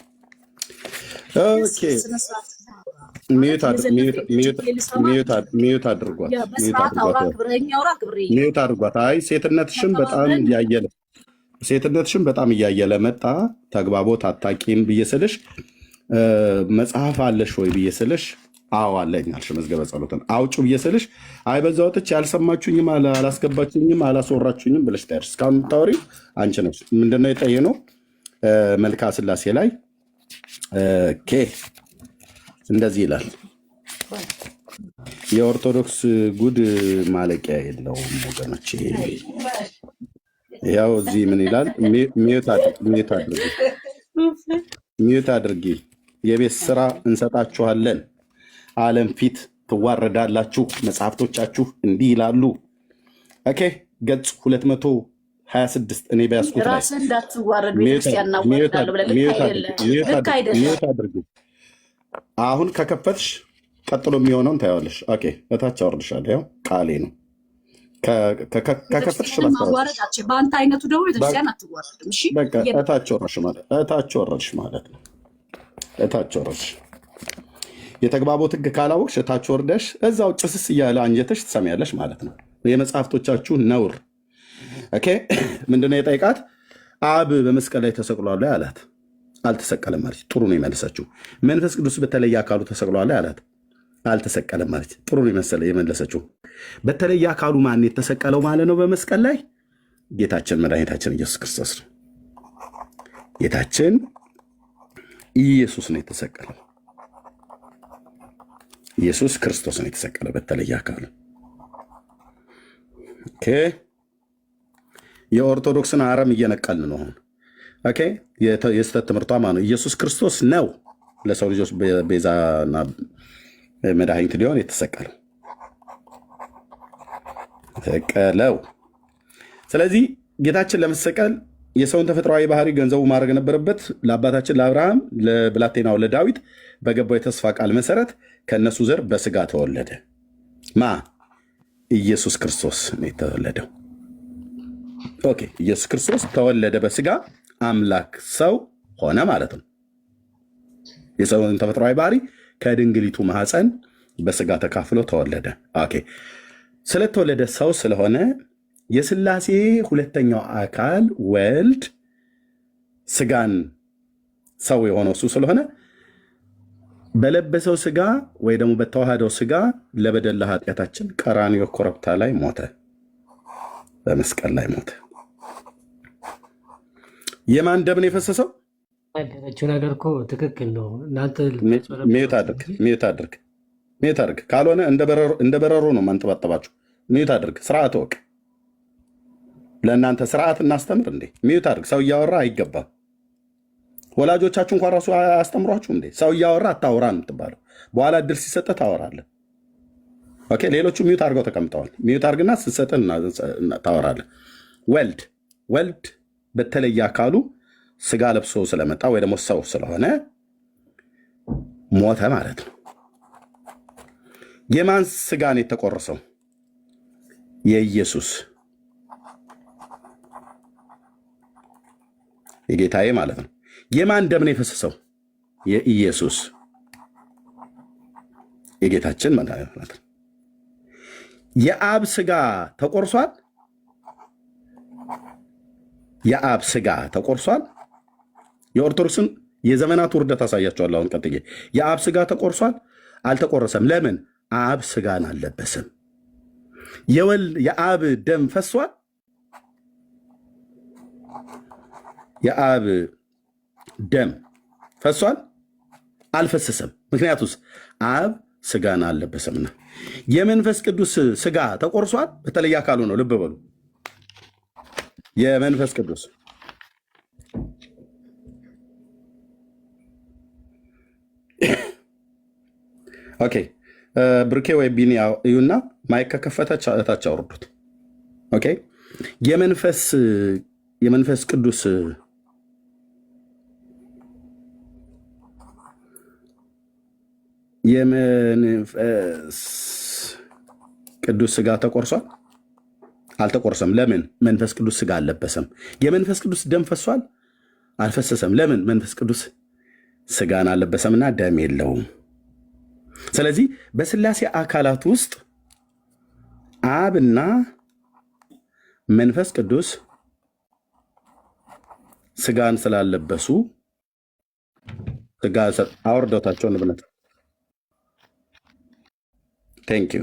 ኦኬ ሚዩት አድርጓት። አይ ሴትነትሽም በጣም እያየለ መጣ። ተግባቦት አታቂም ብዬ ስልሽ መጽሐፍ አለሽ ወይ ብዬ ስልሽ አዎ አለኝ አልሽ። መዝገበ ጸሎትን አውጩ ብዬ ስልሽ አይ በዛ ወጥቼ ያልሰማችሁኝም አላስገባችሁኝም አላስወራችሁኝም ብለሽ ታያለሽ። እስካሁን የምታወሪው አንቺ ነሽ። ምንድነው የጠየነው? መልክዓ ሥላሴ ላይ እንደዚህ ይላል። የኦርቶዶክስ ጉድ ማለቂያ የለውም ወገኖቼ። ያው እዚህ ምን ይላል? ሚዩት አድርጊ። የቤት ስራ እንሰጣችኋለን። ዓለም ፊት ትዋረዳላችሁ። መጽሐፍቶቻችሁ እንዲህ ይላሉ። ኦኬ ገጽ 226 እኔ በያዝኩት ላይ ሚዩት አድርጊ። አሁን ከከፈትሽ ቀጥሎ የሚሆነውን ታያለሽ። ኦኬ እታች አወርድሻለሁ። ያው ቃሌ ነው። ከከፈትሽ በአንተ አይነቱ ደግሞ ቤተክርስቲያን አትዋረድም። እሺ በቃ እታች ወረድሽ ማለት ነው። እታች ወረድሽ። የተግባቦት ህግ ካላወቅሽ እታች ወርደሽ እዛው ጭስስ እያለ አንጀተሽ ትሰሚያለሽ ማለት ነው። የመጽሐፍቶቻችሁ ነውር። ኦኬ ምንድነው የጠይቃት? አብ በመስቀል ላይ ተሰቅሏል አላት። አልተሰቀለም ማለት ጥሩ ነው የመለሰችው። መንፈስ ቅዱስ በተለየ አካሉ ተሰቅሏል አላት። አልተሰቀለም ማለት ጥሩ ነው የመለሰችው። በተለየ አካሉ ማን የተሰቀለው ማለት ነው? በመስቀል ላይ ጌታችን መድኃኒታችን ኢየሱስ ክርስቶስ ነው። ጌታችን ኢየሱስ ነው የተሰቀለው። ኢየሱስ ክርስቶስ ነው የተሰቀለው በተለየ አካሉ። ኦኬ የኦርቶዶክስን አረም እየነቀልን ነው አሁን። ኦኬ የስተት ትምህርቷ ማለት ነው ኢየሱስ ክርስቶስ ነው ለሰው ልጆች ቤዛና መድኃኒት ሊሆን የተሰቀለው ተሰቀለው። ስለዚህ ጌታችን ለመሰቀል የሰውን ተፈጥሯዊ ባህሪ ገንዘቡ ማድረግ ነበረበት። ለአባታችን ለአብርሃም ለብላቴናው ለዳዊት በገባው የተስፋ ቃል መሰረት ከእነሱ ዘር በስጋ ተወለደ። ኢየሱስ ክርስቶስ ነው የተወለደው። ኦኬ ኢየሱስ ክርስቶስ ተወለደ በስጋ አምላክ ሰው ሆነ ማለት ነው። የሰውን ተፈጥሯዊ ባህሪ ከድንግሊቱ ማህፀን በስጋ ተካፍሎ ተወለደ። ኦኬ ስለተወለደ ሰው ስለሆነ የስላሴ ሁለተኛው አካል ወልድ ስጋን ሰው የሆነው እሱ ስለሆነ በለበሰው ስጋ ወይ ደግሞ በተዋሃደው ስጋ ለበደል ለኃጢአታችን ቀራንዮ ኮረብታ ላይ ሞተ፣ በመስቀል ላይ ሞተ። የማን ደም ነው የፈሰሰው? ያደረችው ነገር እኮ ትክክል ነው። እናንተ ሚዩት አድርግ። ካልሆነ እንደ በረሮ ነው ማንጠባጠባችሁ። ሚዩት አድርግ። ስርዓት ወቅ ለእናንተ ስርዓት እናስተምር እንዴ? ሚዩት አድርግ። ሰው እያወራ አይገባም። ወላጆቻችሁ እንኳን ራሱ አያስተምሯችሁ እንዴ? ሰው እያወራ አታወራ የምትባለው በኋላ እድል ሲሰጥህ ታወራለህ። ኦኬ ሌሎቹ ሚዩት አድርገው ተቀምጠዋል። ሚዩት አድርግና ስትሰጥህ ታወራለህ። ወልድ በተለየ አካሉ ስጋ ለብሶ ስለመጣ ወይ ደግሞ ሰው ስለሆነ ሞተ ማለት ነው። የማን ስጋ ነው የተቆረሰው? የኢየሱስ የጌታዬ ማለት ነው። የማን ደም ነው የፈሰሰው? የኢየሱስ የጌታችን ማለት ነው። የአብ ስጋ ተቆርሷል። የአብ ስጋ ተቆርሷል። የኦርቶዶክስን የዘመናት ውርደት አሳያቸዋለሁ። አሁን ቀጥዬ የአብ ስጋ ተቆርሷል? አልተቆረሰም። ለምን? አብ ስጋን አልለበሰም። የአብ ደም ፈሷል? የአብ ደም ፈሷል? አልፈሰሰም። ምክንያቱስ አብ ስጋን አልለበሰምና። የመንፈስ ቅዱስ ስጋ ተቆርሷል? በተለየ አካሉ ነው። ልብ በሉ። የመንፈስ ቅዱስ ኦኬ። ብሩኬ ወይ ቢኒ እዩና ማይክ ከከፈተ እታች አውርዱት። ኦኬ። የመንፈስ ቅዱስ ስጋ ተቆርሷል? አልተቆርሰም። ለምን? መንፈስ ቅዱስ ስጋ አልለበሰም። የመንፈስ ቅዱስ ደም ፈሷል? አልፈሰሰም። ለምን? መንፈስ ቅዱስ ስጋን አልለበሰምና ደም የለውም። ስለዚህ በስላሴ አካላት ውስጥ አብና መንፈስ ቅዱስ ስጋን ስላለበሱ ስጋ አውርደውታቸውን ብነት ቴንክ ዩ።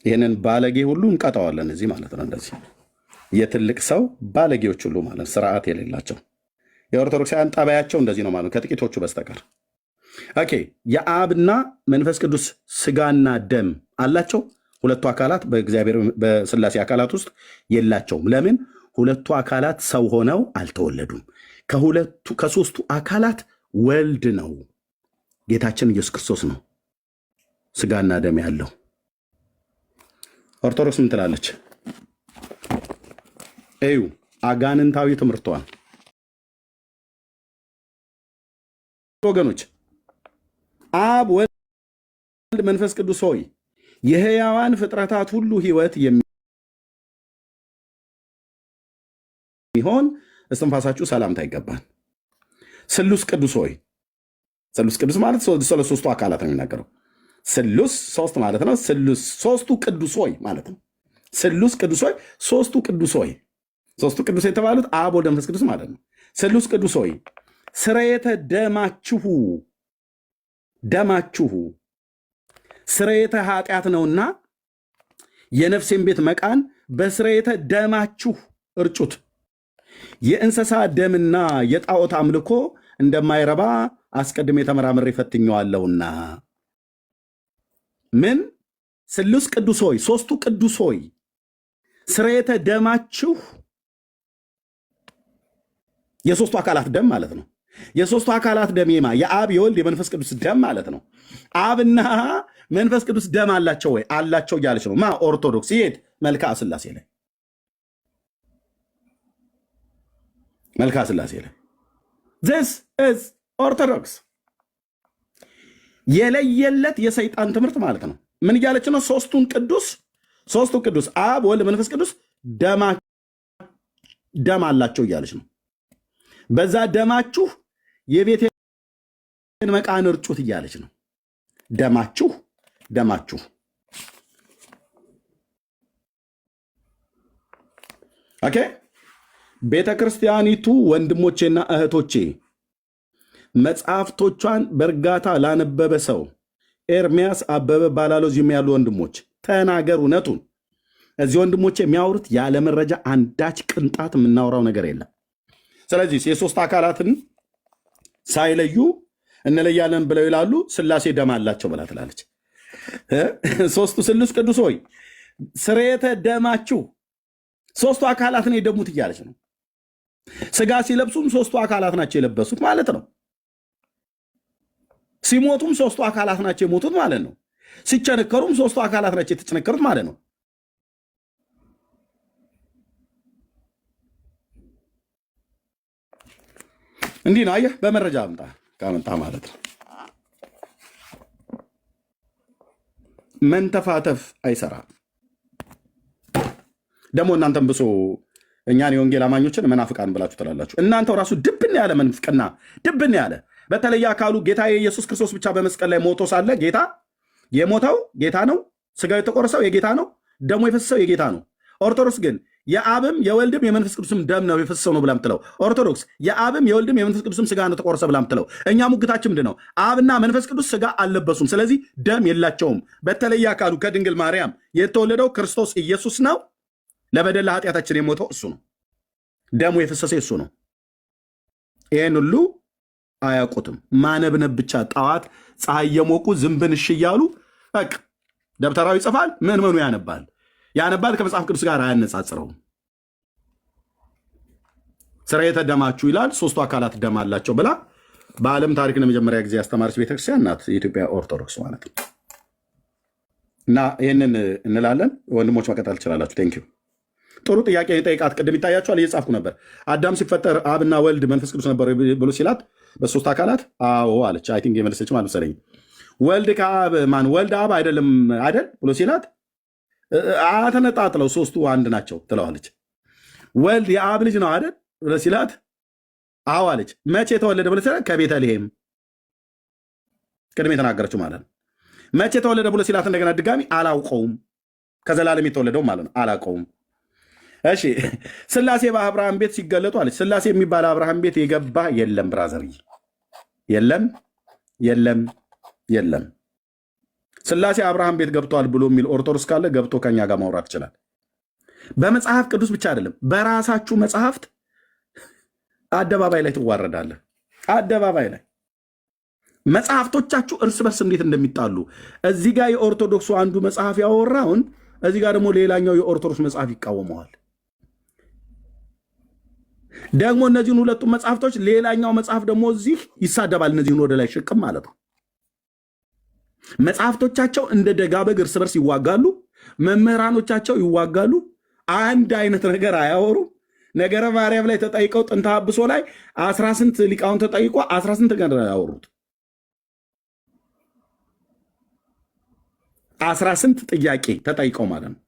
ይህንን ባለጌ ሁሉ እንቀጣዋለን እዚህ ማለት ነው። እንደዚህ የትልቅ ሰው ባለጌዎች ሁሉ ማለት ስርዓት የሌላቸው የኦርቶዶክሳውያን ጠባያቸው እንደዚህ ነው ማለት ነው፣ ከጥቂቶቹ በስተቀር። ኦኬ። የአብና መንፈስ ቅዱስ ስጋና ደም አላቸው። ሁለቱ አካላት በእግዚአብሔር በስላሴ አካላት ውስጥ የላቸውም። ለምን? ሁለቱ አካላት ሰው ሆነው አልተወለዱም። ከሶስቱ አካላት ወልድ ነው፣ ጌታችን ኢየሱስ ክርስቶስ ነው ስጋና ደም ያለው። ኦርቶዶክስ ምን ትላለች? እዩ አጋንንታዊ ትምህርቷን ወገኖች። አብ ወልድ መንፈስ ቅዱስ ሆይ የሕያዋን ፍጥረታት ሁሉ ሕይወት የሚሆን እስትንፋሳችሁ ሰላምታ ይገባል። ስሉስ ቅዱስ ሆይ፣ ስሉስ ቅዱስ ማለት ስለ ሶስቱ አካላት ነው የሚናገረው። ስሉስ ሶስት ማለት ነው። ስሉስ ሶስቱ ቅዱስ ሆይ ማለት ነው። ስሉስ ቅዱስ ሆይ፣ ሶስቱ ቅዱስ ሆይ። ሶስቱ ቅዱስ የተባሉት አብ ወልድ መንፈስ ቅዱስ ማለት ነው። ስሉስ ቅዱስ ሆይ ስርየተ ደማችሁ ስርየተ ኃጢአት ነውና የነፍሴን ቤት መቃን በስርየተ ደማችሁ እርጩት። የእንስሳ ደምና የጣዖት አምልኮ እንደማይረባ አስቀድሜ ተመራምሬ ፈትኜዋለሁና። ምን? ስሉስ ቅዱስ ሆይ፣ ሶስቱ ቅዱስ ሆይ ስርየተ ደማችሁ፣ የሶስቱ አካላት ደም ማለት ነው። የሶስቱ አካላት ደም የአብ የወልድ የመንፈስ ቅዱስ ደም ማለት ነው። አብና መንፈስ ቅዱስ ደም አላቸው ወይ? አላቸው እያለች ነው ኦርቶዶክስ። ይሄድ መልክዓ ስላሴ ላይ መልክዓ ስላሴ ላይ this is ኦርቶዶክስ የለየለት የሰይጣን ትምህርት ማለት ነው። ምን እያለች ነው? ሶስቱ ቅዱስ አብ ወልድ መንፈስ ቅዱስ ደም አላቸው እያለች ነው። በዛ ደማችሁ የቤቴን መቃን እርጩት እያለች ነው። ደማችሁ ኦኬ። ቤተ ክርስቲያኒቱ ወንድሞቼና እህቶቼ መጽሐፍቶቿን በእርጋታ ላነበበ ሰው ኤርሚያስ አበበ ባላለው እዚህም ያሉ ወንድሞች ተናገር እውነቱን። እዚህ ወንድሞቼ የሚያወሩት ያለ መረጃ አንዳች ቅንጣት የምናወራው ነገር የለም። ስለዚህ የሶስት አካላትን ሳይለዩ እንለያለን ብለው ይላሉ። ስላሴ ደም አላቸው ብላ ትላለች። ሶስቱ ስሉስ ቅዱስ ሆይ ስርየተ ደማችሁ፣ ሶስቱ አካላት ነው የደሙት እያለች ነው። ስጋ ሲለብሱም ሶስቱ አካላት ናቸው የለበሱት ማለት ነው። ሲሞቱም ሶስቱ አካላት ናቸው የሞቱት ማለት ነው። ሲቸነከሩም ሶስቱ አካላት ናቸው የተቸነከሩት ማለት ነው። እንዲህ ነው። አየህ፣ በመረጃ ካመጣ ማለት ነው። መንተፋተፍ አይሰራም። ደግሞ እናንተም ብሶ እኛን የወንጌል አማኞችን መናፍቃን ብላችሁ ትላላችሁ። እናንተው ራሱ ድብን ያለ መንፍቅና ድብን ያለ በተለየ አካሉ ጌታ የኢየሱስ ክርስቶስ ብቻ በመስቀል ላይ ሞቶ ሳለ ጌታ የሞተው ጌታ ነው፣ ስጋው የተቆረሰው የጌታ ነው፣ ደሙ የፈሰሰው የጌታ ነው። ኦርቶዶክስ ግን የአብም የወልድም የመንፈስ ቅዱስም ደም ነው የፈሰሰው ነው ብላ ምትለው። ኦርቶዶክስ የአብም የወልድም የመንፈስ ቅዱስም ስጋ ነው ተቆረሰ ብላ ምትለው። እኛ ሙግታችን ምንድን ነው? አብና መንፈስ ቅዱስ ስጋ አልለበሱም፣ ስለዚህ ደም የላቸውም። በተለየ አካሉ ከድንግል ማርያም የተወለደው ክርስቶስ ኢየሱስ ነው። ለበደል ኃጢአታችን የሞተው እሱ ነው። ደሙ የፈሰሰ እሱ ነው። ይህን ሁሉ አያውቁትም። ማነብነብ ብቻ ጠዋት ፀሐይ የሞቁ ዝንብን እሺ እያሉ በቃ ደብተራው ይጽፋል፣ ምኑ ያነባል ከመጽሐፍ ቅዱስ ጋር አያነጻጽረውም። ስርየተ ደማችሁ ይላል፣ 3ቱ አካላት ደም አላቸው ብላ በዓለም ታሪክ ለመጀመሪያ ጊዜ ያስተማረች ቤተክርስቲያን ናት የኢትዮጵያ ኦርቶዶክስ ማለት ነው። እና ይህንን እንላለን። ወንድሞች መቀጠል ትችላላችሁ። ቴንክ ዩ። ጥሩ ጥያቄ ጠይቃት። ቅድም ይታያቸዋል፣ እየጻፍኩ ነበር። አዳም ሲፈጠር አብና ወልድ መንፈስ ቅዱስ ነበር ብሎ ሲላት በ3 አካላት አዎ አለች። አይ ቲንክ የመለሰች ማለት መሰለኝ። ወልድ ከአብ ወልድ አብ አይደለም አይደል ብሎ ሲላት አተነጣጥለው 3ቱ አንድ ናቸው ትለዋለች። ወልድ የአብ ልጅ ነው አይደል ብሎ ሲላት አዎ አለች። መቼ ተወለደ ብሎ ሲላት ከቤተልሔም ቅድም የተናገረችው ማለት ነው። መቼ ተወለደ ብሎ ሲላት እንደገና ድጋሚ አላውቀውም፣ ከዘላለም የተወለደው ማለት ነው። አላውቀውም። እሺ ስላሴ በአብርሃም ቤት ሲገለጡ አለች። ስላሴ የሚባል አብርሃም ቤት የገባ የለም ብራዘር፣ የለም። ስላሴ አብርሃም ቤት ገብተዋል ብሎ የሚል ኦርቶዶክስ ካለ ገብቶ ከኛ ጋር ማውራት ይችላል። በመጽሐፍ ቅዱስ ብቻ አይደለም፣ በራሳችሁ መጽሐፍት አደባባይ ላይ ትዋረዳለህ። አደባባይ ላይ መጽሐፍቶቻችሁ እርስ በርስ እንዴት እንደሚጣሉ እዚህ ጋር የኦርቶዶክሱ አንዱ መጽሐፍ ያወራውን እዚህ ጋር ደግሞ ሌላኛው የኦርቶዶክስ መጽሐፍ ይቃወመዋል። ደግሞ እነዚህን ሁለቱም መጽሐፍቶች ሌላኛው መጽሐፍ ደግሞ እዚህ ይሳደባል። እነዚህን ወደ ላይ ሽቅም ማለት ነው። መጽሐፍቶቻቸው እንደ ደጋበግ እርስ በርስ ይዋጋሉ። መምህራኖቻቸው ይዋጋሉ። አንድ አይነት ነገር አያወሩም። ነገረ ማርያም ላይ ተጠይቀው ጥንተ አብሶ ላይ 18 ሊቃውን ተጠይቆ 18 ነገር ያወሩት 18 ጥያቄ ተጠይቀው ማለት ነው።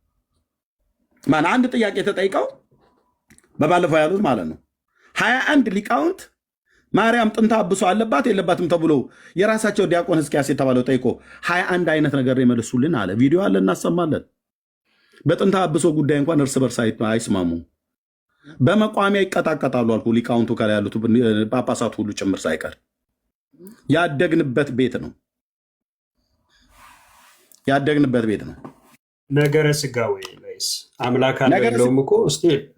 ማን አንድ ጥያቄ ተጠይቀው በባለፈው ያሉት ማለት ነው 21 ሊቃውንት ማርያም ጥንተ አብሶ አለባት የለባትም ተብሎ የራሳቸው ዲያቆን ሕዝቅያስ የተባለው ጠይቆ 21 አይነት ነገር ይመልሱልን አለ። ቪዲዮ አለ እናሰማለን። በጥንተ አብሶ ጉዳይ እንኳን እርስ በርስ አይስማሙ፣ በመቋሚያ ይቀጣቀጣሉ አልኩ። ሊቃውንቱ ከላይ ያሉት ጳጳሳት ሁሉ ጭምር ሳይቀር ያደግንበት ቤት ነው። ነገረ ስጋዌ ላይስ አምላክ አለ የለውም እኮ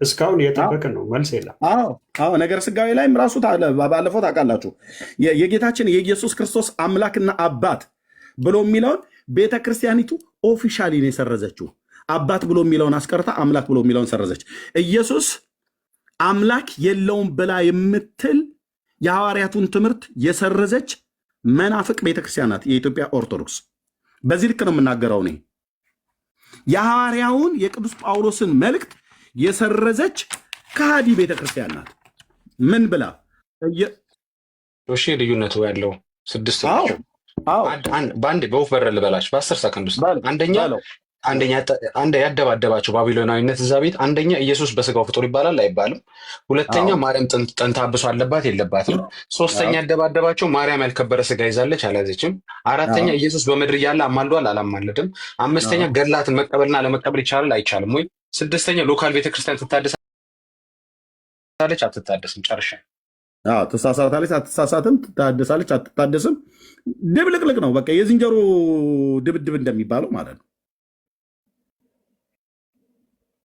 እስካሁን እየጠበቅን ነው፣ መልስ የለም። አዎ ነገረ ስጋዌ ላይም ራሱ ባለፈው ታውቃላችሁ የጌታችን የኢየሱስ ክርስቶስ አምላክና አባት ብሎ የሚለውን ቤተክርስቲያኒቱ ኦፊሻሊ ነው የሰረዘችው። አባት ብሎ የሚለውን አስቀርታ አምላክ ብሎ የሚለውን ሰረዘች። ኢየሱስ አምላክ የለውም ብላ የምትል የሐዋርያቱን ትምህርት የሰረዘች መናፍቅ ቤተክርስቲያን ናት የኢትዮጵያ ኦርቶዶክስ። በዚህ ልክ ነው የምናገረው እኔ። የሐዋርያውን የቅዱስ ጳውሎስን መልእክት የሰረዘች ከሃዲ ቤተክርስቲያን ናት። ምን ብላ ልዩነቱ ያለው 6 ናቸው። በአንድ በወፍ በረር ልበላችሁ በ10 ሰከንድ ውስጥ አንደኛ ያደባደባቸው ባቢሎናዊነት እዛ ቤት አንደኛ ኢየሱስ በስጋው ፍጡር ይባላል አይባልም። ሁለተኛ ማርያም ጥንተ አብሶ አለባት የለባትም። ሶስተኛ ያደባደባቸው ማርያም ያልከበረ ስጋ ይዛለች አልያዘችም። አራተኛ ኢየሱስ በምድር እያለ አማልዷል አላማለድም። አምስተኛ ገድላትን መቀበልና ለመቀበል ይቻላል አይቻልም ወይ። ስድስተኛ ሎካል ቤተክርስቲያን ትታደሳለች አትታደስም። ጨርሻ ትሳሳታለች አትሳሳትም፣ ትታደሳለች አትታደስም። ድብልቅልቅ ነው በቃ የዝንጀሮ ድብድብ እንደሚባለው ማለት ነው።